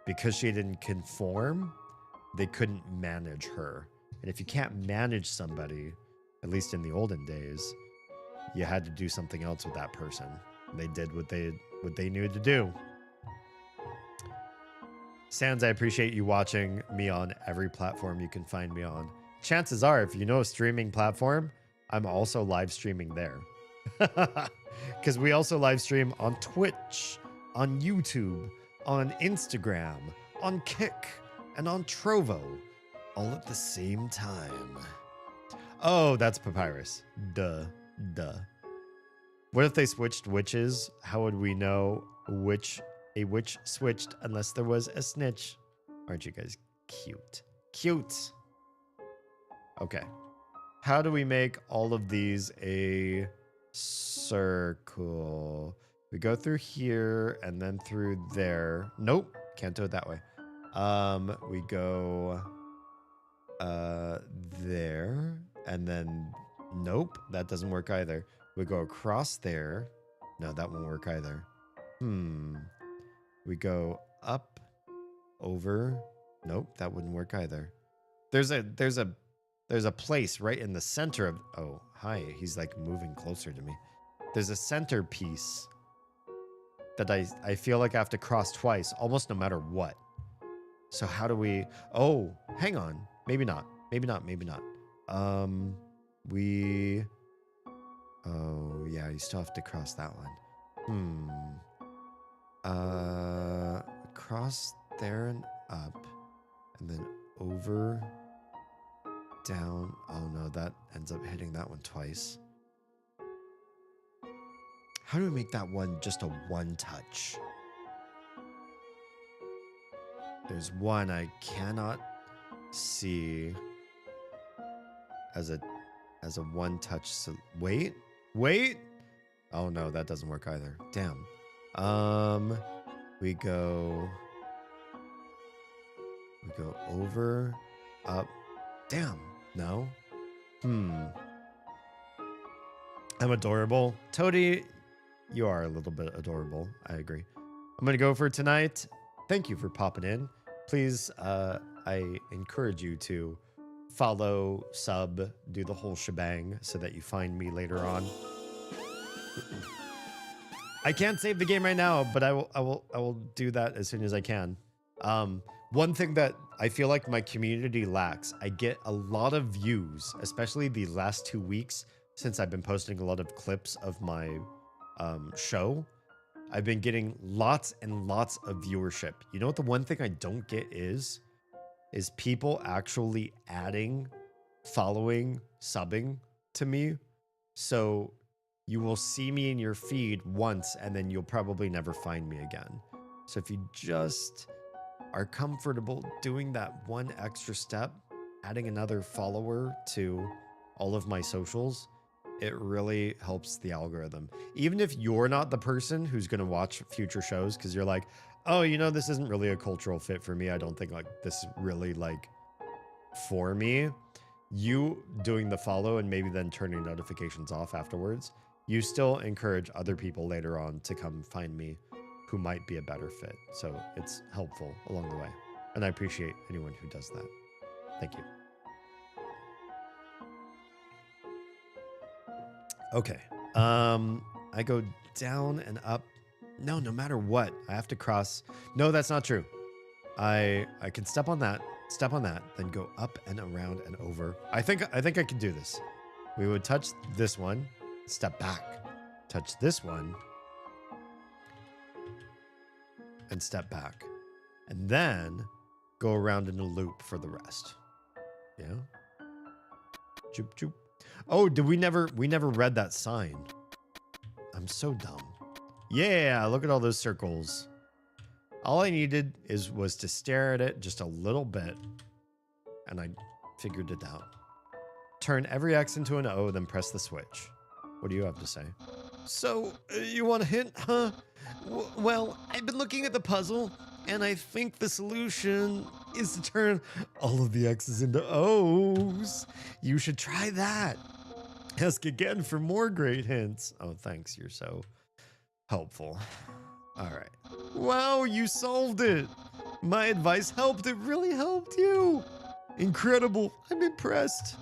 because she didn't conform, they couldn't manage her. And if you can't manage somebody, at least in the olden days, you had to do something else with that person. They did what they knew to do. Sans, I appreciate you watching me on every platform you can find me on. Chances are, if you know a streaming platform, I'm also live streaming there. Because we also live stream on Twitch, on YouTube, on Instagram, on Kick, and on Trovo, all at the same time. Oh, that's Papyrus. Duh. What if they switched witches? How would we know which a witch switched unless there was a snitch? Aren't you guys cute? Cute. Okay. How do we make all of these a circle? We go through here and then through there. Nope. Can't do it that way. We go there and then nope, that doesn't work either. We go across there. No, that won't work either. We go up, over. Nope, that wouldn't work either. There's a place right in the center of. Oh, hi. He's like moving closer to me. There's a centerpiece that I feel like I have to cross twice, almost no matter what. So how do we? Oh, hang on. Maybe not. Maybe not. Maybe not. Oh yeah, you still have to cross that one. Cross there and up, and then over, down. Oh no, that ends up hitting that one twice. How do we make that one just a one touch? There's one I cannot see as a one touch. So wait. Oh no, that doesn't work either. Damn. We go over, up. Damn. No. I'm adorable. Toady, you are a little bit adorable. I agree. I'm going to go for tonight. Thank you for popping in. Please, I encourage you to follow, sub, do the whole shebang so that you find me later on. I can't save the game right now, but I will do that as soon as I can. One thing that I feel like my community lacks, I get a lot of views, especially the last 2 weeks since I've been posting a lot of clips of my show. I've been getting lots and lots of viewership. You know what the one thing I don't get is people actually adding, following, subbing to me. So you will see me in your feed once and then you'll probably never find me again. So if you just are comfortable doing that one extra step, adding another follower to all of my socials, it really helps the algorithm. Even if you're not the person who's going to watch future shows because you're like, oh, you know, this isn't really a cultural fit for me. I don't think like this is really like for me. You doing the follow and maybe then turning notifications off afterwards, you still encourage other people later on to come find me who might be a better fit. So it's helpful along the way. And I appreciate anyone who does that. Thank you. Okay. I go down and up. No matter what, I have to cross. No, that's not true. I can step on that, then go up and around and over. I think I can do this. We would touch this one, step back, touch this one, and step back. And then go around in a loop for the rest. Yeah? Joop, joop. Oh, we never read that sign. I'm so dumb. Yeah, look at all those circles. All I needed was to stare at it just a little bit, and I figured it out. Turn every X into an O, then press the switch. What do you have to say? So, you want a hint, huh? Well, I've been looking at the puzzle, and I think the solution is to turn all of the X's into O's. You should try that. Ask again for more great hints. Oh, thanks. You're so helpful. All right. Wow, you solved it. My advice helped. It really helped you. Incredible. I'm impressed.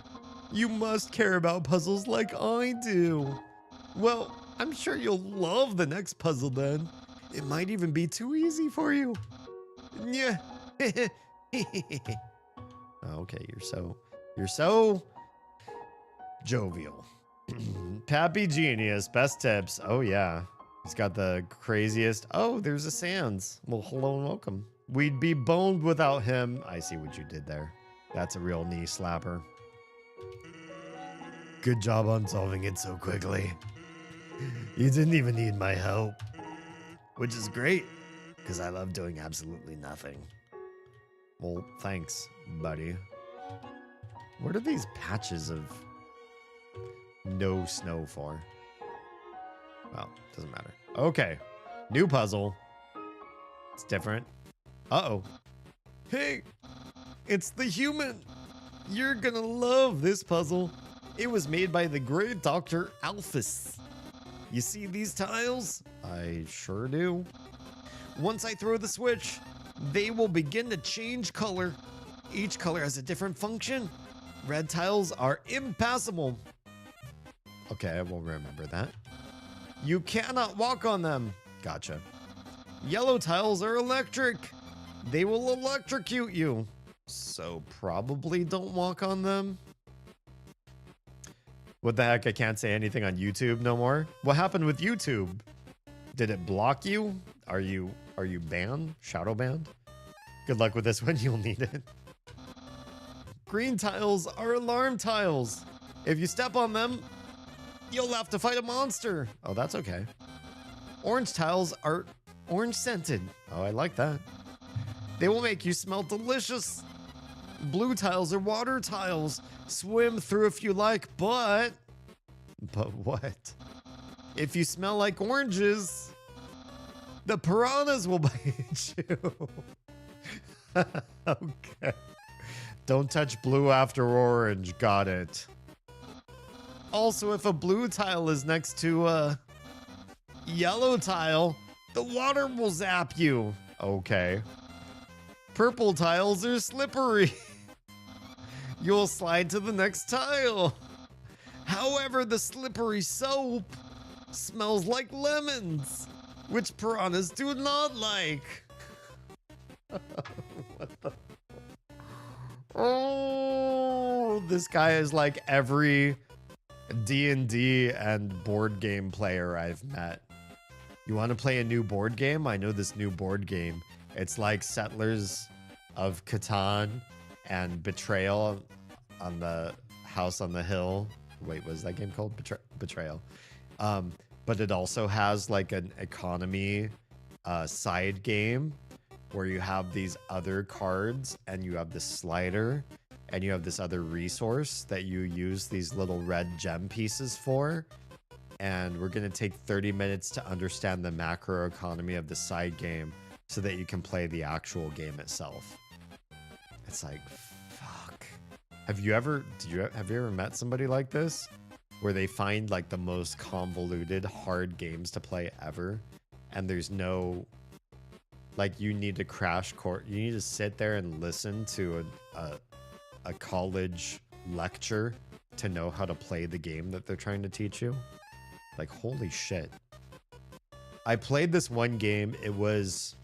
You must care about puzzles like I do. Well, I'm sure you'll love the next puzzle then. It might even be too easy for you. Yeah. Okay, you're so jovial. Pappy Genius, best tips. Oh yeah. He's got the craziest. Oh, there's a Sans. Well, hello and welcome. We'd be boned without him. I see what you did there. That's a real knee slapper. Good job on solving it so quickly. You didn't even need my help. Which is great, because I love doing absolutely nothing. Well, thanks, buddy. What are these patches of no snow for? Well, doesn't matter. Okay, new puzzle. It's different. Uh-oh. Hey, it's the human. You're gonna love this puzzle. It was made by the great Dr. Alphys. You see these tiles? I sure do. Once I throw the switch, they will begin to change color. Each color has a different function. Red tiles are impassable. Okay, I will remember that. You cannot walk on them. Gotcha. Yellow tiles are electric. They will electrocute you. So probably don't walk on them. What the heck? I can't say anything on YouTube no more. What happened with YouTube? Did it block you? Are you banned? Shadow banned? Good luck with this one. You'll need it. Green tiles are alarm tiles. If you step on them, you'll have to fight a monster. Oh, that's okay. Orange tiles are orange scented. Oh, I like that. They will make you smell delicious. Blue tiles are water tiles. Swim through if you like, but what? If you smell like oranges, the piranhas will bite you. Okay. Don't touch blue after orange. Got it. Also, if a blue tile is next to a yellow tile, the water will zap you. Okay. Purple tiles are slippery. You'll slide to the next tile. However, the slippery soap smells like lemons, which piranhas do not like. What the? Oh, this guy is like every D&D and board game player I've met. You want to play a new board game? I know this new board game. It's like Settlers of Catan and Betrayal on the House on the Hill. Wait, what is that game called? Betrayal. But it also has like an economy side game where you have these other cards and you have this slider and you have this other resource that you use these little red gem pieces for. And we're going to take 30 minutes to understand the macro economy of the side game so that you can play the actual game itself. It's like, fuck. Have you ever met somebody like this where they find like the most convoluted hard games to play ever, and there's no, like, you need to crash course, you need to sit there and listen to a college lecture to know how to play the game that they're trying to teach you? Like, holy shit. I played this one game. It was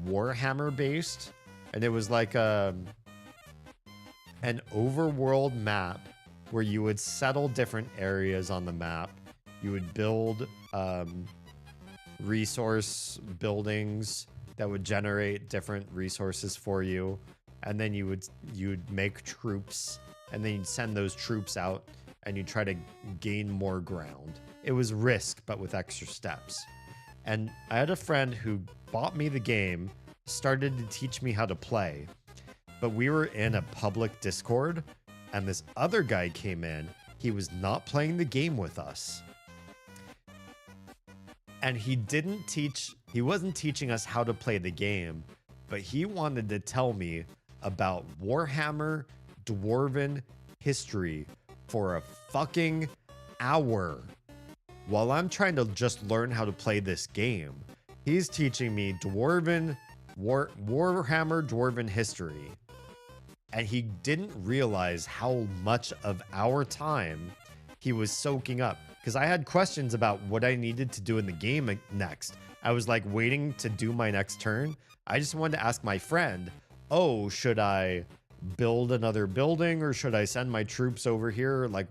Warhammer based, and it was like an overworld map where you would settle different areas on the map. You would build resource buildings that would generate different resources for you, and then you'd make troops, and then you'd send those troops out and you try to gain more ground. It was Risk, but with extra steps. And I had a friend who bought me the game, started to teach me how to play, but we were in a public Discord, and this other guy came in. He was not playing the game with us. And he wasn't teaching us how to play the game, but he wanted to tell me about Warhammer Dwarven history for a fucking hour while I'm trying to just learn how to play this game. He's teaching me Warhammer Dwarven history. And he didn't realize how much of our time he was soaking up. Because I had questions about what I needed to do in the game next. I was like waiting to do my next turn. I just wanted to ask my friend, oh, should I build another building or should I send my troops over here? Like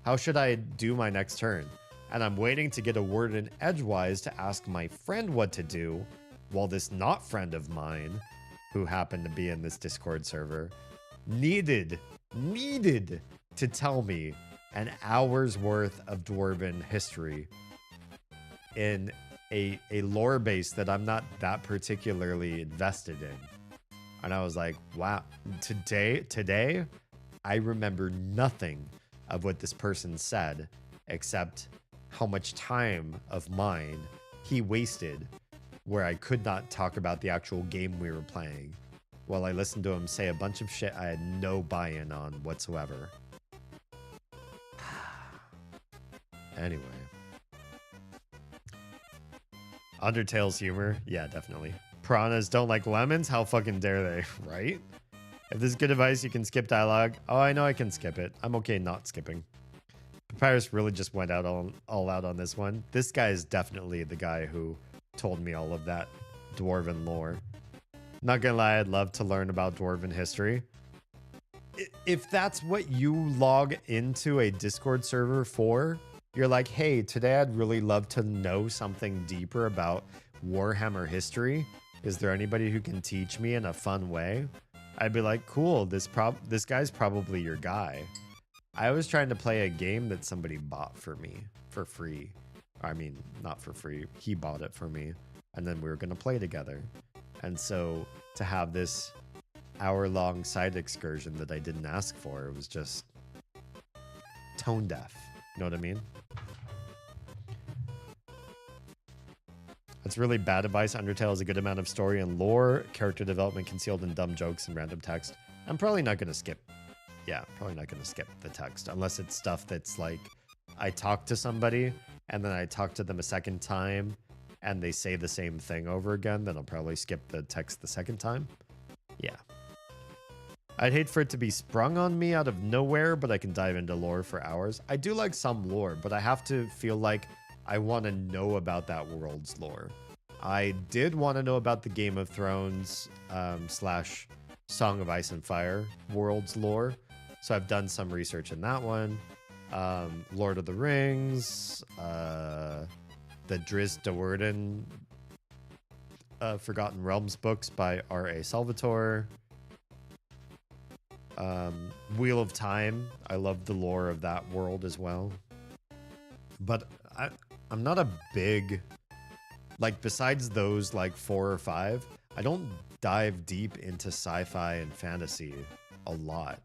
how should I do my next turn? And I'm waiting to get a word in edgewise to ask my friend what to do, while this not friend of mine, who happened to be in this Discord server, needed to tell me an hour's worth of Dwarven history in a lore base that I'm not that particularly invested in. And I was like, wow, today I remember nothing of what this person said except how much time of mine he wasted where I could not talk about the actual game we were playing while I listened to him say a bunch of shit I had no buy-in on whatsoever. Anyway. Undertale's humor? Yeah, definitely. Piranhas don't like lemons? How fucking dare they, right? If this is good advice, you can skip dialogue. Oh, I know I can skip it. I'm okay not skipping. Papyrus really just went out all out on this one. This guy is definitely the guy who told me all of that Dwarven lore. Not gonna lie, I'd love to learn about Dwarven history. If that's what you log into a Discord server for, you're like, hey, today I'd really love to know something deeper about Warhammer history. Is there anybody who can teach me in a fun way? I'd be like, cool, this guy's probably your guy. I was trying to play a game that somebody bought for me for free. I mean, not for free. He bought it for me. And then we were going to play together. And so to have this hour-long side excursion that I didn't ask for, it was just tone deaf. You know what I mean? That's really bad advice. Undertale has a good amount of story and lore, character development concealed in dumb jokes and random text. I'm probably not going to skip. Yeah, probably not going to skip the text unless it's stuff that's like I talk to somebody and then I talk to them a second time and they say the same thing over again, then I'll probably skip the text the second time. Yeah. I'd hate for it to be sprung on me out of nowhere, but I can dive into lore for hours. I do like some lore, but I have to feel like I want to know about that world's lore. I did want to know about the Game of Thrones / Song of Ice and Fire world's lore. So I've done some research in that one. Lord of the Rings, the Drizzt Do'Urden Forgotten Realms books by R.A. Salvatore. Wheel of Time. I love the lore of that world as well. But I'm not a big, like, besides those like 4 or 5, I don't dive deep into sci-fi and fantasy a lot.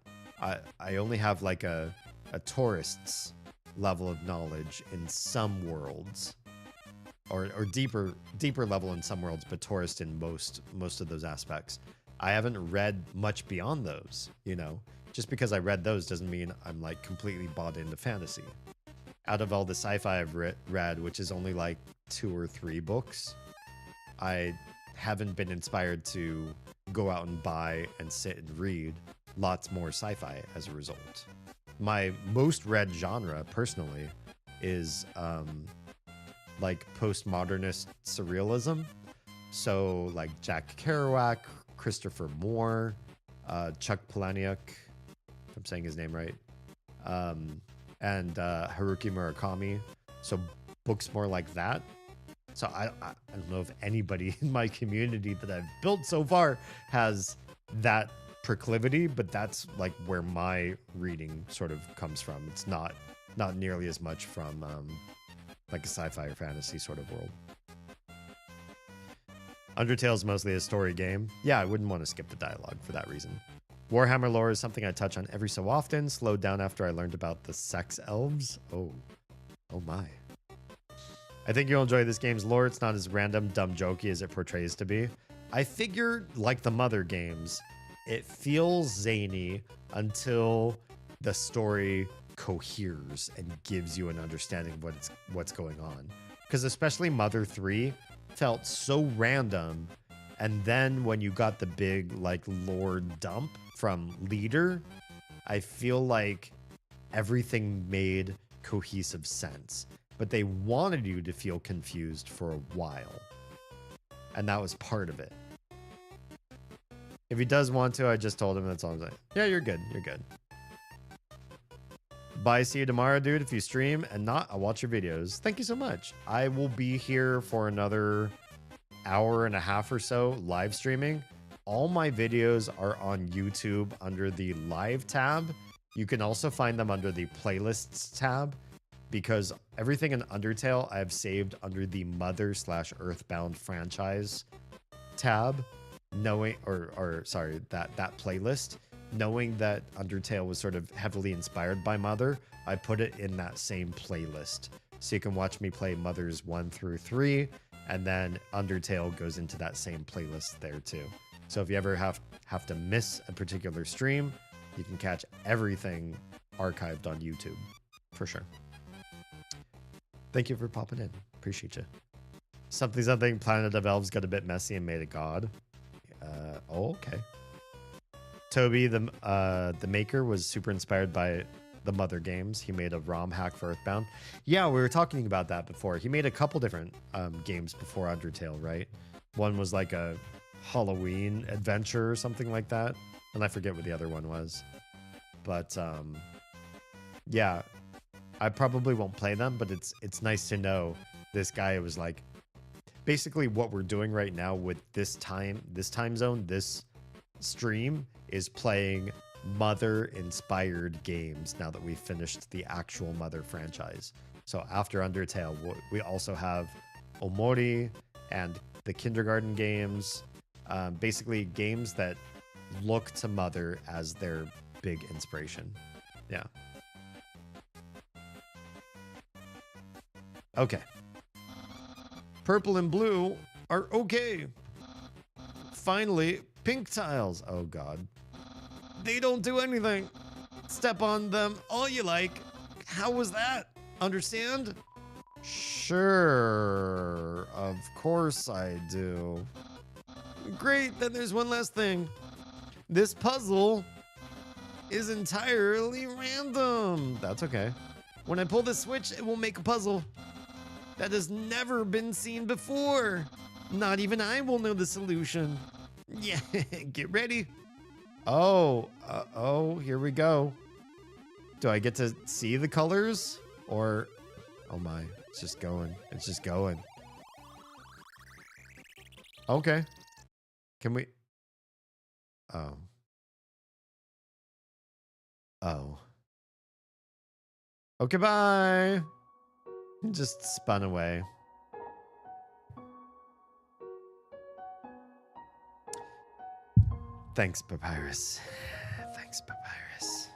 I only have like a tourist's level of knowledge in some worlds, or deeper level in some worlds, but tourist in most of those aspects. I haven't read much beyond those, you know. Just because I read those doesn't mean I'm like completely bought into fantasy. Out of all the sci-fi I've read, which is only like 2 or 3 books, I haven't been inspired to go out and buy and sit and read lots more sci-fi as a result. My most read genre, personally, is like postmodernist surrealism. So like Jack Kerouac, Christopher Moore, Chuck Palahniuk, if I'm saying his name right, and Haruki Murakami. So books more like that. So I don't know if anybody in my community that I've built so far has that proclivity, but that's like where my reading sort of comes from. It's not nearly as much from like a sci-fi or fantasy sort of world. Undertale's mostly a story game. Yeah, I wouldn't want to skip the dialogue for that reason. Warhammer lore is something I touch on every so often, slowed down after I learned about the sex elves. Oh my. I think you'll enjoy this game's lore. It's not as random, dumb, jokey as it portrays to be. I figure, like the Mother games, it feels zany until the story coheres and gives you an understanding of what's going on. Because especially Mother 3 felt so random, and then when you got the big like lore dump from Leader, I feel like everything made cohesive sense, but they wanted you to feel confused for a while, and that was part of it. If he does want to, I just told him, that's all I'm saying. Yeah, you're good. You're good. Bye. See you tomorrow, dude. If you stream, and not, I'll watch your videos. Thank you so much. I will be here for another hour and a half or so live streaming. All my videos are on YouTube under the live tab. You can also find them under the playlists tab, because everything in Undertale I have saved under the Mother/Earthbound franchise tab. Knowing, sorry, that playlist, knowing that Undertale was sort of heavily inspired by Mother, I put it in that same playlist. So you can watch me play Mothers 1 through 3, and then Undertale goes into that same playlist there too. So if you ever have to miss a particular stream, you can catch everything archived on YouTube, for sure. Thank you for popping in. Appreciate you. Something, Planet of Elves got a bit messy and made a god. Okay. Toby, the maker, was super inspired by the Mother games. He made a ROM hack for Earthbound. Yeah, we were talking about that before. He made a couple different games before Undertale, right? One was like a Halloween adventure or something like that, and I forget what the other one was. But yeah, I probably won't play them, but it's nice to know this guy was like, basically what we're doing right now with this time zone, this stream is playing Mother inspired games now that we've finished the actual Mother franchise. So after Undertale, we also have Omori and the kindergarten games, basically games that look to Mother as their big inspiration. Yeah. Okay. Purple and blue are okay. Finally, pink tiles. Oh God. They don't do anything. Step on them all you like. How was that? Understand? Sure. Of course I do. Great, then there's one last thing. This puzzle is entirely random. That's okay. When I pull this switch, it will make a puzzle that has never been seen before. Not even I will know the solution. Yeah, get ready. Oh, here we go. Do I get to see the colors? Or, oh my, it's just going. It's just going. Okay. Can we? Oh. Oh. Okay, bye. Just spun away. Thanks, Papyrus. Thanks, Papyrus.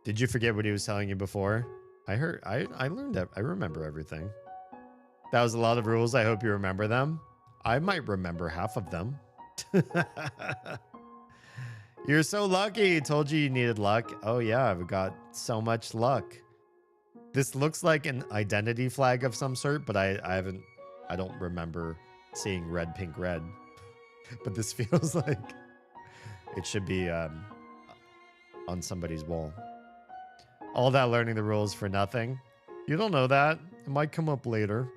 Did you forget what he was telling you before? I learned that. I remember everything. That was a lot of rules. I hope you remember them. I might remember half of them. You're so lucky. Told you you needed luck. Oh yeah, I've got so much luck. This looks like an identity flag of some sort, but I don't remember seeing red, pink, red. But this feels like it should be on somebody's wall. All that learning the rules for nothing. You don't know that. It might come up later.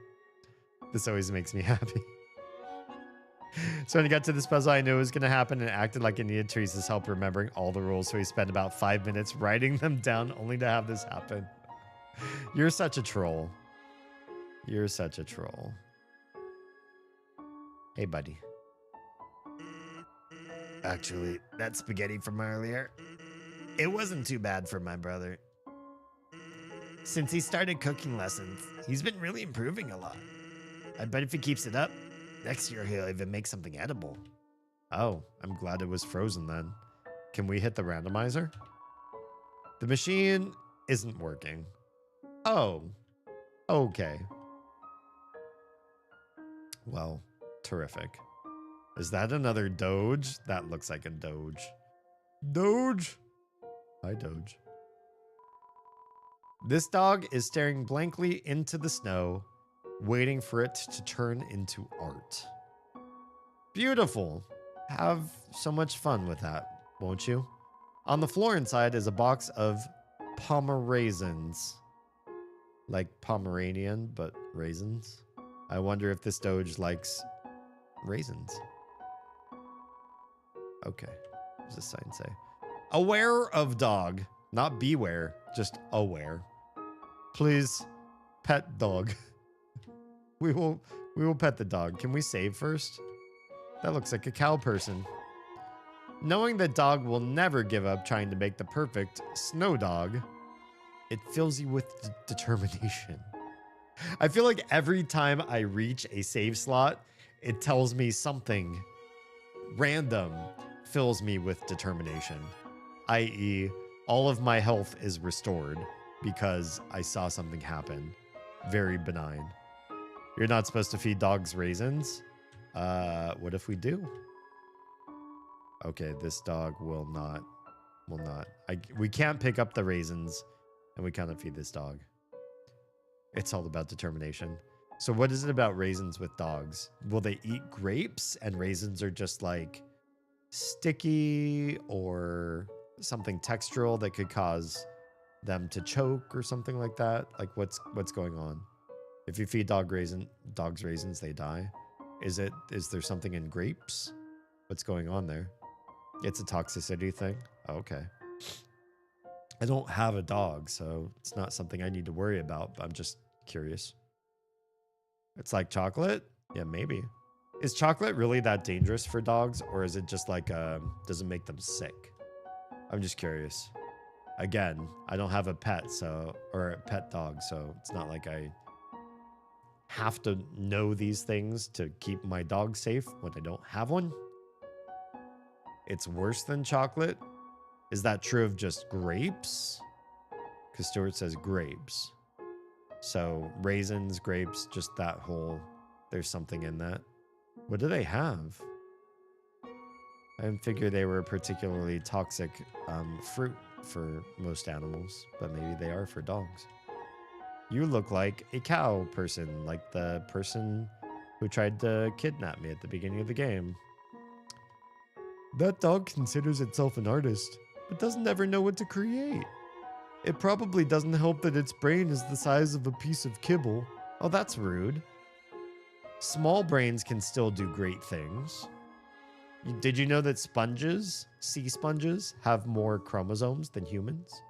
This always makes me happy. So when he got to this puzzle, I knew it was going to happen and acted like it needed Teresa's help remembering all the rules. So he spent about 5 minutes writing them down only to have this happen. You're such a troll. You're such a troll. Hey, buddy. Actually, that spaghetti from earlier, it wasn't too bad for my brother. Since he started cooking lessons, he's been really improving a lot. I bet if he keeps it up, next year he'll even make something edible. Oh, I'm glad it was frozen then. Can we hit the randomizer? The machine isn't working. Oh, okay. Well, terrific. Is that another Doge? That looks like a Doge. Doge? Hi, Doge. This dog is staring blankly into the snow, waiting for it to turn into art. Beautiful. Have so much fun with that, won't you? On the floor inside is a box of Pomeranians. Like Pomeranian, but raisins. I wonder if this Doge likes raisins. Okay. What does this sign say? Aware of dog. Not beware, just aware. Please, pet dog. We will pet the dog. Can we save first? That looks like a cow person. Knowing that dog will never give up trying to make the perfect snow dog, it fills you with determination. I feel like every time I reach a save slot, it tells me something random fills me with determination, i.e., all of my health is restored because I saw something happen. Very benign. You're not supposed to feed dogs raisins? What if we do? Okay, this dog will not. We can't pick up the raisins, and we can't feed this dog. It's all about determination. So what is it about raisins with dogs? Will they eat grapes and raisins are just like sticky or something textural that could cause them to choke or something like that? Like what's going on? If you feed dogs raisins, they die. Is there something in grapes? What's going on there? It's a toxicity thing. Oh, okay. I don't have a dog, so it's not something I need to worry about, but I'm just curious. It's like chocolate? Yeah, maybe. Is chocolate really that dangerous for dogs, or is it just like, does it make them sick? I'm just curious. Again, I don't have a pet, or a pet dog, so it's not like I have to know these things to keep my dog safe when I don't have one. It's worse than chocolate. Is that true of just grapes? Because Stuart says grapes. So raisins, grapes, just that whole, there's something in that. What do they have? I didn't figure they were a particularly toxic fruit for most animals, but maybe they are for dogs. You look like a cow person, like the person who tried to kidnap me at the beginning of the game. That dog considers itself an artist, but doesn't ever know what to create. It probably doesn't help that its brain is the size of a piece of kibble. Oh, that's rude. Small brains can still do great things. Did you know that sponges, sea sponges, have more chromosomes than humans?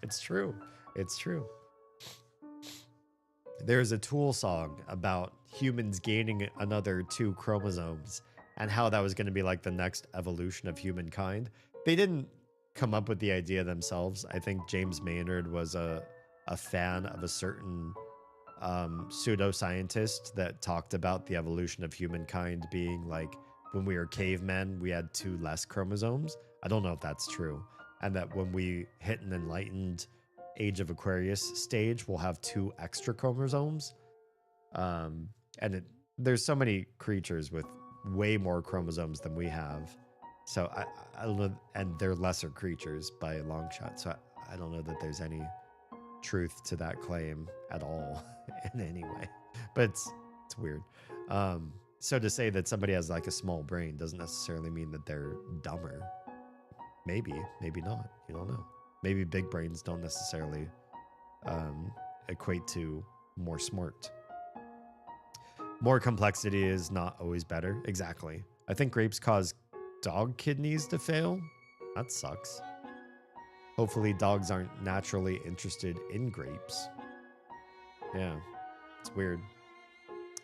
It's true. It's true. There's a Tool song about humans gaining another 2 chromosomes and how that was going to be like the next evolution of humankind. They didn't come up with the idea themselves. I think James Maynard was a fan of a certain pseudoscientist that talked about the evolution of humankind being like when we were cavemen, we had 2 less chromosomes. I don't know if that's true. And that when we hit an enlightened Age of Aquarius stage, we'll have 2 extra chromosomes. There's so many creatures with way more chromosomes than we have. So I don't know, and they're lesser creatures by a long shot. So I don't know that there's any truth to that claim at all in any way. But it's weird. So to say that somebody has like a small brain doesn't necessarily mean that they're dumber. Maybe not. You don't know. Maybe big brains don't necessarily equate to more smart. More complexity is not always better. Exactly. I think grapes cause dog kidneys to fail. That sucks. Hopefully dogs aren't naturally interested in grapes. Yeah, it's weird.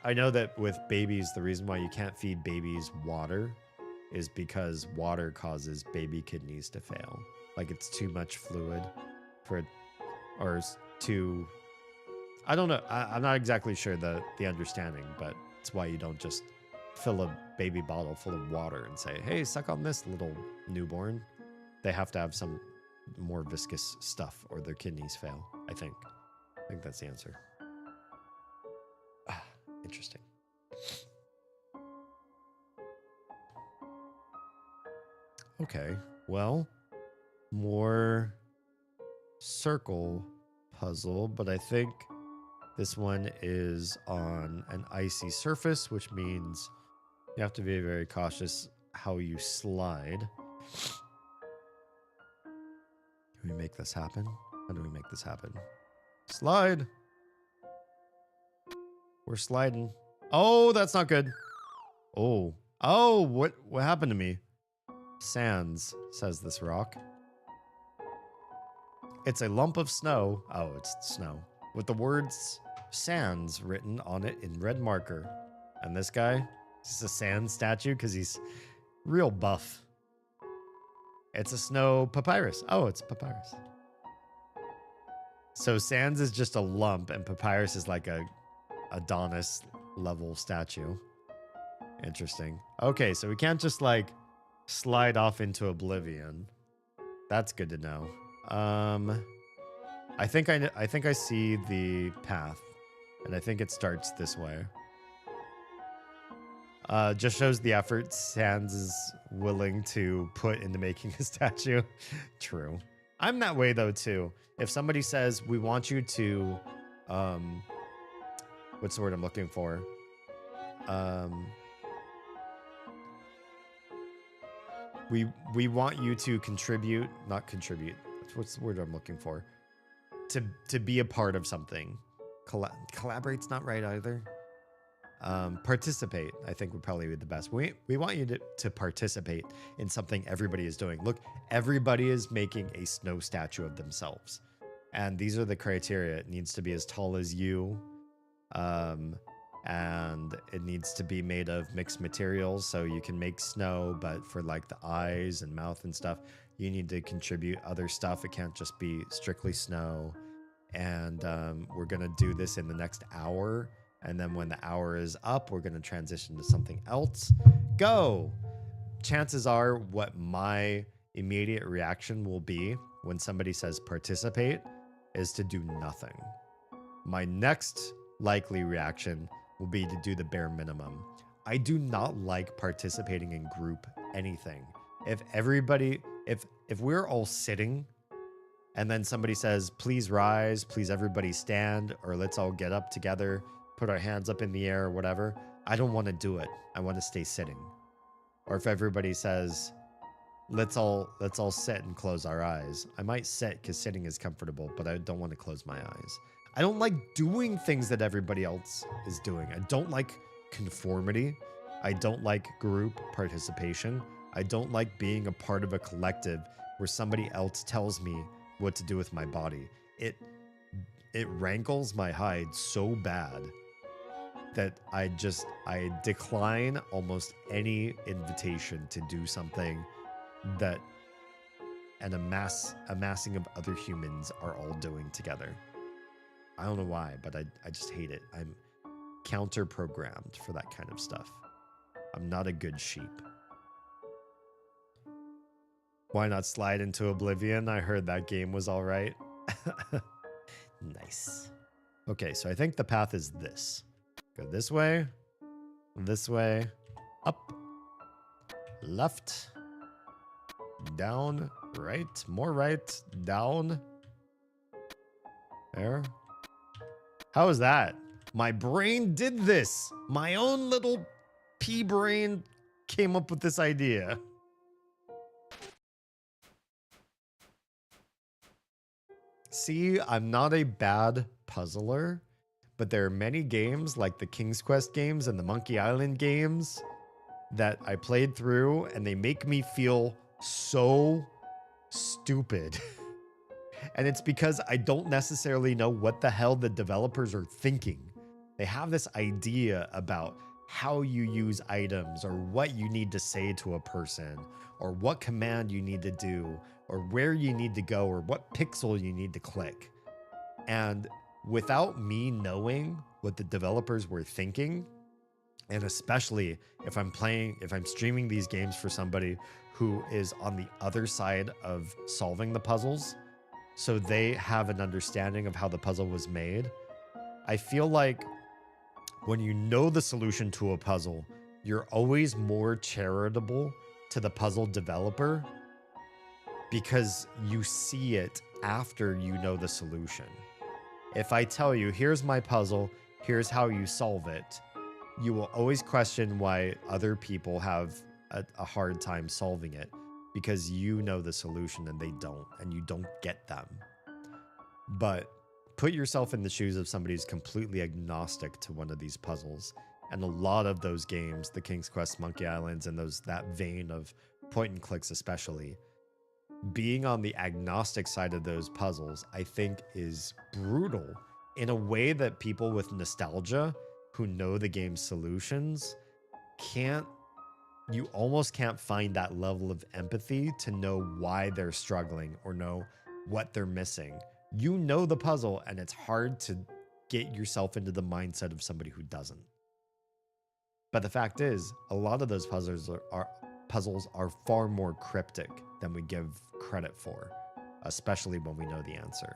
I know that with babies, the reason why you can't feed babies water is because water causes baby kidneys to fail. Like it's too much fluid for it, or it's too, I don't know. I'm not exactly sure the understanding, but it's why you don't just fill a baby bottle full of water and say, hey, suck on this, little newborn. They have to have some more viscous stuff or their kidneys fail, I think. I think that's the answer. Interesting. Okay, well, more circle puzzle, but I think this one is on an icy surface, which means you have to be very cautious how you slide. Can we make this happen? How do we make this happen? Slide. We're sliding. Oh, that's not good. Oh. Oh, what happened to me? Sands, says this rock. It's a lump of snow. Oh, it's snow. With the words sands written on it in red marker. And this guy, this is a sand statue because he's real buff. It's a snow papyrus. Oh, it's papyrus. So sands is just a lump and papyrus is like a Adonis level statue. Interesting. Okay, so we can't just like slide off into oblivion. That's good to know. I think I see the path, and I think it starts this way. Just shows the effort Sans is willing to put into making a statue. True. I'm that way though too. If somebody says we want you to, what's the word I'm looking for? We want you to contribute, not contribute. What's the word I'm looking for? To be a part of something. Collaborate's not right either. Participate, I think would probably be the best. We want you to participate in something everybody is doing. Look, everybody is making a snow statue of themselves. And these are the criteria. It needs to be as tall as you. And it needs to be made of mixed materials, so you can make snow, but for like the eyes and mouth and stuff, you need to contribute other stuff. It can't just be strictly snow. And we're gonna do this in the next hour, and then when the hour is up, we're gonna transition to something else. Go! Chances are what my immediate reaction will be when somebody says participate is to do nothing. My next likely reaction will be to do the bare minimum. I do not like participating in group anything. If we're all sitting and then somebody says, please rise, please everybody stand, or let's all get up together, put our hands up in the air or whatever, I don't want to do it. I want to stay sitting. Or if everybody says, let's all sit and close our eyes, I might sit because sitting is comfortable, but I don't want to close my eyes. I don't like doing things that everybody else is doing. I don't like conformity. I don't like group participation. I don't like being a part of a collective where somebody else tells me what to do with my body. It rankles my hide so bad that I decline almost any invitation to do something that an amassing of other humans are all doing together. I don't know why, but I just hate it. I'm counter-programmed for that kind of stuff. I'm not a good sheep. Why not slide into oblivion? I heard that game was all right. Nice. Okay, so I think the path is this. Go this way, up, left, down, right, more right, down. There. How is that? My brain did this. My own little pea brain came up with this idea. See, I'm not a bad puzzler, but there are many games like the King's Quest games and the Monkey Island games that I played through, and they make me feel so stupid. And it's because I don't necessarily know what the hell the developers are thinking. They have this idea about how you use items, or what you need to say to a person, or what command you need to do, or where you need to go, or what pixel you need to click. And without me knowing what the developers were thinking, and especially if I'm streaming these games for somebody who is on the other side of solving the puzzles, so they have an understanding of how the puzzle was made, I feel like when you know the solution to a puzzle, you're always more charitable to the puzzle developer because you see it after you know the solution. If I tell you, here's my puzzle, here's how you solve it, you will always question why other people have a hard time solving it because you know the solution and they don't, and you don't get them. But put yourself in the shoes of somebody who's completely agnostic to one of these puzzles. And a lot of those games, the King's Quest, Monkey Islands, and that vein of point and clicks especially, being on the agnostic side of those puzzles, I think is brutal in a way that people with nostalgia who know the game's solutions you almost can't find that level of empathy to know why they're struggling or know what they're missing. You know the puzzle, and it's hard to get yourself into the mindset of somebody who doesn't. But the fact is, a lot of those puzzles are far more cryptic than we give credit for, especially when we know the answer.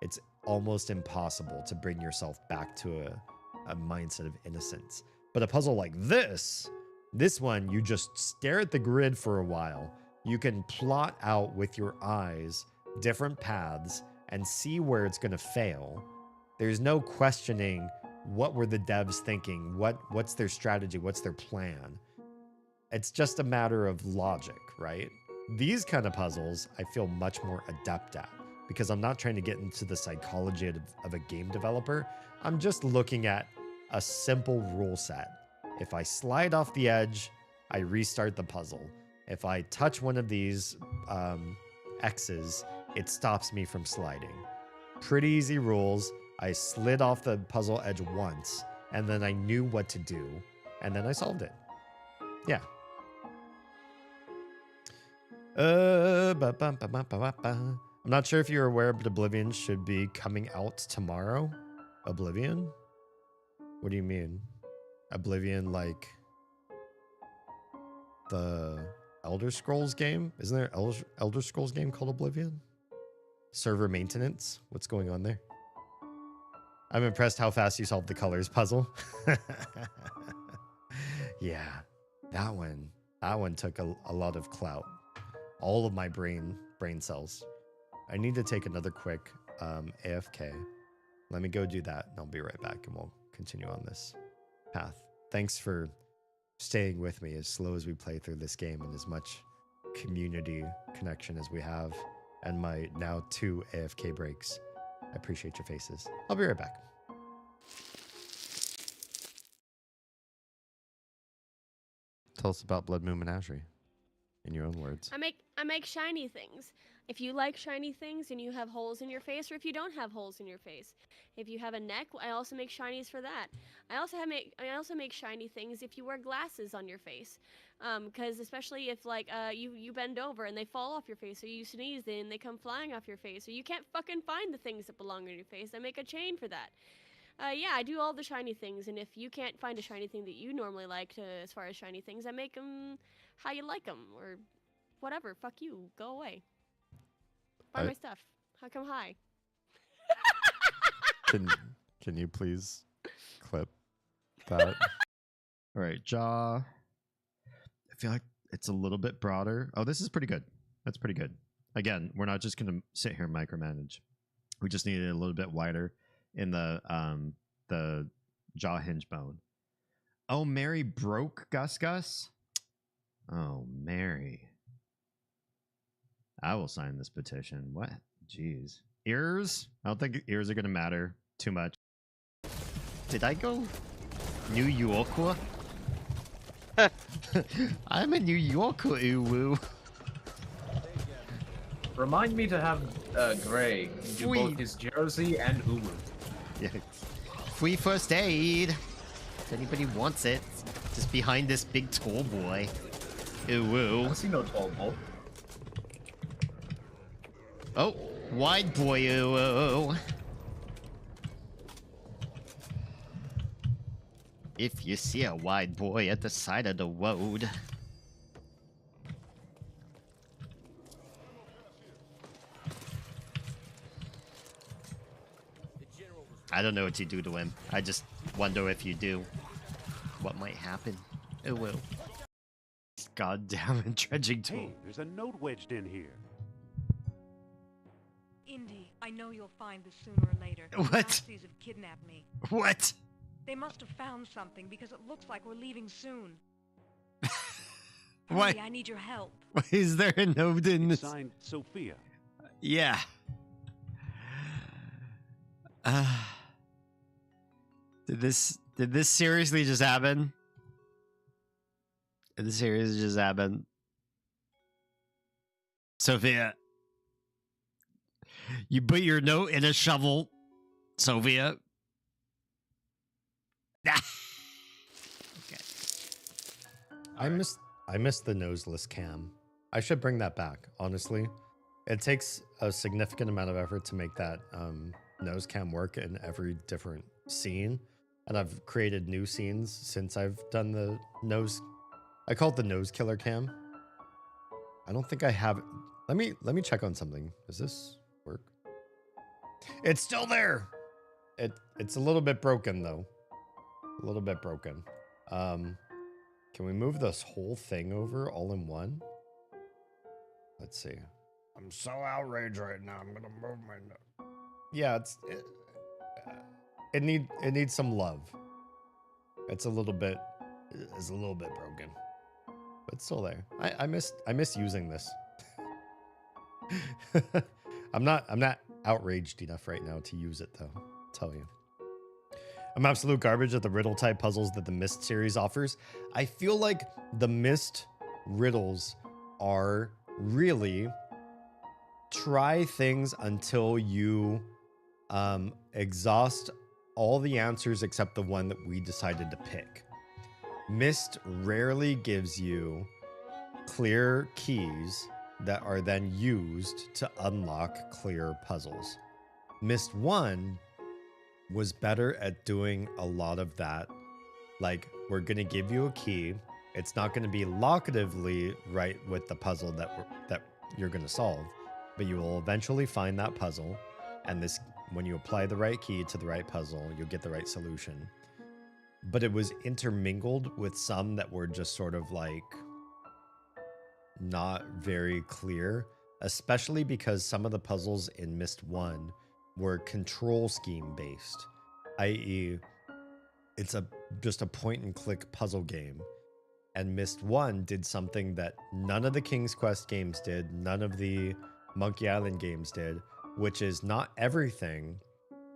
It's almost impossible to bring yourself back to a mindset of innocence. But a puzzle like this one, you just stare at the grid for a while. You can plot out with your eyes different paths and see where it's going to fail. There's no questioning what were the devs thinking, what's their strategy, what's their plan. It's just a matter of logic, right? These kind of puzzles I feel much more adept at because I'm not trying to get into the psychology of a game developer. I'm just looking at a simple rule set. If I slide off the edge, I restart the puzzle. If I touch one of these X's, it stops me from sliding. Pretty easy rules. I slid off the puzzle edge once, and then I knew what to do, and then I solved it. Yeah. I'm not sure if you're aware, but Oblivion should be coming out tomorrow. Oblivion? What do you mean? Oblivion, like the Elder Scrolls game? Isn't there an Elder Scrolls game called Oblivion? Server maintenance? What's going on there? I'm impressed how fast you solved the colors puzzle. Yeah, that one took a lot of clout. All of my brain cells. I need to take another quick AFK. Let me go do that, and I'll be right back, and we'll continue on this path. Thanks for staying with me as slow as we play through this game and as much community connection as we have, and my now 2 AFK breaks. I appreciate your faces. I'll be right back. Tell us about Blood Moon Menagerie in your own words. I make shiny things. If you like shiny things and you have holes in your face, or if you don't have holes in your face, if you have a neck, I also make shinies for that. I also make shiny things if you wear glasses on your face, because especially if like you bend over and they fall off your face, or you sneeze and they come flying off your face, or you can't fucking find the things that belong on your face. I make a chain for that. Yeah, I do all the shiny things, and if you can't find a shiny thing that you normally like as far as shiny things, I make them how you like them, or whatever. Fuck you. Go away. Buy my stuff. How come hi? Can you please clip that? All right, jaw. I feel like it's a little bit broader. Oh, this is pretty good. That's pretty good. Again, we're not just going to sit here and micromanage. We just need it a little bit wider in the jaw hinge bone. Oh, Mary broke Gus. Oh, Mary. I will sign this petition. What? Jeez. Ears? I don't think ears are going to matter too much. Did I go New Yorker? I'm a New Yorker, ooh-woo. Remind me to have Gray do both his Jersey and Uwu. Yeah. Free first aid. If anybody wants it. Just behind this big tall boy. Ooh-woo. I don't see no tall boy. Oh, wide boy, ooh. If you see a wide boy at the side of the road. I don't know what you do to him. I just wonder if you do. What might happen? It will. Goddamn dredging tool. Hey, there's a note wedged in here. I know you'll find this sooner or later. The What? Nazis have kidnapped me. What? They must have found something because it looks like we're leaving soon. What? Hurry, I need your help. Is there a note in this? Signed, Sophia. Yeah. Did this seriously just happen? Did this seriously just happen? Sophia. You put your note in a shovel, Sophia. Okay. I missed the noseless cam. I should bring that back, honestly. It takes a significant amount of effort to make that nose cam work in every different scene. And I've created new scenes since I've done the nose. I call it the nose killer cam. I don't think I have. Let me check on something. Does this work? It's still there. It's a little bit broken though. A little bit broken. Can we move this whole thing over all in one? Let's see. I'm so outraged right now. I'm gonna move my nose. Yeah, it needs some love. It's a little bit broken, but still there. I miss using this. I'm not outraged enough right now to use it though. I'll tell you. I'm absolute garbage at the riddle type puzzles that the Myst series offers. I feel like the Myst riddles are really try things until you exhaust all the answers except the one that we decided to pick. Myst rarely gives you clear keys that are then used to unlock clear puzzles. Myst 1 was better at doing a lot of that. Like, we're gonna give you a key. It's not gonna be locatively right with the puzzle that you're gonna solve, but you will eventually find that puzzle. And this, when you apply the right key to the right puzzle, you'll get the right solution. But it was intermingled with some that were just sort of like not very clear, especially because some of the puzzles in Myst 1 were control scheme based, i.e. it's just a point and click puzzle game. And Myst 1 did something that none of the King's Quest games did, none of the Monkey Island games did, which is not everything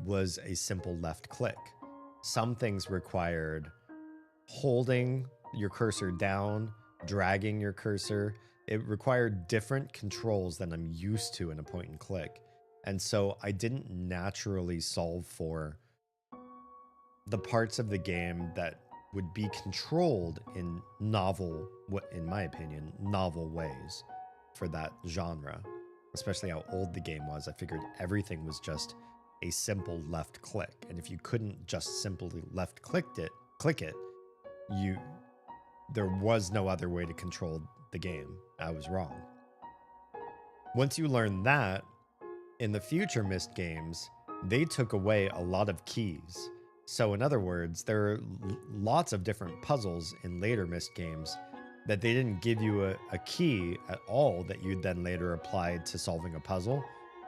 was a simple left click. Some things required holding your cursor down, dragging your cursor. It required different controls than I'm used to in a point and click. And so I didn't naturally solve for the parts of the game that would be controlled in novel, in my opinion, novel ways for that genre. Especially how old the game was. I figured everything was just a simple left click. And if you couldn't just simply left click it, there was no other way to control the game. I was wrong. Once you learn that, in the future Myst games, they took away a lot of keys. So in other words, there are lots of different puzzles in later Myst games that they didn't give you a key at all that you'd then later applied to solving a puzzle.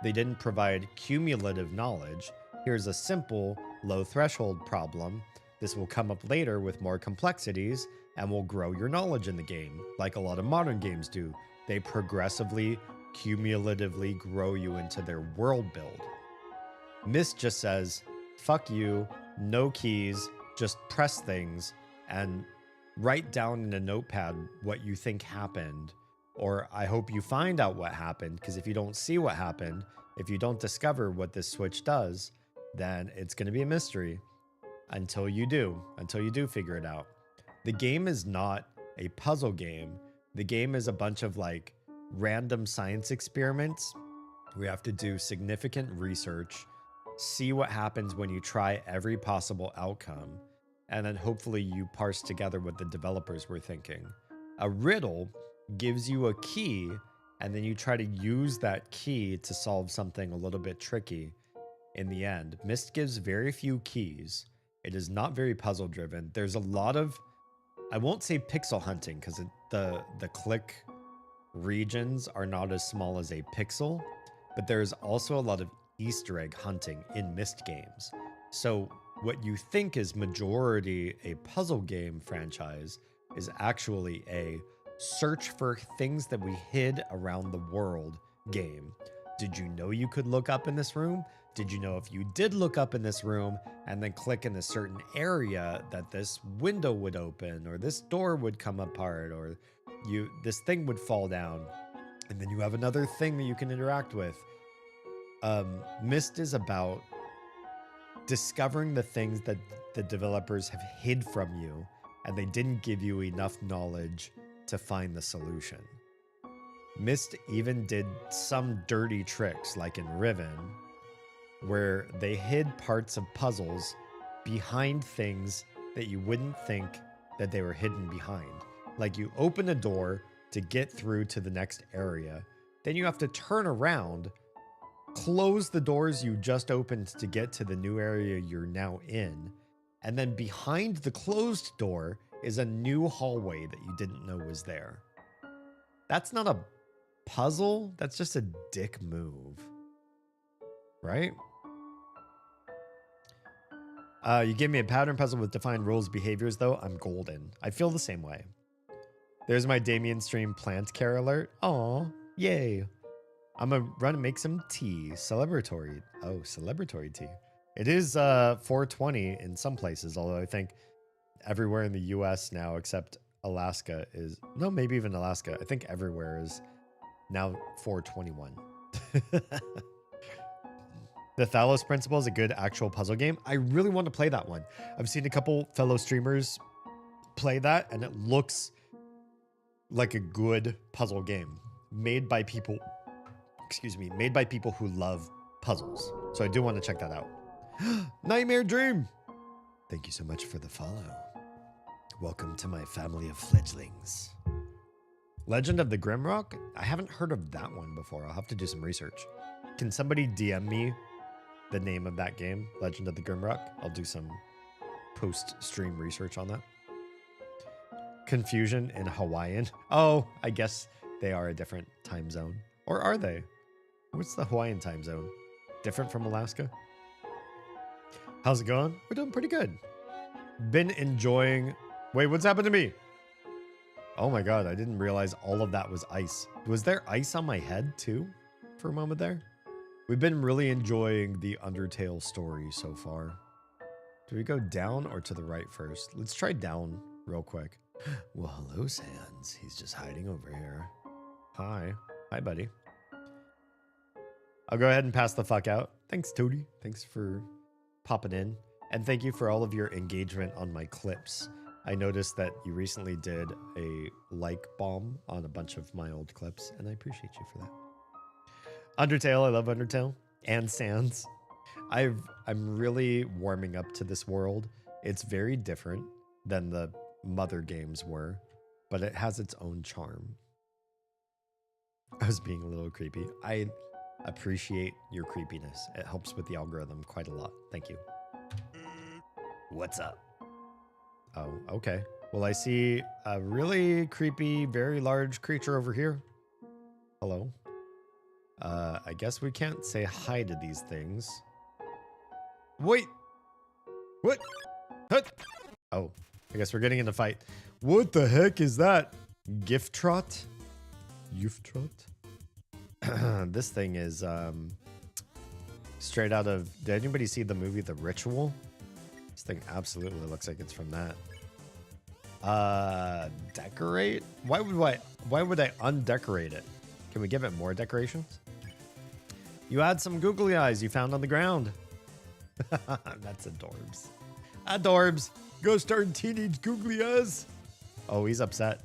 They didn't provide cumulative knowledge. Here's a simple, low threshold problem. This will come up later with more complexities and will grow your knowledge in the game, like a lot of modern games do. They progressively, cumulatively grow you into their world build. Myst just says, fuck you, no keys, just press things and write down in a notepad what you think happened, or I hope you find out what happened, because if you don't see what happened, if you don't discover what this switch does, then it's going to be a mystery until you do figure it out. The game is not a puzzle game. The game is a bunch of like random science experiments. We have to do significant research, see what happens when you try every possible outcome, and then hopefully you parse together what the developers were thinking. A riddle gives you a key, and then you try to use that key to solve something a little bit tricky in the end. Myst gives very few keys. It is not very puzzle driven. There's a lot of, I won't say pixel hunting, because the click regions are not as small as a pixel, but there's also a lot of Easter egg hunting in Myst games. So what you think is majority a puzzle game franchise is actually a search for things that we hid around the world game. Did you know you could look up in this room? Did you know if you did look up in this room and then click in a certain area that this window would open or this door would come apart or this thing would fall down, and then you have another thing that you can interact with. Myst is about discovering the things that the developers have hid from you and they didn't give you enough knowledge to find the solution. Myst even did some dirty tricks, like in Riven, where they hid parts of puzzles behind things that you wouldn't think that they were hidden behind. Like you open a door to get through to the next area, then you have to turn around, close the doors you just opened to get to the new area you're now in, and then behind the closed door is a new hallway that you didn't know was there. That's not a puzzle, that's just a dick move. Right? You give me a pattern puzzle with defined rules, behaviors, though, I'm golden. I feel the same way. There's my Damien stream plant care alert. Aw, yay. I'm gonna run and make some tea. Celebratory. Oh, celebratory tea. It is 420 in some places, although I think everywhere in the US now except Alaska is... No, maybe even Alaska. I think everywhere is now 421. The Thalos Principle is a good actual puzzle game. I really want to play that one. I've seen a couple fellow streamers play that, and it looks like a good puzzle game made by people, made by people who love puzzles. So I do want to check that out. Nightmare Dream. Thank you so much for the follow. Welcome to my family of fledglings. Legend of the Grimrock? I haven't heard of that one before. I'll have to do some research. Can somebody DM me the name of that game, Legend of the Grimrock? I'll do some post-stream research on that. Confusion in Hawaiian. Oh, I guess they are a different time zone. Or are they? What's the Hawaiian time zone? Different from Alaska? How's it going? We're doing pretty good. Been enjoying... Wait, what's happened to me? Oh my god, I didn't realize all of that was ice. Was there ice on my head too for a moment there? We've been really enjoying the Undertale story so far. Do we go down or to the right first? Let's try down real quick. Well, hello, Sans. He's just hiding over here. Hi. Hi, buddy. I'll go ahead and pass the fuck out. Thanks, Toady. Thanks for popping in. And thank you for all of your engagement on my clips. I noticed that you recently did a like bomb on a bunch of my old clips, and I appreciate you for that. Undertale, I love Undertale. And Sans. I'm really warming up to this world. It's very different than the Mother games were, but it has its own charm. I was being a little creepy. I appreciate your creepiness. It helps with the algorithm quite a lot. Thank you. What's up? Oh, okay. Well, I see a really creepy, very large creature over here. Hello. I guess we can't say hi to these things. Wait! What? Hut! Oh, I guess we're getting in a fight. What the heck is that? Giftrot? Giftrot? This thing is straight out of... Did anybody see the movie The Ritual? This thing absolutely looks like it's from that. Decorate? Why would I undecorate it? Can we give it more decorations? You had some googly eyes you found on the ground. That's adorbs. Adorbs. Go start teenage googly eyes. Oh, he's upset.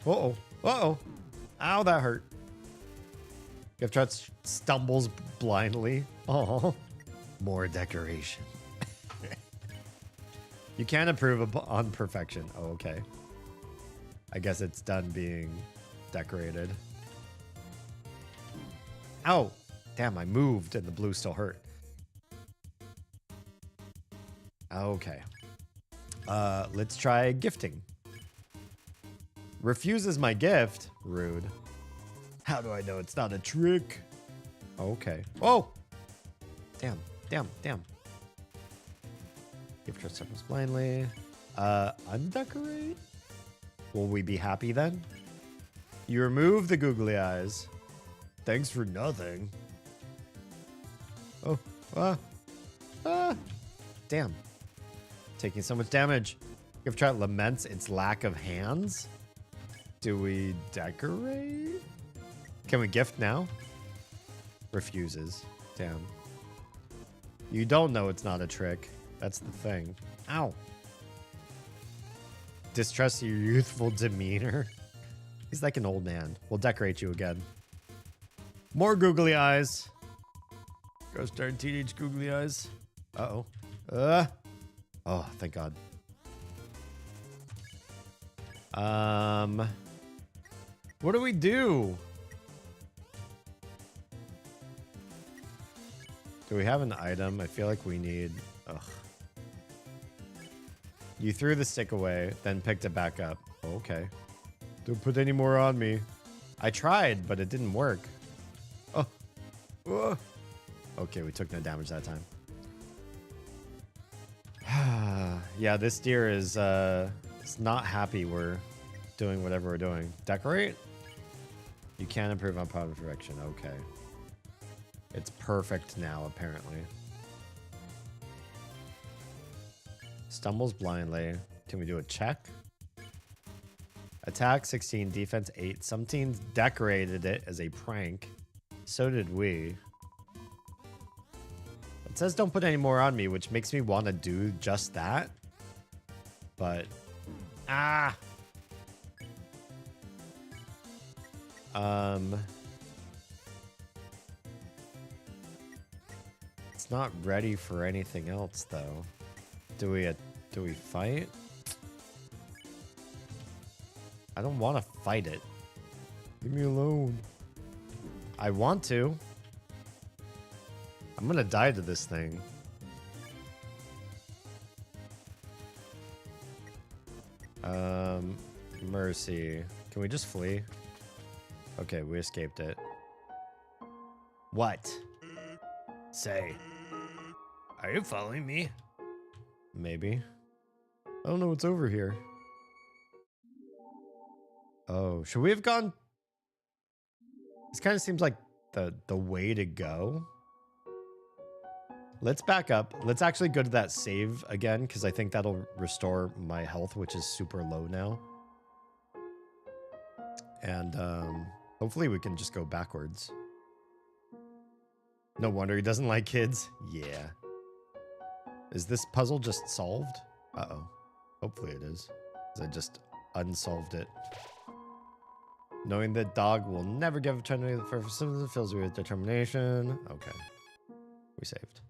Uh-oh. Uh-oh. Ow, that hurt. Giftrot stumbles blindly. Oh, more decoration. You can't improve on perfection. Oh, okay. I guess it's done being decorated. Ow. Damn, I moved and the blue still hurt. Okay. Let's try gifting. Refuses my gift. Rude. How do I know it's not a trick? Okay. Oh! Damn. Gift trust suffers blindly. Undecorate? Will we be happy then? You remove the googly eyes. Thanks for nothing. Oh, damn. Taking so much damage. Gift trap laments its lack of hands. Do we decorate? Can we gift now? Refuses. Damn. You don't know it's not a trick. That's the thing. Ow. Distrust your youthful demeanor. He's like an old man. We'll decorate you again. More googly eyes. Ghost darn teenage googly eyes. Uh-oh. Oh, thank God. What do we do? Do we have an item? I feel like we need... Ugh. You threw the stick away, then picked it back up. Okay. Don't put any more on me. I tried, but it didn't work. Oh. Okay, we took no damage that time. Yeah, this deer is it's not happy we're doing whatever we're doing. Decorate? You can improve on product direction. Okay. It's perfect now, apparently. Stumbles blindly. Can we do a check? Attack 16, defense 8. Some teams decorated it as a prank. So did we. It says don't put any more on me, which makes me want to do just that. But... It's not ready for anything else, though. Do we fight? I don't want to fight it. Leave me alone. I want to. I'm gonna die to this thing. Mercy. Can we just flee? Okay, we escaped it. What? Say. Are you following me? Maybe. I don't know what's over here. Oh, should we have gone? This kind of seems like the way to go. Let's back up. Let's actually go to that save again, because I think that'll restore my health, which is super low now. And hopefully we can just go backwards. No wonder he doesn't like kids. Yeah. Is this puzzle just solved? Uh-oh. Hopefully it is. 'Cause I just unsolved it. Knowing that dog will never give eternity for something fills you with determination. Okay. We saved.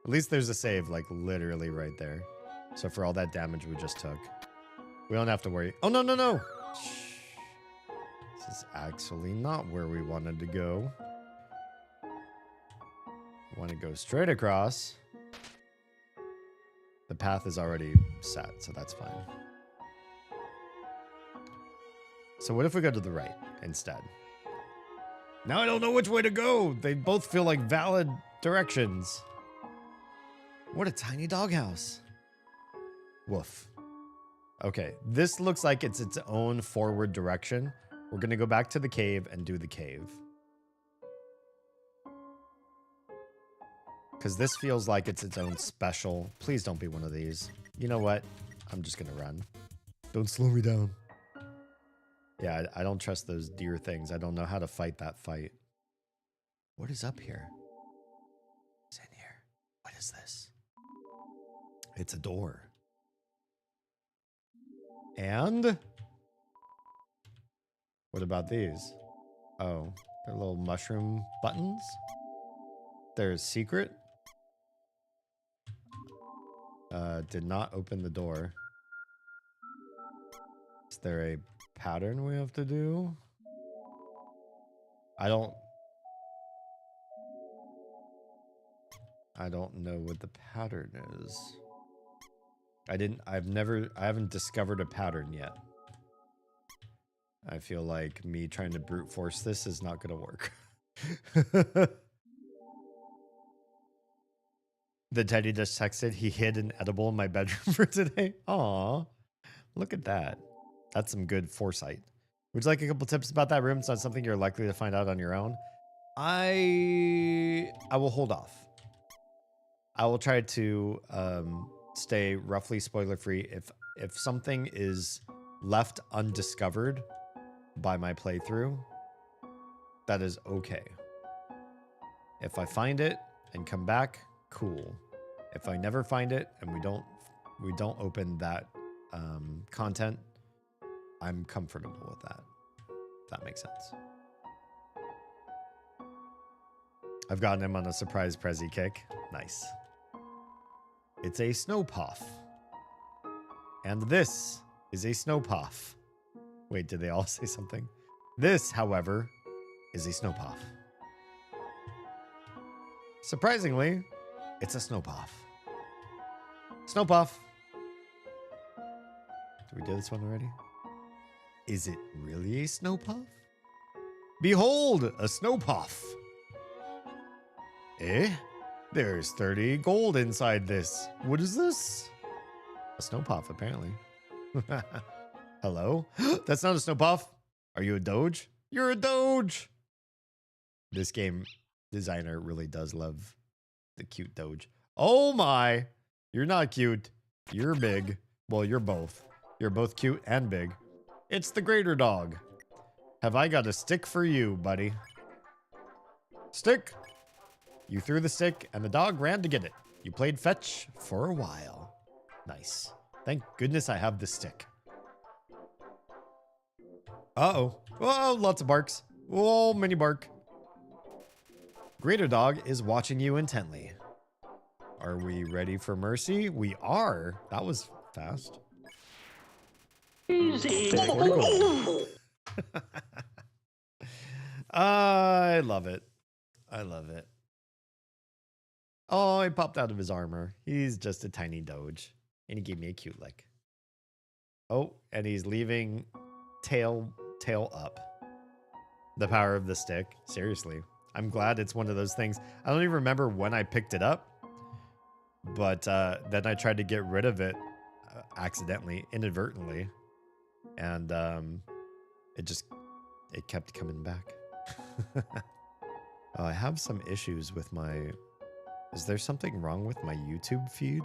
At least there's a save, like, literally right there. So for all that damage we just took. We don't have to worry. Oh, no, no, no! Shh. This is actually not where we wanted to go. We want to go straight across. The path is already set, so that's fine. So what if we go to the right instead? Now I don't know which way to go. They both feel like valid directions. What a tiny doghouse. Woof. Okay, this looks like it's its own forward direction. We're going to go back to the cave and do the cave. Because this feels like it's its own special. Please don't be one of these. You know what? I'm just going to run. Don't slow me down. Yeah, I don't trust those deer things. I don't know how to fight that fight. What is up here? What's in here? What is this? It's a door. And? What about these? Oh, they're little mushroom buttons. There's secret. Did not open the door. Is there a pattern we have to do? I don't know what the pattern is. I haven't discovered a pattern yet. I feel like me trying to brute force this is not gonna work. The Teddy just texted, he hid an edible in my bedroom for today. Aw, look at that. That's some good foresight. Would you like a couple tips about that room? It's not something you're likely to find out on your own. I will hold off. I will try to stay roughly spoiler free. If something is left undiscovered by my playthrough, that is okay. If I find it and come back, cool. If I never find it and we don't open that content, I'm comfortable with that. If that makes sense. I've gotten him on a surprise Prezi kick. Nice. It's a snow puff. And this is a snow puff. Wait, did they all say something? This, however, is a snow puff. Surprisingly, it's a snow puff. Snow puff. Did we do this one already? Is it really a snow puff? Behold, a snow puff. Eh? There's 30 gold inside this. What is this? A snow puff, apparently. Hello? That's not a snow puff. Are you a doge? You're a doge. This game designer really does love the cute doge. Oh my. You're not cute. You're big. Well, you're both. You're both cute and big. It's the greater dog. Have I got a stick for you, buddy? Stick. You threw the stick and the dog ran to get it. You played fetch for a while. Nice. Thank goodness I have the stick. Uh-oh. Oh, lots of barks. Oh, many bark. Greater dog is watching you intently. Are we ready for mercy? We are. That was fast. Easy. I love it. I love it. Oh, he popped out of his armor. He's just a tiny doge. And he gave me a cute lick. Oh, and he's leaving tail up. The power of the stick. Seriously. I'm glad it's one of those things. I don't even remember when I picked it up. But then I tried to get rid of it accidentally, inadvertently. And it kept coming back. I have some issues with my... Is there something wrong with my YouTube feed?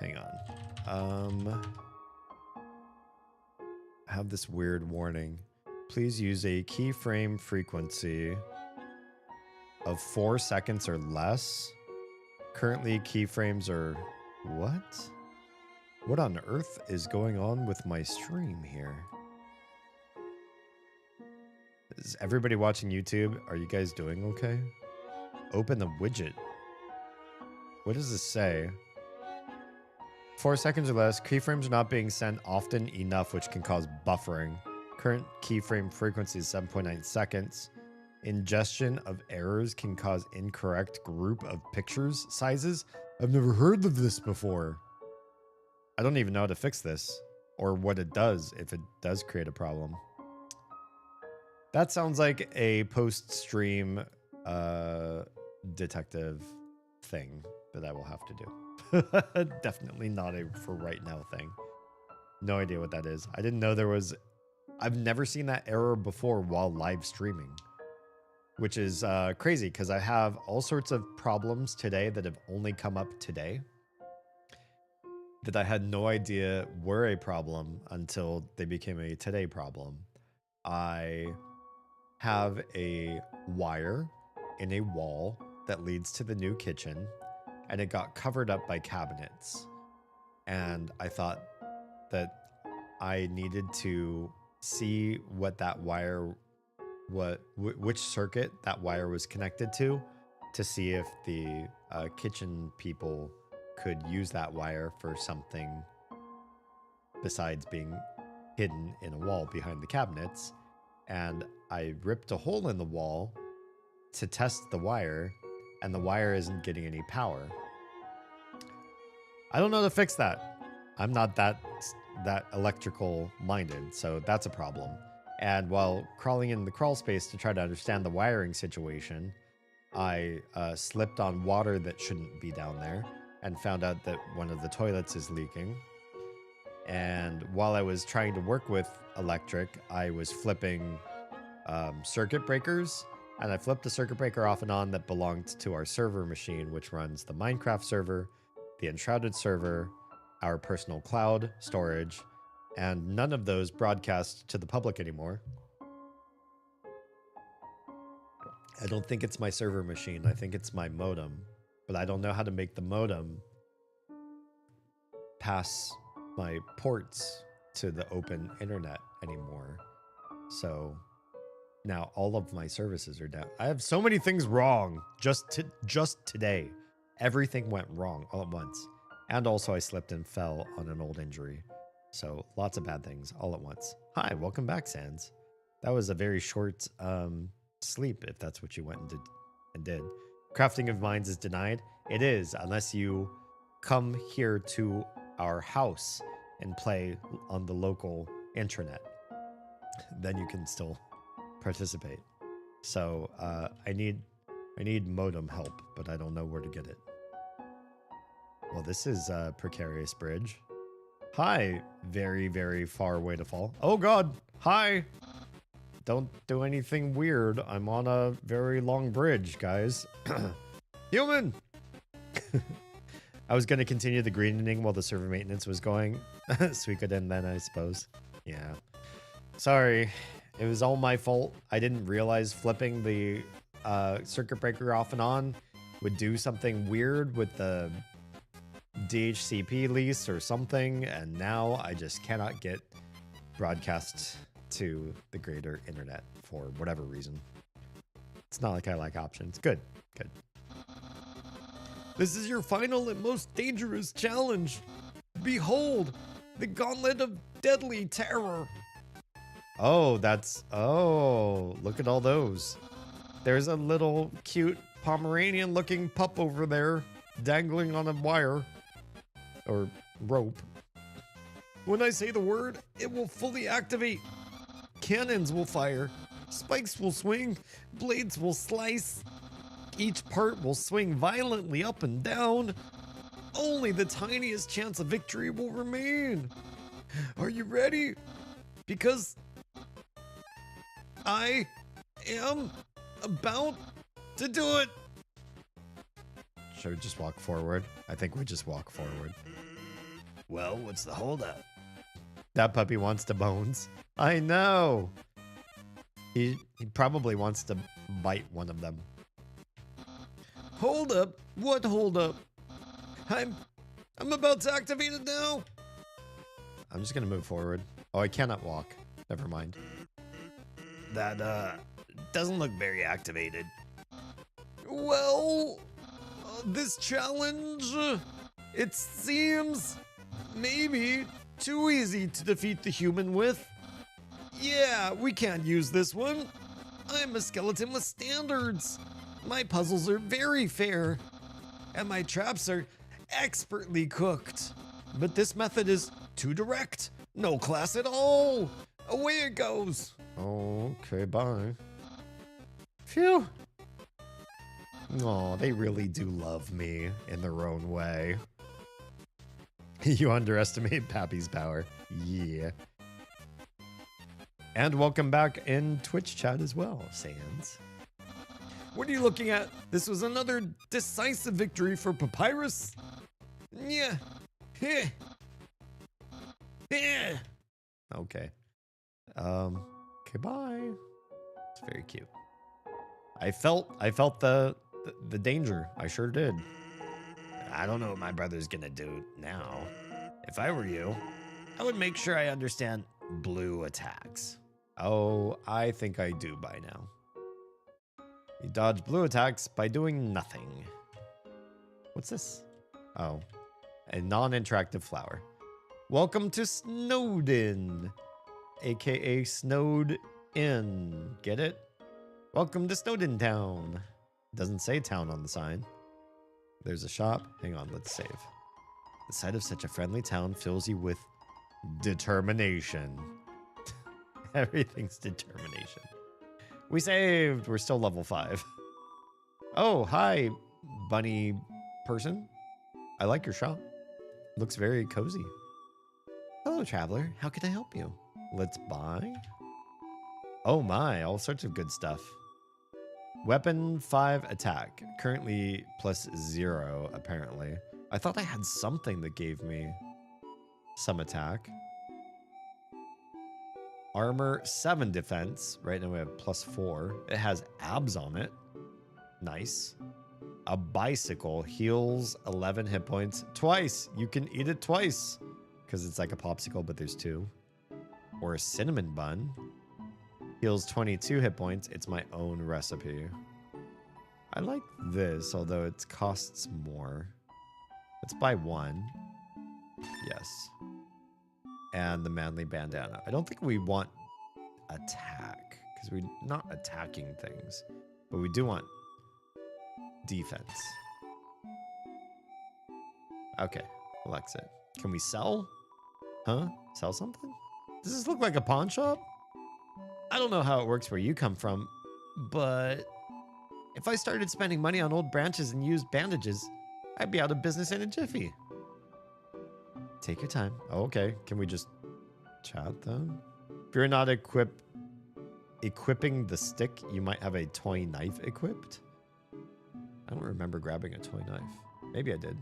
Hang on. I have this weird warning. Please use a keyframe frequency of 4 seconds or less. Currently, keyframes are... What? What on earth is going on with my stream here? Is everybody watching YouTube? Are you guys doing okay? Open the widget. What does this say? 4 seconds or less. Keyframes are not being sent often enough, which can cause buffering. Current keyframe frequency is 7.9 seconds. Ingestion of errors can cause incorrect group of pictures sizes. I've never heard of this before. I don't even know how to fix this or what it does if it does create a problem. That sounds like a post-stream detective thing that I will have to do. Definitely not a for right now thing. No idea what that is. I didn't know there was... I've never seen that error before while live streaming. Which is crazy because I have all sorts of problems today that have only come up today. That I had no idea were a problem until they became a today problem. I have a wire in a wall that leads to the new kitchen, and it got covered up by cabinets. And I thought that I needed to see what that wire, which circuit that wire was connected to see if the kitchen people could use that wire for something besides being hidden in a wall behind the cabinets. And I ripped a hole in the wall to test the wire, and the wire isn't getting any power. I don't know how to fix that. I'm not that electrical minded, so that's a problem. And while crawling in the crawl space to try to understand the wiring situation, I slipped on water that shouldn't be down there and found out that one of the toilets is leaking. And while I was trying to work with electric, I was flipping circuit breakers. And I flipped a circuit breaker off and on that belonged to our server machine, which runs the Minecraft server, the Enshrouded server, our personal cloud storage, and none of those broadcast to the public anymore. I don't think it's my server machine. I think it's my modem. But I don't know how to make the modem pass my ports to the open internet anymore. So now all of my services are down. I have so many things wrong just today. Everything went wrong all at once. And also I slipped and fell on an old injury. So lots of bad things all at once. Hi, welcome back, Sans. That was a very short sleep, if that's what you went and did. Crafting of mines is denied. It is, unless you come here to our house and play on the local intranet. Then you can still participate. So I need modem help, but I don't know where to get it. Well, this is a precarious bridge. Hi, very, very far way to fall. Oh God, hi. Don't do anything weird. I'm on a very long bridge, guys. Human! I was going to continue the greening while the server maintenance was going. So we could end then, I suppose. Yeah. Sorry. It was all my fault. I didn't realize flipping the circuit breaker off and on would do something weird with the DHCP lease or something. And now I just cannot get broadcast to the greater internet for whatever reason. It's not like I like options. Good, good. This is your final and most dangerous challenge. Behold, the gauntlet of deadly terror. Oh, look at all those. There's a little cute Pomeranian looking pup over there dangling on a wire or rope. When I say the word, it will fully activate. Cannons will fire, spikes will swing, blades will slice. Each part will swing violently up and down. Only the tiniest chance of victory will remain. Are you ready? Because I am about to do it. Should we just walk forward? I think we just walk forward. Well, what's the holdup? That puppy wants to bones. I know. He probably wants to bite one of them. Hold up. What hold up? I'm about to activate it now. I'm just gonna move forward. Oh, I cannot walk. Never mind. That doesn't look very activated. Well, this challenge, it seems maybe too easy to defeat the human with. Yeah, we can't use this one. I'm a skeleton with standards. My puzzles are very fair, and my traps are expertly cooked. But this method is too direct. No class at all. Away it goes. Okay, bye. Phew. Oh, they really do love me in their own way. You underestimate Pappy's power. Yeah. And welcome back in Twitch chat as well, Sans. What are you looking at? This was another decisive victory for Papyrus. Yeah. Okay. Okay, bye. It's very cute. I felt the danger. I sure did. I don't know what my brother's gonna do now. If I were you, I would make sure I understand blue attacks. Oh, I think I do by now. You dodge blue attacks by doing nothing. What's this? Oh, a non-interactive flower. Welcome to Snowden, aka Snowed In. Get it? Welcome to Snowden Town. Doesn't say town on the sign. There's a shop. Hang on, let's save. The sight of such a friendly town fills you with determination. Everything's determination. We saved. We're still level 5. Oh, hi, bunny person. I like your shop. Looks very cozy. Hello, traveler. How can I help you? Let's buy. Oh my, all sorts of good stuff. Weapon 5 attack. Currently +0, apparently. I thought I had something that gave me some attack. Armor 7 defense. Right now we have +4. It has abs on it. Nice. A bicycle heals 11 hit points twice. You can eat it twice because it's like a popsicle, but there's 2. Or a cinnamon bun heals 22 hit points. It's my own recipe. I like this, although it costs more. Let's buy 1. Yes. And the manly bandana. I don't think we want attack because we're not attacking things, but we do want defense. Okay, Alexa, can we sell? Huh? Sell something? Does this look like a pawn shop? I don't know how it works where you come from, but if I started spending money on old branches and used bandages, I'd be out of business in a jiffy. Take your time. Oh, okay, can we just chat then? If you're not equipping the stick, you might have a toy knife equipped. I don't remember grabbing a toy knife. Maybe I did.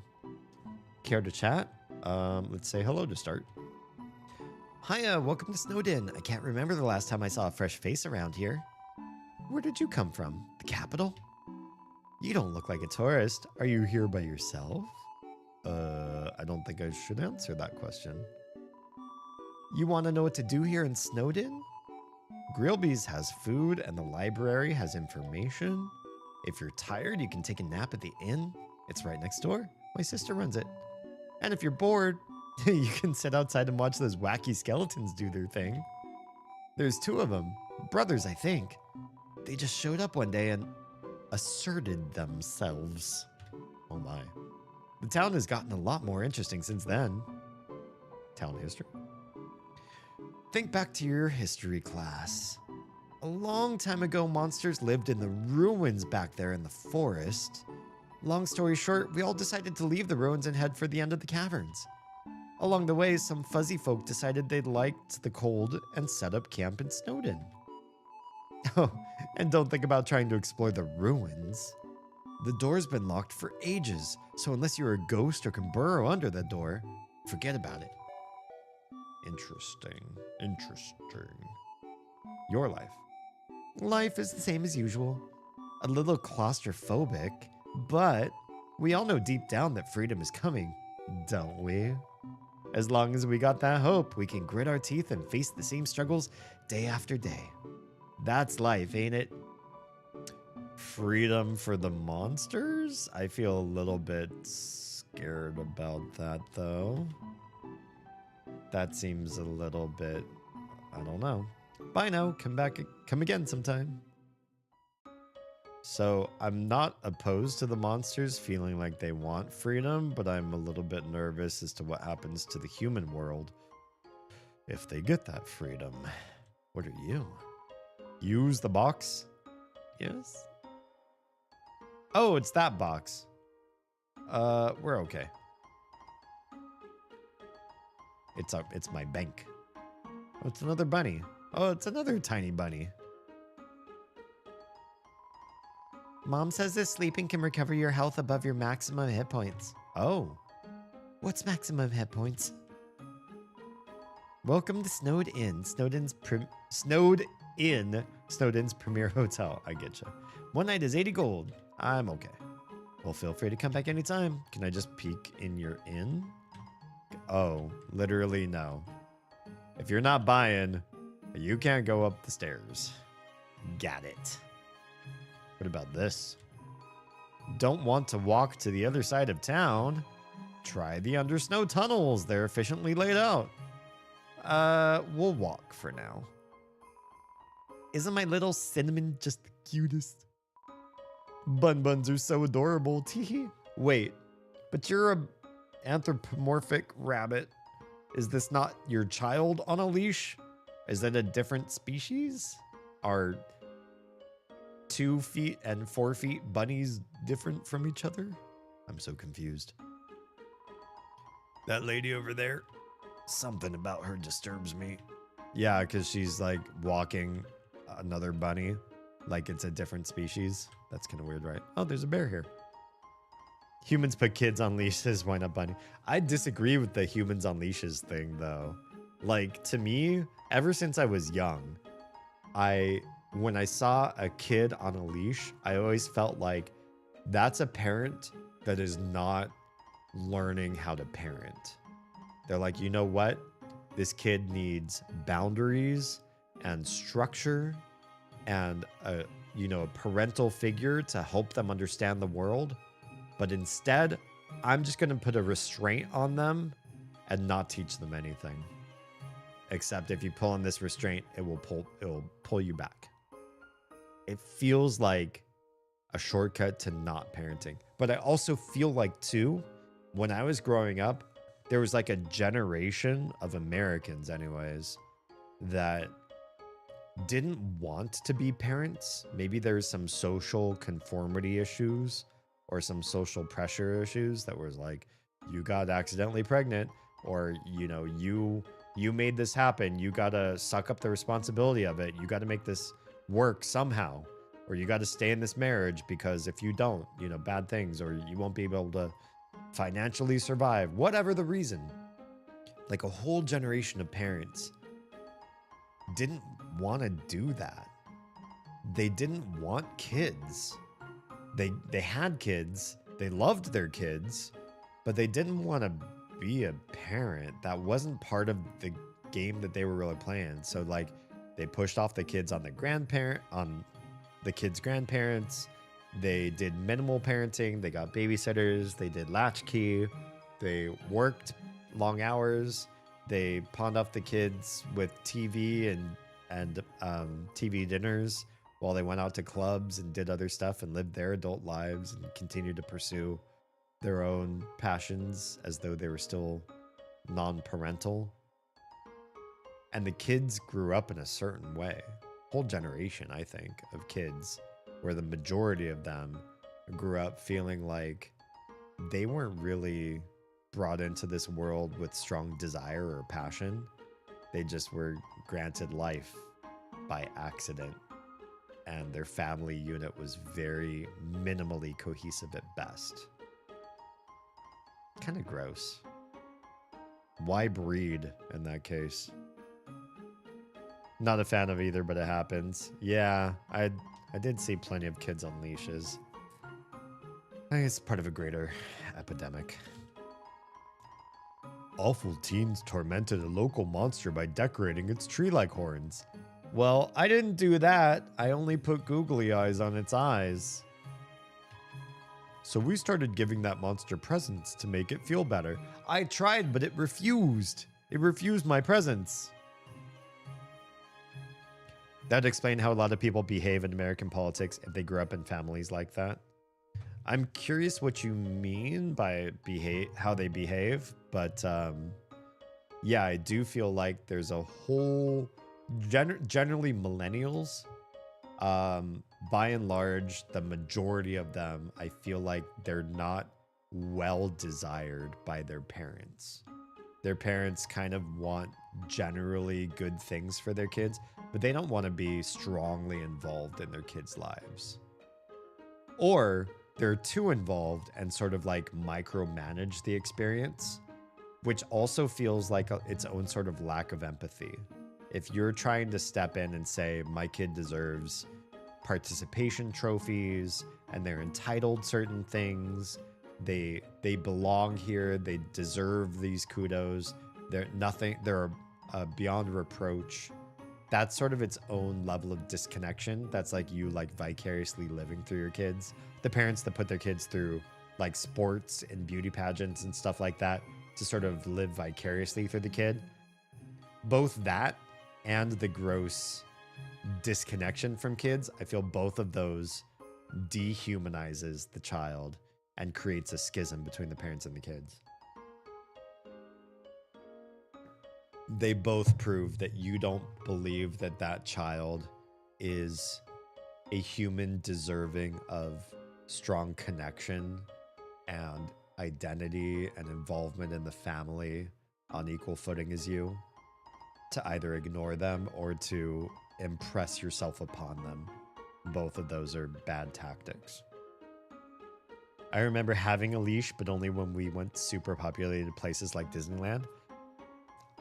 Care to chat? Let's say hello to start. Hiya, welcome to Snowden. I can't remember the last time I saw a fresh face around here. Where did you come from? The capital? You don't look like a tourist. Are you here by yourself? I don't think I should answer that question. You want to know what to do here in Snowden? Grillby's has food and the library has information. If you're tired, you can take a nap at the inn. It's right next door. My sister runs it. And if you're bored, you can sit outside and watch those wacky skeletons do their thing. There's 2 of them. Brothers, I think. They just showed up one day and asserted themselves. Oh my. The town has gotten a lot more interesting since then. Town history? Think back to your history class. A long time ago, monsters lived in the ruins back there in the forest. Long story short, we all decided to leave the ruins and head for the end of the caverns. Along the way, some fuzzy folk decided they liked the cold and set up camp in Snowden. Oh, and don't think about trying to explore the ruins. The door's been locked for ages, so unless you're a ghost or can burrow under that door, forget about it. Interesting. Your life. Life is the same as usual. A little claustrophobic, but we all know deep down that freedom is coming, don't we? As long as we got that hope, we can grit our teeth and face the same struggles day after day. That's life, ain't it? Freedom for the monsters? I feel a little bit scared about that, though. That seems a little bit... I don't know. Bye now. Come again sometime. So, I'm not opposed to the monsters feeling like they want freedom, but I'm a little bit nervous as to what happens to the human world if they get that freedom. What are you? Use the box? Yes? Oh, it's that box. We're okay. It's my bank. Oh, it's another bunny. Oh, it's another tiny bunny. Mom says this sleeping can recover your health above your maximum hit points. Oh. What's maximum hit points? Welcome to Snowed Inn. Snowden's premier hotel. I get you. One night is 80 gold. I'm okay. Well, feel free to come back anytime. Can I just peek in your inn? Oh, literally no. If you're not buying, you can't go up the stairs. Got it. What about this? Don't want to walk to the other side of town? Try the under snow tunnels. They're efficiently laid out. We'll walk for now. Isn't my little cinnamon just the cutest? Buns are so adorable. Teehee. Wait, but you're a anthropomorphic rabbit. Is this not your child on a leash? Is that a different species? Are 2 feet and 4 feet bunnies different from each other? I'm so confused. That lady over there, something about her disturbs me. Yeah, because she's like walking another bunny like it's a different species. That's kind of weird, right? Oh, there's a bear here. Humans put kids on leashes, why not bunny? I disagree with the humans on leashes thing, though. Like, to me, ever since I was young, when I saw a kid on a leash, I always felt like that's a parent that is not learning how to parent. They're like, you know what? This kid needs boundaries and structure and a parental figure to help them understand the world. But instead, I'm just going to put a restraint on them and not teach them anything. Except if you pull on this restraint, it will pull you back. It feels like a shortcut to not parenting. But I also feel like, too, when I was growing up, there was like a generation of Americans, anyways, that didn't want to be parents. Maybe there's some social conformity issues or some social pressure issues that was like, you got accidentally pregnant, or, you made this happen. You got to suck up the responsibility of it. You got to make this work somehow, or you got to stay in this marriage because if you don't, bad things, or you won't be able to financially survive, whatever the reason. Like a whole generation of parents didn't want to do that. They didn't want kids. They had kids. They loved their kids, but they didn't want to be a parent. That wasn't part of the game that they were really playing. So like they pushed off the kids on the kids' grandparents. They did minimal parenting. They got babysitters. They did latchkey. They worked long hours. They pawned off the kids with TV and TV dinners while they went out to clubs and did other stuff and lived their adult lives and continued to pursue their own passions as though they were still non-parental. And the kids grew up in a certain way. Whole generation, I think, of kids where the majority of them grew up feeling like they weren't really brought into this world with strong desire or passion. They just were granted life by accident. And their family unit was very minimally cohesive at best. Kind of gross. Why breed in that case? Not a fan of either, but it happens. Yeah, I did see plenty of kids on leashes. I think it's part of a greater epidemic. Awful teens tormented a local monster by decorating its tree-like horns. Well, I didn't do that. I only put googly eyes on its eyes. So we started giving that monster presents to make it feel better. I tried, but it refused. It refused my presents. That'd explain how a lot of people behave in American politics if they grew up in families like that. I'm curious what you mean by how they behave, but yeah, I do feel like there's a whole generally millennials, by and large, the majority of them, I feel like they're not well desired by their parents. Their parents kind of want generally good things for their kids, but they don't want to be strongly involved in their kids' lives. Or they're too involved and sort of like micromanage the experience, which also feels like its own sort of lack of empathy. If you're trying to step in and say, my kid deserves participation trophies and they're entitled certain things, they belong here, they deserve these kudos, they're beyond reproach. That's sort of its own level of disconnection. That's like you like vicariously living through your kids. The parents that put their kids through like sports and beauty pageants and stuff like that to sort of live vicariously through the kid. Both that and the gross disconnection from kids, I feel both of those dehumanizes the child and creates a schism between the parents and the kids. They both prove that you don't believe that that child is a human deserving of strong connection and identity and involvement in the family on equal footing as you, to either ignore them or to impress yourself upon them. Both of those are bad tactics. I remember having a leash, but only when we went to super populated places like Disneyland.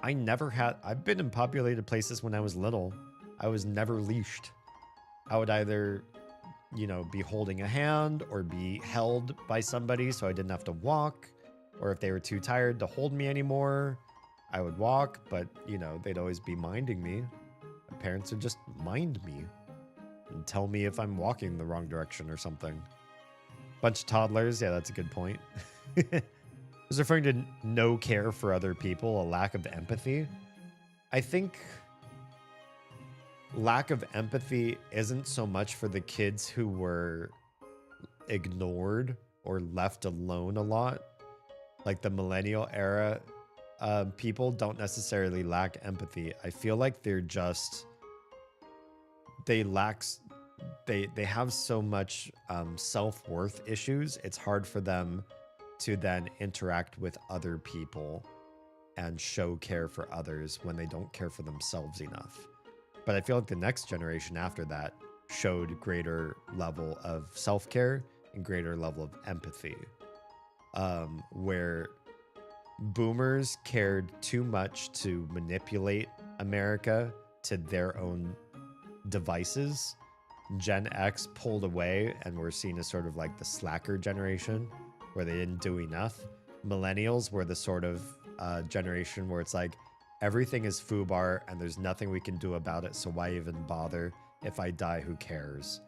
I've been in populated places when I was little. I was never leashed. I would either, you know, be holding a hand or be held by somebody so I didn't have to walk. Or if they were too tired to hold me anymore, I would walk, but, you know, they'd always be minding me. My parents would just mind me and tell me if I'm walking the wrong direction or something. Bunch of toddlers, yeah, that's a good point. I was referring to no care for other people, a lack of empathy. I think lack of empathy isn't so much for the kids who were ignored or left alone a lot. Like the millennial era, people don't necessarily lack empathy. I feel like they're just, they have so much self-worth issues. It's hard for them to then interact with other people and show care for others when they don't care for themselves enough. But I feel like the next generation after that showed greater level of self-care and greater level of empathy, where boomers cared too much to manipulate America to their own devices. Gen X pulled away and were seen as sort of like the slacker generation where they didn't do enough. Millennials were the sort of generation where it's like, everything is FUBAR and there's nothing we can do about it, so why even bother? If I die, who cares?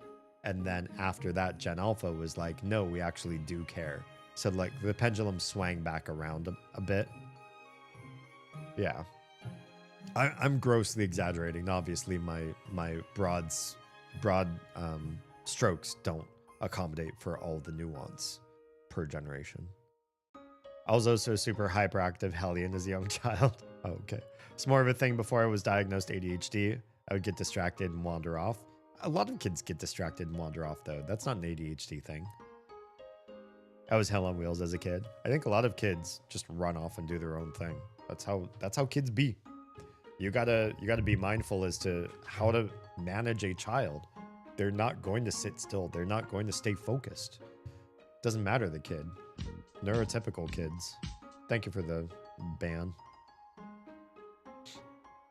And then after that, Gen Alpha was like, no, we actually do care. So like the pendulum swang back around a bit. Yeah. I'm grossly exaggerating. Obviously, my broad strokes don't accommodate for all the nuance per generation. I was also a super hyperactive hellion as a young child. Oh, okay. It's more of a thing before I was diagnosed ADHD. I would get distracted and wander off. A lot of kids get distracted and wander off, though. That's not an ADHD thing. I was hell on wheels as a kid. I think a lot of kids just run off and do their own thing. That's how kids be. You gotta be mindful as to how to manage a child. They're not going to sit still. They're not going to stay focused. Doesn't matter the kid. Neurotypical kids. Thank you for the ban.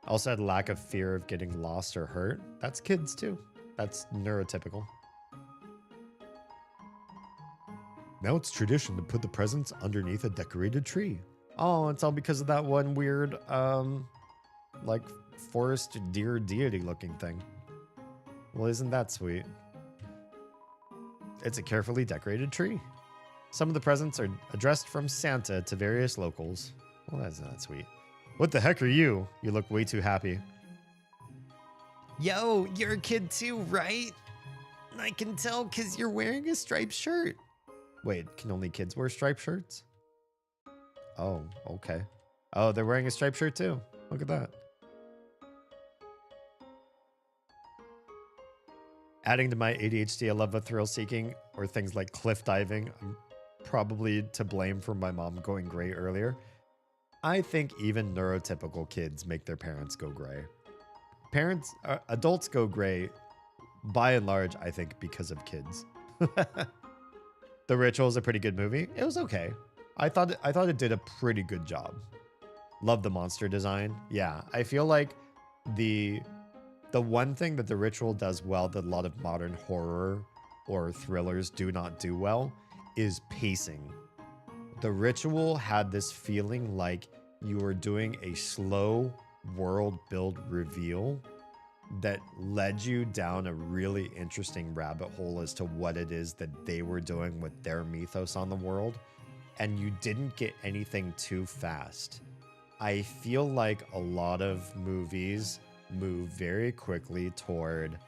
Also had a lack of fear of getting lost or hurt. That's kids too. That's neurotypical. Now it's tradition to put the presents underneath a decorated tree. Oh, it's all because of that one weird, like forest deer deity looking thing. Well, isn't that sweet? It's a carefully decorated tree. Some of the presents are addressed from Santa to various locals. Well, that's not sweet. What the heck are you? You look way too happy. Yo, you're a kid too, right? I can tell because you're wearing a striped shirt. Wait, can only kids wear striped shirts? Oh, okay. Oh, they're wearing a striped shirt too. Look at that. Adding to my ADHD, I love a thrill seeking or things like cliff diving. I'm probably to blame for my mom going gray earlier. I think even neurotypical kids make their parents go gray. Adults go gray by and large, I think, because of kids. The Ritual is a pretty good movie. It was okay. I thought it did a pretty good job. Love the monster design. Yeah, I feel like the one thing that The Ritual does well that a lot of modern horror or thrillers do not do well is pacing. The Ritual had this feeling like you were doing a slow world build reveal that led you down a really interesting rabbit hole as to what it is that they were doing with their mythos on the world, and you didn't get anything too fast. I feel like a lot of movies move very quickly toward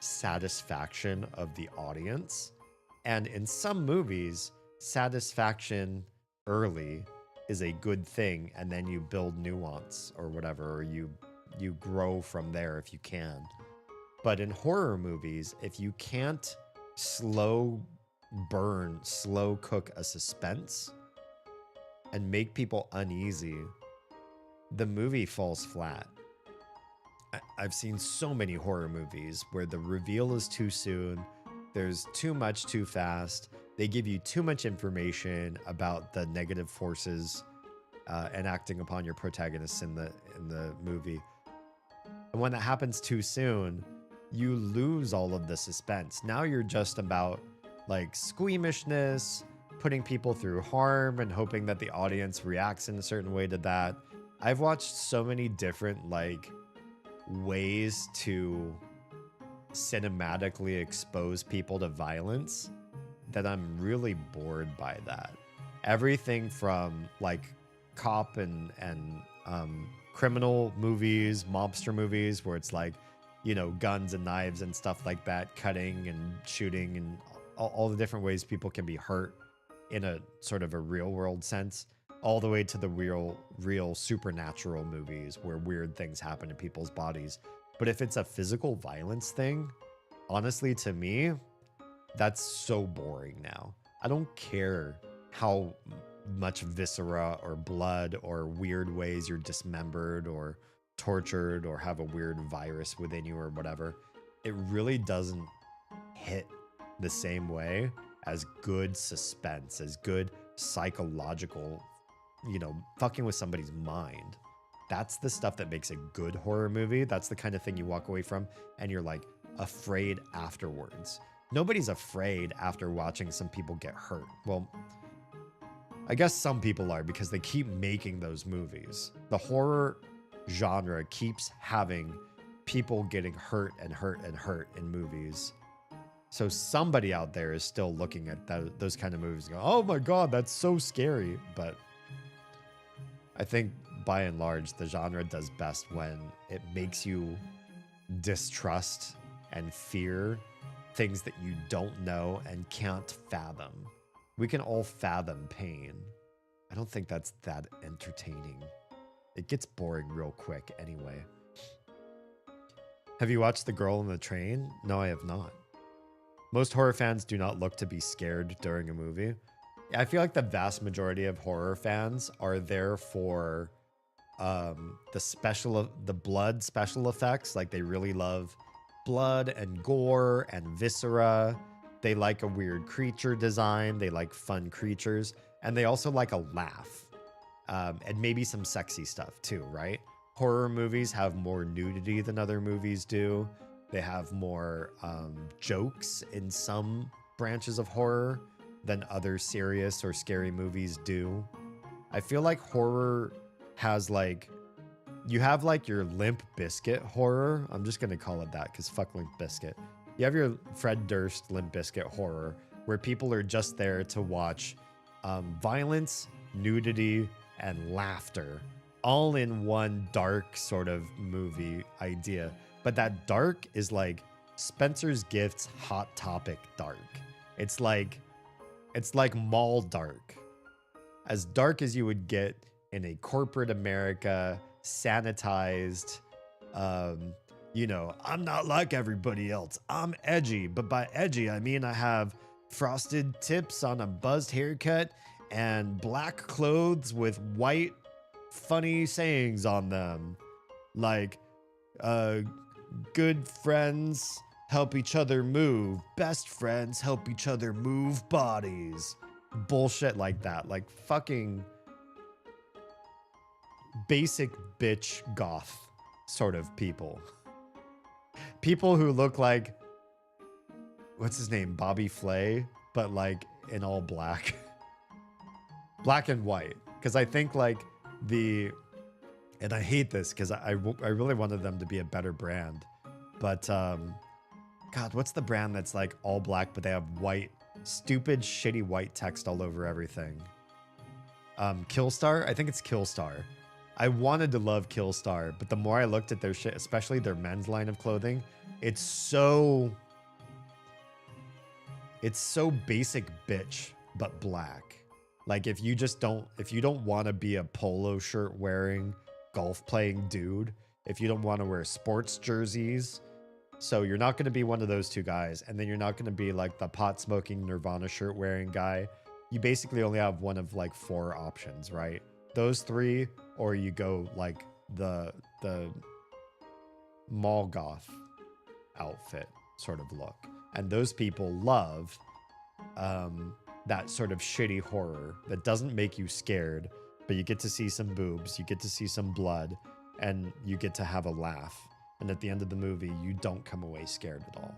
satisfaction of the audience, and in some movies, satisfaction early is a good thing, and then you build nuance or whatever, or you grow from there if you can. But in horror movies, if you can't slow cook a suspense and make people uneasy, the movie falls flat. I've seen so many horror movies where the reveal is too soon, there's too much too fast, they give you too much information about the negative forces enacting upon your protagonists in the movie. And when that happens too soon, you lose all of the suspense. Now you're just about like squeamishness, putting people through harm and hoping that the audience reacts in a certain way to that. I've watched so many different like ways to cinematically expose people to violence that I'm really bored by that. Everything from like cop and criminal movies, mobster movies, where it's like, you know, guns and knives and stuff like that, cutting and shooting and all the different ways people can be hurt in a sort of a real world sense, all the way to the real supernatural movies where weird things happen to people's bodies. But if it's a physical violence thing, honestly, to me, that's so boring now. I don't care how much viscera or blood or weird ways you're dismembered or tortured or have a weird virus within you or whatever. It really doesn't hit the same way as good suspense, as good psychological, you know, fucking with somebody's mind. That's the stuff that makes a good horror movie. That's the kind of thing you walk away from and you're like afraid afterwards. Nobody's afraid after watching some people get hurt. Well, I guess some people are because they keep making those movies. The horror genre keeps having people getting hurt and hurt and hurt in movies. So somebody out there is still looking at those kind of movies and going, oh my God, that's so scary. But I think by and large, the genre does best when it makes you distrust and fear things that you don't know and can't fathom. We can all fathom pain. I don't think that's that entertaining. It gets boring real quick anyway. Have you watched The Girl on the Train? No, I have not. Most horror fans do not look to be scared during a movie. I feel like the vast majority of horror fans are there for the blood special effects. Like they really love blood and gore and viscera. They like a weird creature design. They like fun creatures. And they also like a laugh. And maybe some sexy stuff too, right? Horror movies have more nudity than other movies do. They have more jokes in some branches of horror than other serious or scary movies do. I feel like horror has like, you have like your Limp Bizkit horror. I'm just gonna call it that because fuck Limp Bizkit. You have your Fred Durst Limp Bizkit horror where people are just there to watch violence, nudity, and laughter all in one dark sort of movie idea. But that dark is like Spencer's Gifts Hot Topic dark. It's like mall dark. As dark as you would get in a corporate America, sanitized, you know, I'm not like everybody else. I'm edgy. But by edgy, I mean I have frosted tips on a buzzed haircut and black clothes with white funny sayings on them. Like, good friends help each other move. Best friends help each other move bodies. Bullshit like that. Like fucking basic bitch goth sort of people. People who look like, what's his name? Bobby Flay, but like in all black. Black and white. Because I think like and I hate this because I really wanted them to be a better brand. But, God, what's the brand that's like all black, but they have white, stupid, shitty white text all over everything? Killstar? I think it's Killstar. I wanted to love Killstar, but the more I looked at their shit, especially their men's line of clothing, it's so basic bitch, but black. Like if you don't want to be a polo shirt wearing, golf playing dude, if you don't want to wear sports jerseys, So you're not going to be one of those two guys, and then you're not going to be like the pot smoking Nirvana shirt wearing guy. You basically only have one of like 4 options, right? Those 3, or you go like the mall goth outfit sort of look. And those people love that sort of shitty horror that doesn't make you scared, but you get to see some boobs, you get to see some blood, and you get to have a laugh. And at the end of the movie, you don't come away scared at all.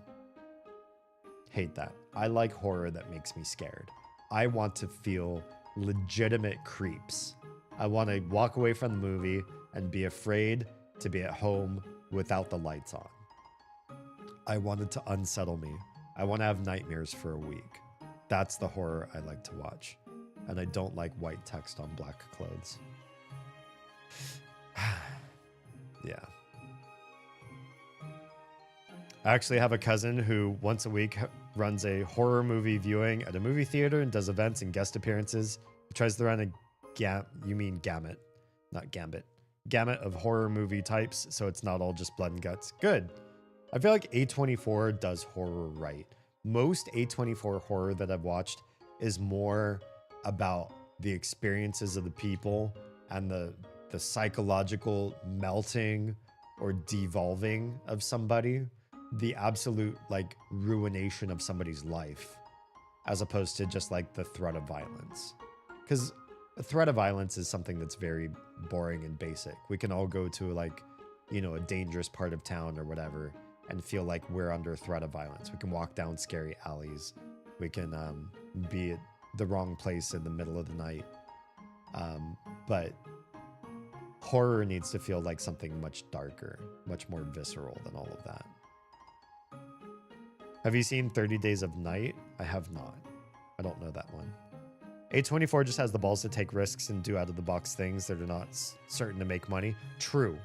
Hate that. I like horror that makes me scared. I want to feel legitimate creeps. I want to walk away from the movie and be afraid to be at home without the lights on. I want it to unsettle me. I want to have nightmares for a week. That's the horror I like to watch. And I don't like white text on black clothes. Yeah. I actually have a cousin who once a week runs a horror movie viewing at a movie theater and does events and guest appearances. He tries to run a gamut, not gambit. Gamut of horror movie types, so it's not all just blood and guts. Good. I feel like A24 does horror right. Most A24 horror that I've watched is more about the experiences of the people and the psychological melting or devolving of somebody, the absolute like ruination of somebody's life, as opposed to just like the threat of violence. Because a threat of violence is something that's very boring and basic. We can all go to like, you know, a dangerous part of town or whatever and feel like we're under threat of violence. We can walk down scary alleys. We can be at the wrong place in the middle of the night. But horror needs to feel like something much darker, much more visceral than all of that. Have you seen 30 Days of Night? I have not. I don't know that one. A24 just has the balls to take risks and do out-of-the-box things that are not certain to make money. True.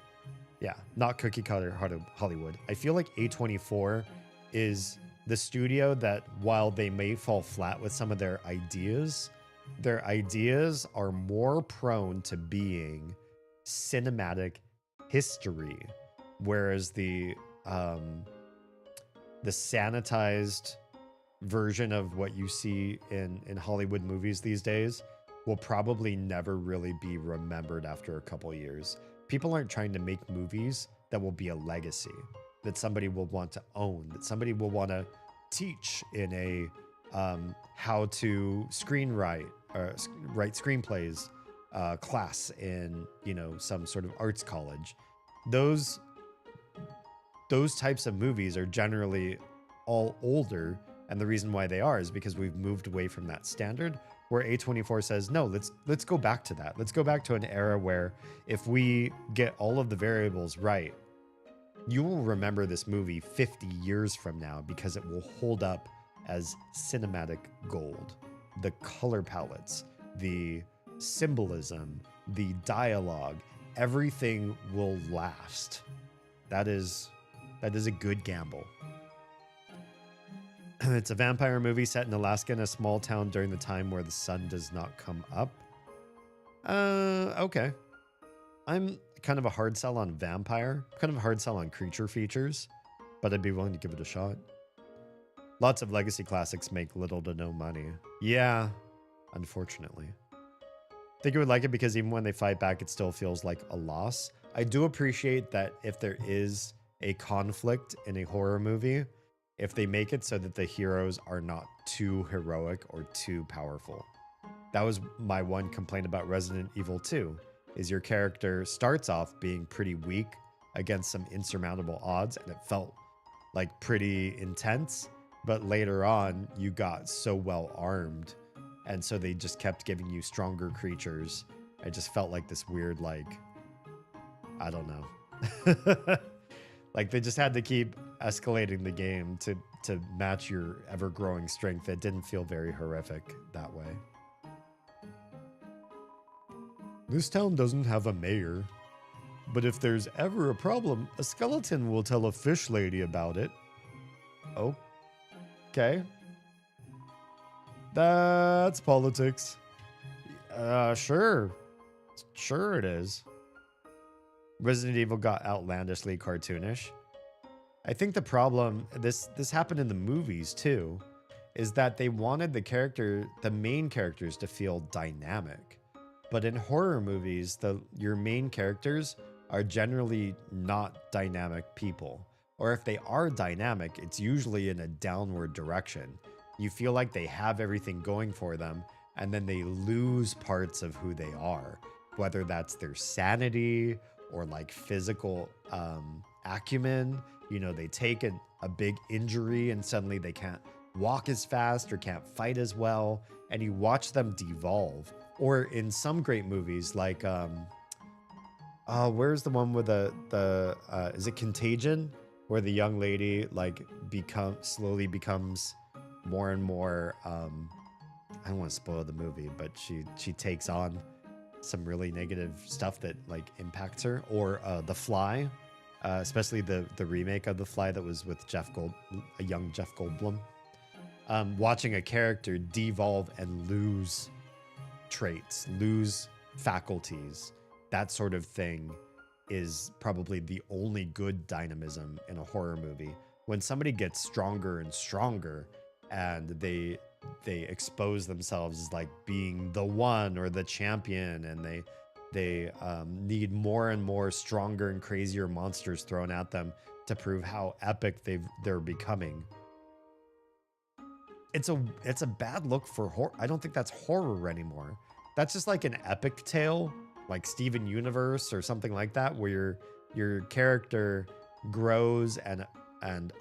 Yeah, not cookie cutter Hollywood. I feel like A24 is the studio that, while they may fall flat with some of their ideas are more prone to being cinematic history, whereas the sanitized version of what you see in Hollywood movies these days will probably never really be remembered after a couple years. People aren't trying to make movies that will be a legacy, that somebody will want to own, that somebody will want to teach in a how to write screenplays class in, you know, some sort of arts college. Those types of movies are generally all older, and the reason why they are is because we've moved away from that standard, where A24 says, no, let's go back to that. Let's go back to an era where if we get all of the variables right, you will remember this movie 50 years from now because it will hold up as cinematic gold. The color palettes, the symbolism, the dialogue, everything will last. That is a good gamble. It's a vampire movie set in Alaska in a small town during the time where the sun does not come up. Okay. I'm kind of a hard sell on vampire, kind of a hard sell on creature features, but I'd be willing to give it a shot. Lots of legacy classics make little to no money. Yeah, unfortunately. I think you would like it because even when they fight back, it still feels like a loss. I do appreciate that if there is a conflict in a horror movie, if they make it so that the heroes are not too heroic or too powerful. That was my one complaint about Resident Evil 2, is your character starts off being pretty weak against some insurmountable odds, and it felt like pretty intense, but later on you got so well armed, and so they just kept giving you stronger creatures. It just felt like this weird, like, I don't know. Like they just had to keep escalating the game to match your ever-growing strength. It didn't feel very horrific that way. This town doesn't have a mayor, but if there's ever a problem, a skeleton will tell a fish lady about it. Okay. That's politics. Sure. Sure it is. Resident Evil got outlandishly cartoonish. I think the problem, this happened in the movies too, is that they wanted the main characters to feel dynamic. But in horror movies, your main characters are generally not dynamic people. Or if they are dynamic, it's usually in a downward direction. You feel like they have everything going for them, and then they lose parts of who they are, whether that's their sanity or like physical acumen. You know, they take a big injury and suddenly they can't walk as fast or can't fight as well, and you watch them devolve. Or in some great movies like where's the one with the is it Contagion, where the young lady like slowly becomes more and more I don't want to spoil the movie, but she takes on some really negative stuff that like impacts her. Or The Fly, especially the remake of The Fly that was with a young Jeff Goldblum. Watching a character devolve and lose traits, lose faculties, that sort of thing is probably the only good dynamism in a horror movie. When somebody gets stronger and stronger and they expose themselves as like being the one or the champion, and they need more and more stronger and crazier monsters thrown at them to prove how epic they're becoming. It's a bad look for horror. I don't think that's horror anymore. That's just like an epic tale, like Steven Universe or something like that, where your character grows and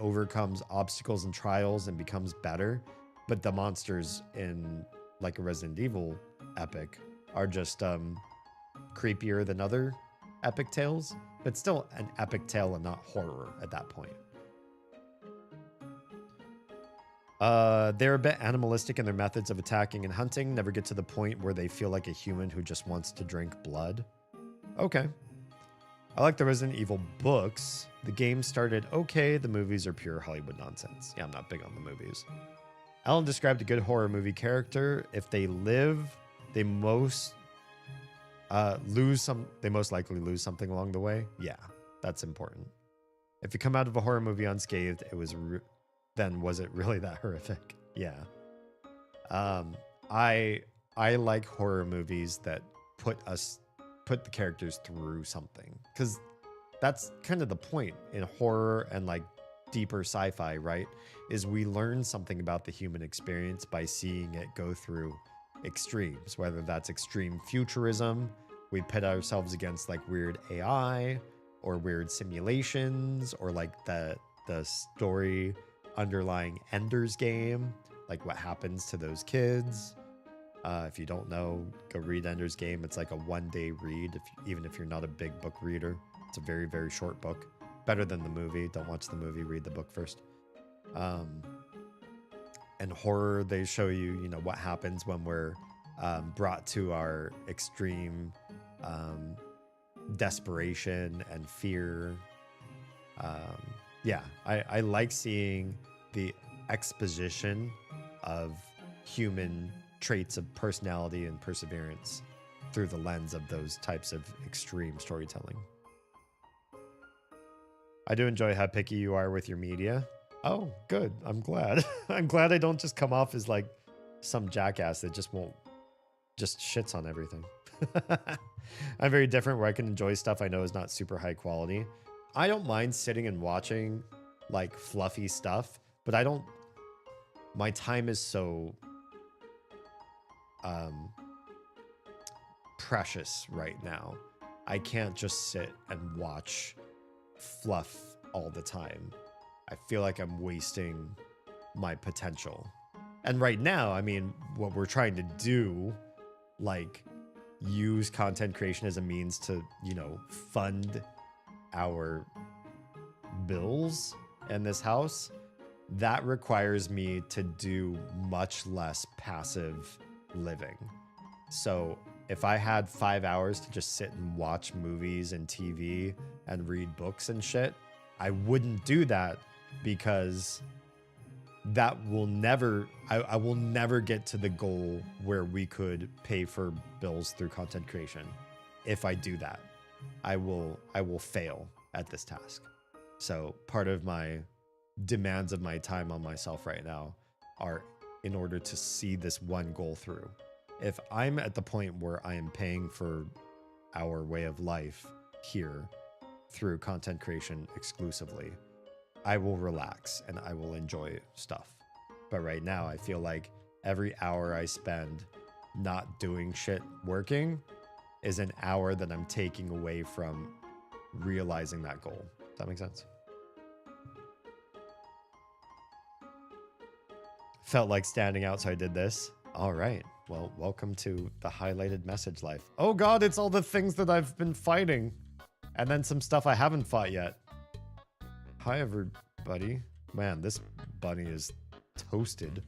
overcomes obstacles and trials and becomes better. But the monsters in like a Resident Evil epic are just creepier than other epic tales, but still an epic tale and not horror at that point. They're a bit animalistic in their methods of attacking and hunting, never get to the point where they feel like a human who just wants to drink blood. Okay. I like the Resident Evil books. The game started okay, the movies are pure Hollywood nonsense. Yeah, I'm not big on the movies. Alan described a good horror movie character. If they live, they most likely lose something along the way. Yeah, that's important. If you come out of a horror movie unscathed, then was it really that horrific? Yeah. I like horror movies that put the characters through something, because that's kind of the point in horror and like deeper sci-fi, right? Is we learn something about the human experience by seeing it go through extremes, whether that's extreme futurism, we pit ourselves against like weird AI or weird simulations, or like the story underlying Ender's Game, like what happens to those kids. If you don't know, go read Ender's Game. It's like a one-day read, even if you're not a big book reader. It's a very, very short book. Better than the movie. Don't watch the movie, read the book first. And horror, they show you, what happens when we're brought to our extreme desperation and fear. Yeah, I like seeing the exposition of human traits of personality and perseverance through the lens of those types of extreme storytelling. I do enjoy how picky you are with your media. Oh, good. I'm glad. I'm glad I don't just come off as like some jackass that just shits on everything. I'm very different, where I can enjoy stuff I know is not super high quality. I don't mind sitting and watching like fluffy stuff, but my time is so precious right now. I can't just sit and watch fluff all the time. I feel like I'm wasting my potential. And right now, I mean, what we're trying to do, like use content creation as a means to, fund our bills in this house, that requires me to do much less passive living. So if I had 5 hours to just sit and watch movies and TV and read books and shit, I wouldn't do that, because that will never, I will never get to the goal where we could pay for bills through content creation. If I do that, I will fail at this task. So part of my demands of my time on myself right now are in order to see this one goal through. If I'm at the point where I am paying for our way of life here through content creation exclusively, I will relax and I will enjoy stuff. But right now, I feel like every hour I spend not doing shit working is an hour that I'm taking away from realizing that goal. Does that make sense? Felt like standing out, so I did this. All right. Well, welcome to the highlighted message life. Oh God, it's all the things that I've been fighting. And then some stuff I haven't fought yet. Hi, everybody. Man, this bunny is toasted.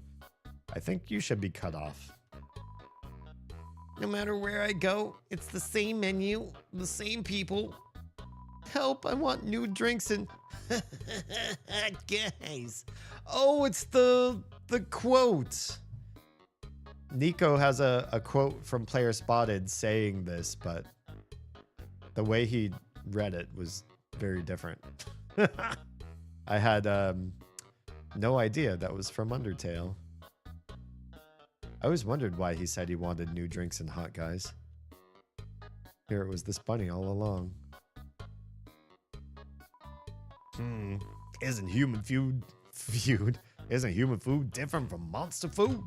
I think you should be cut off. No matter where I go, it's the same menu, the same people. Help, I want new drinks and... Guys. Oh, it's the quote. Nico has a quote from Player Spotted saying this, but the way he read it was very different. I had no idea that was from Undertale. I always wondered why he said he wanted new drinks and hot guys. Here it was this bunny all along. Isn't human food different from monster food?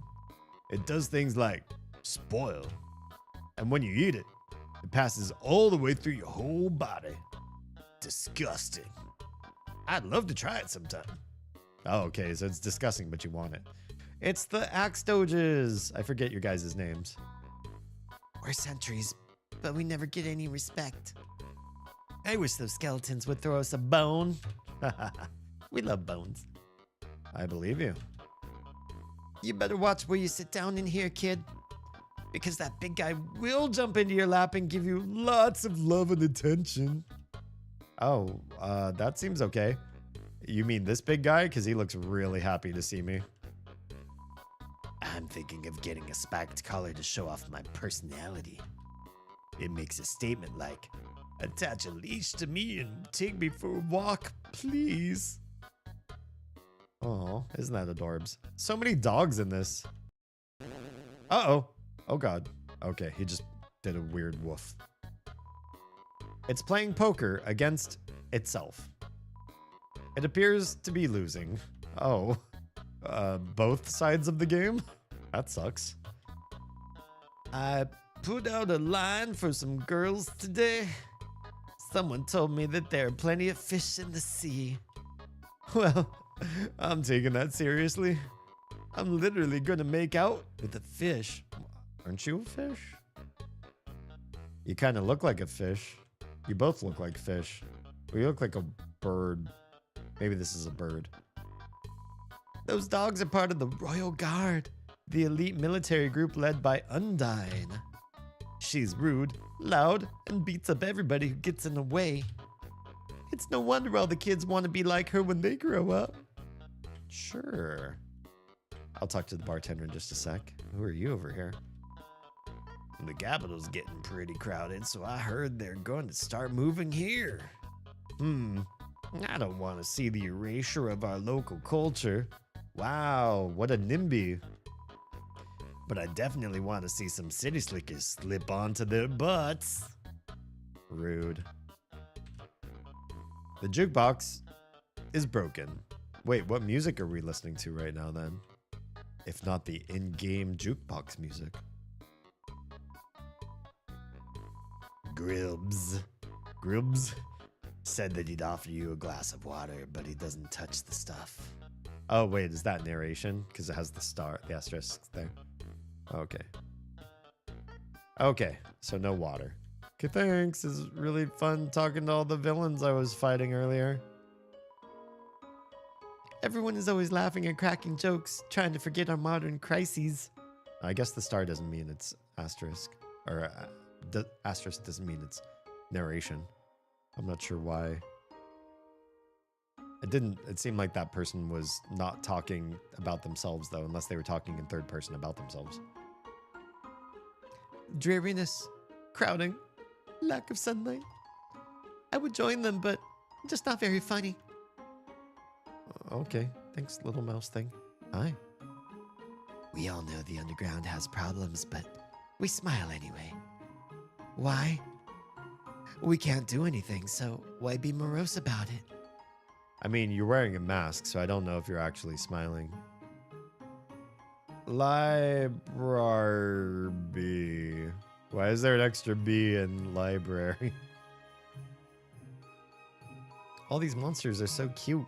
It does things like spoil. And when you eat it, it passes all the way through your whole body. Disgusting. I'd love to try it sometime. Oh, okay, so it's disgusting, but you want it. It's the Axe Doges. I forget your guys' names. We're sentries, but we never get any respect. I wish those skeletons would throw us a bone. We love bones. I believe you. You better watch where you sit down in here, kid. Because that big guy will jump into your lap and give you lots of love and attention. Oh, that seems okay. You mean this big guy? Because he looks really happy to see me. I'm thinking of getting a spiked collar to show off my personality. It makes a statement like, attach a leash to me and take me for a walk, please. Oh, isn't that adorbs? So many dogs in this. Uh-oh. Oh, God. Okay, he just did a weird woof. It's playing poker against itself. It appears to be losing. Oh. Both sides of the game? That sucks. I put out a line for some girls today. Someone told me that there are plenty of fish in the sea. Well, I'm taking that seriously. I'm literally gonna make out with a fish. Aren't you a fish? You kind of look like a fish. You both look like fish. Well, you look like a bird. Maybe this is a bird. Those dogs are part of the Royal Guard, the elite military group led by Undine. She's rude, loud, and beats up everybody who gets in the way. It's no wonder all the kids want to be like her when they grow up. Sure. I'll talk to the bartender in just a sec. Who are you over here? The capital's getting pretty crowded, so I heard they're going to start moving here. I don't want to see the erasure of our local culture. Wow, what a NIMBY. But I definitely want to see some city slickers slip onto their butts. Rude. The jukebox is broken. Wait, what music are we listening to right now then? If not the in-game jukebox music. Gribbs said that he'd offer you a glass of water, but he doesn't touch the stuff. Oh, wait, is that narration? Because it has the star, the asterisk there. Okay. Okay, so no water. Okay, thanks. It's really fun talking to all the villains I was fighting earlier. Everyone is always laughing and cracking jokes, trying to forget our modern crises. I guess the star doesn't mean it's asterisk. Or the asterisk doesn't mean it's narration. I'm not sure why. It seemed like that person was not talking about themselves, though, unless they were talking in third person about themselves. Dreariness, crowding, lack of sunlight. I would join them, but just not very funny. Okay. Thanks, little mouse thing. Hi. We all know the underground has problems, but we smile anyway. Why? We can't do anything, so why be morose about it? I mean, you're wearing a mask, so I don't know if you're actually smiling. Library. Why is there an extra B in library? All these monsters are so cute.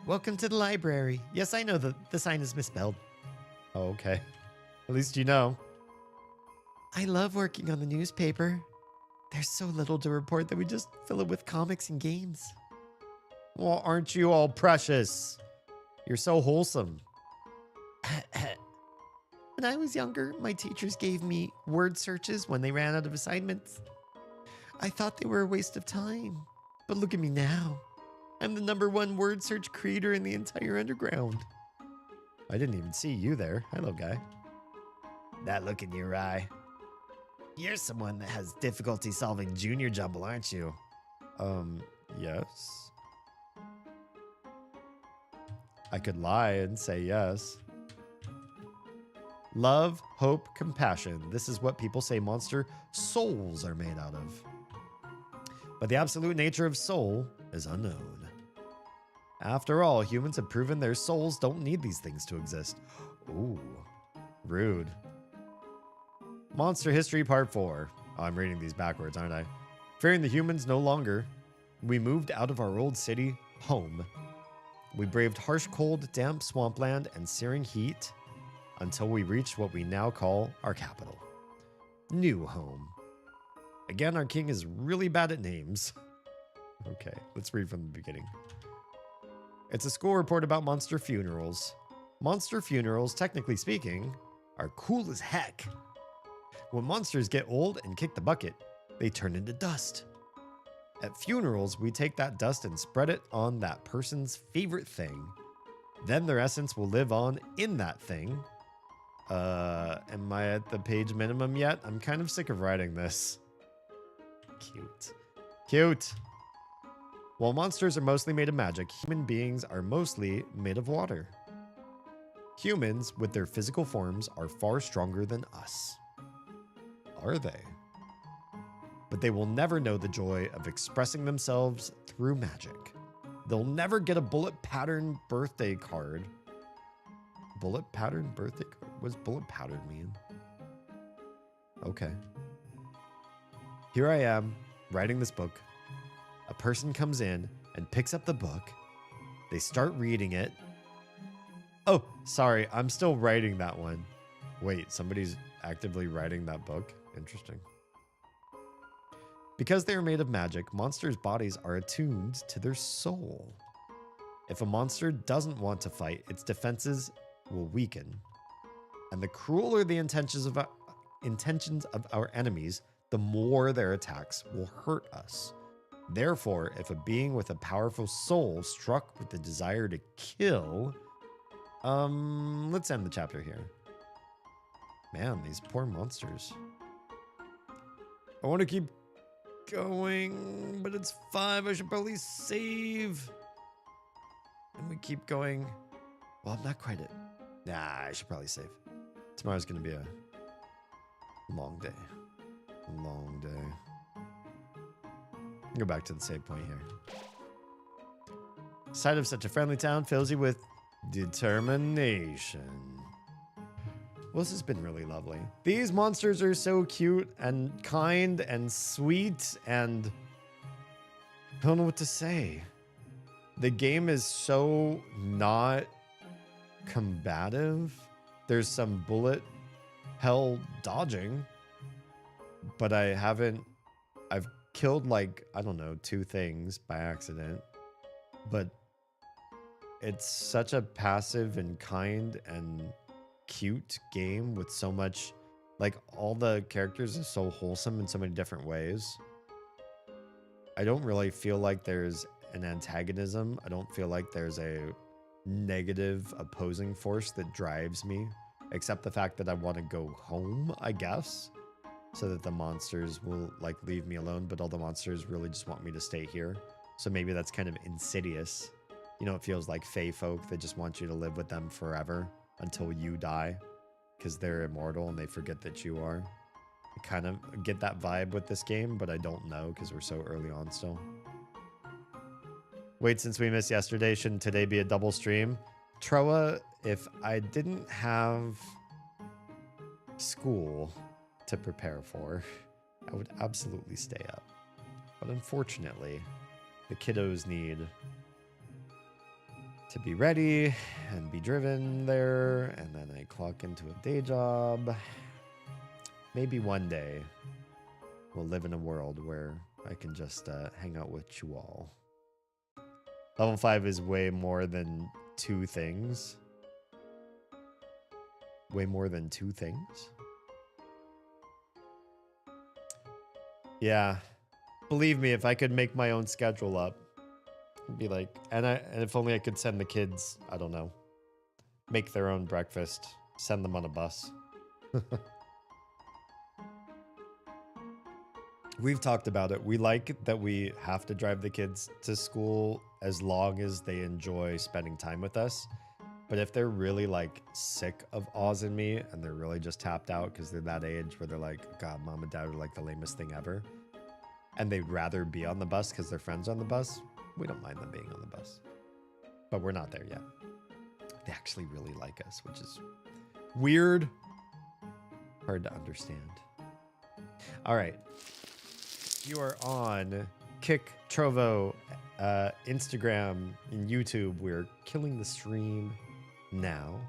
Welcome to the library. Yes, I know the sign is misspelled. Oh, okay. At least you know. I love working on the newspaper. There's so little to report that we just fill it with comics and games. Well, aren't you all precious? You're so wholesome. When I was younger, my teachers gave me word searches when they ran out of assignments. I thought they were a waste of time. But look at me now. I'm the #1 word search creator in the entire underground. I didn't even see you there. Hello, guy. That look in your eye. You're someone that has difficulty solving junior jumble, aren't you? Yes. I could lie and say yes. Love, hope, compassion. This is what people say monster souls are made out of. But the absolute nature of soul is unknown. After all, humans have proven their souls don't need these things to exist. Ooh, rude. Monster History Part 4. Oh, I'm reading these backwards, aren't I? Fearing the humans no longer, we moved out of our old city, home. We braved harsh cold, damp swampland and searing heat until we reached what we now call our capital. New home. Again, our king is really bad at names. Okay, let's read from the beginning. It's a school report about monster funerals. Monster funerals, technically speaking, are cool as heck. When monsters get old and kick the bucket, they turn into dust. At funerals, we take that dust and spread it on that person's favorite thing. Then their essence will live on in that thing. Am I at the page minimum yet? I'm kind of sick of writing this. Cute. Cute. While monsters are mostly made of magic, human beings are mostly made of water. Humans, with their physical forms, are far stronger than us. Are they? But they will never know the joy of expressing themselves through magic. They'll never get a bullet pattern birthday card. Bullet pattern birthday card? What does bullet pattern mean? Okay. Here I am, writing this book. A person comes in and picks up the book. They start reading it. Oh, sorry, I'm still writing that one. Wait, somebody's actively writing that book? Interesting. Because they are made of magic, monsters' bodies are attuned to their soul. If a monster doesn't want to fight, its defenses will weaken. And the crueler the intentions of our enemies, the more their attacks will hurt us. Therefore, if a being with a powerful soul struck with the desire to kill... let's end the chapter here. Man, these poor monsters. I want to keep going, but it's 5. I should probably save. And we keep going. Well, I'm not quite at... Nah, I should probably save. Tomorrow's going to be a long day. Long day. Go back to the save point here. Sight of such a friendly town fills you with determination. Well, this has been really lovely. These monsters are so cute and kind and sweet, and I don't know what to say. The game is so not combative. There's some bullet hell dodging, but I've killed like, I don't know, 2 things by accident, but it's such a passive and kind and cute game with so much, like, all the characters are so wholesome in so many different ways. I don't really feel like there's an antagonism. I don't feel like there's a negative opposing force that drives me, except the fact that I want to go home, I guess, so that the monsters will like leave me alone, but all the monsters really just want me to stay here. So maybe that's kind of insidious You know, it feels like fae folk that just want you to live with them forever until you die because they're immortal and they forget that you are. I kind of get that vibe with this game, but I don't know because we're so early on still. Wait, since we missed yesterday, shouldn't today be a double stream? Troa, if I didn't have school to prepare for, I would absolutely stay up. But unfortunately, the kiddos need to be ready and be driven there, and then I clock into a day job. Maybe one day we'll live in a world where I can just hang out with you all. Level 5 is way more than 2 things. Way more than 2 things? Yeah. Believe me, if I could make my own schedule up, it'd be like, and if only I could send the kids, I don't know, make their own breakfast, send them on a bus. We've talked about it. We like that we have to drive the kids to school as long as they enjoy spending time with us. But if they're really like sick of Oz and me and they're really just tapped out because they're that age where they're like, God, mom and dad are like the lamest thing ever, and they'd rather be on the bus because their friends are on the bus, we don't mind them being on the bus. But we're not there yet. They actually really like us, which is weird. Hard to understand. All right. You are on Kick, Trovo, Instagram, and YouTube. We're killing the stream now.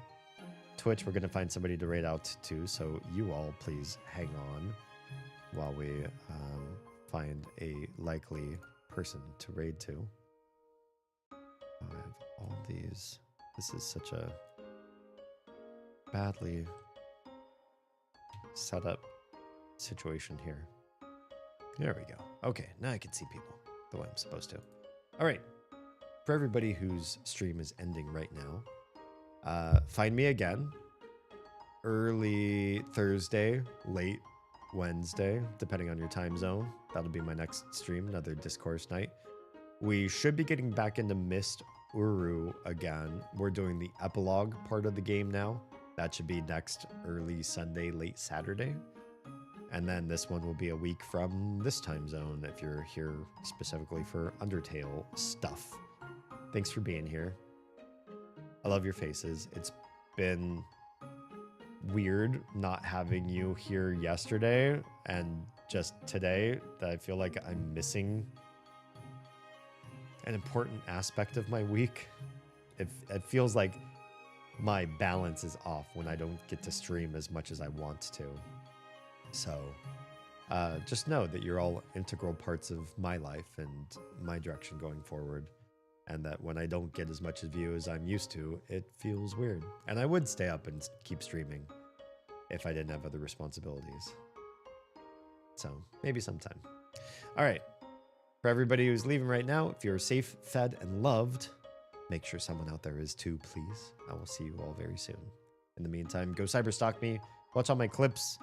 Twitch, we're going to find somebody to raid out to, so you all please hang on while we find a likely person to raid to. I have all these. This is such a badly set up situation here. There we go. Okay, now I can see people the way I'm supposed to. All right. For everybody whose stream is ending right now, find me again early Thursday, late Wednesday, depending on your time zone. That'll be my next stream, another discourse night. We should be getting back into Mist Uru again. We're doing the epilogue part of the game now. That should be next early Sunday, late Saturday. And then this one will be a week from this time zone if you're here specifically for Undertale stuff. Thanks for being here. I love your faces. It's been weird not having you here yesterday and just today that I feel like I'm missing an important aspect of my week. It feels like my balance is off when I don't get to stream as much as I want to. So just know that you're all integral parts of my life and my direction going forward. And that when I don't get as much view as I'm used to, it feels weird. And I would stay up and keep streaming if I didn't have other responsibilities. So maybe sometime. All right. For everybody who's leaving right now, if you're safe, fed, and loved, make sure someone out there is too, please. I will see you all very soon. In the meantime, go cyberstalk me. Watch all my clips.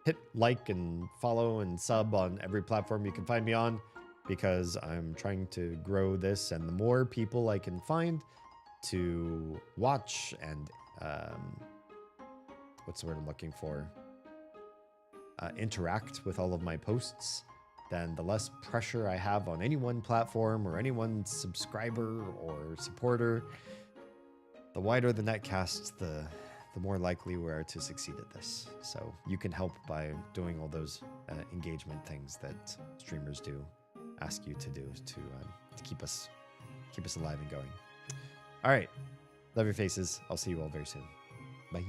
Hit like and follow and sub on every platform you can find me on, because I'm trying to grow this, and the more people I can find to watch and what's the word I'm looking for? Interact with all of my posts, then the less pressure I have on any one platform or any one subscriber or supporter. The wider the net cast, the more likely we are to succeed at this. So you can help by doing all those engagement things that streamers do ask you to do to keep us alive and going. All right. Love your faces. I'll see you all very soon. Bye.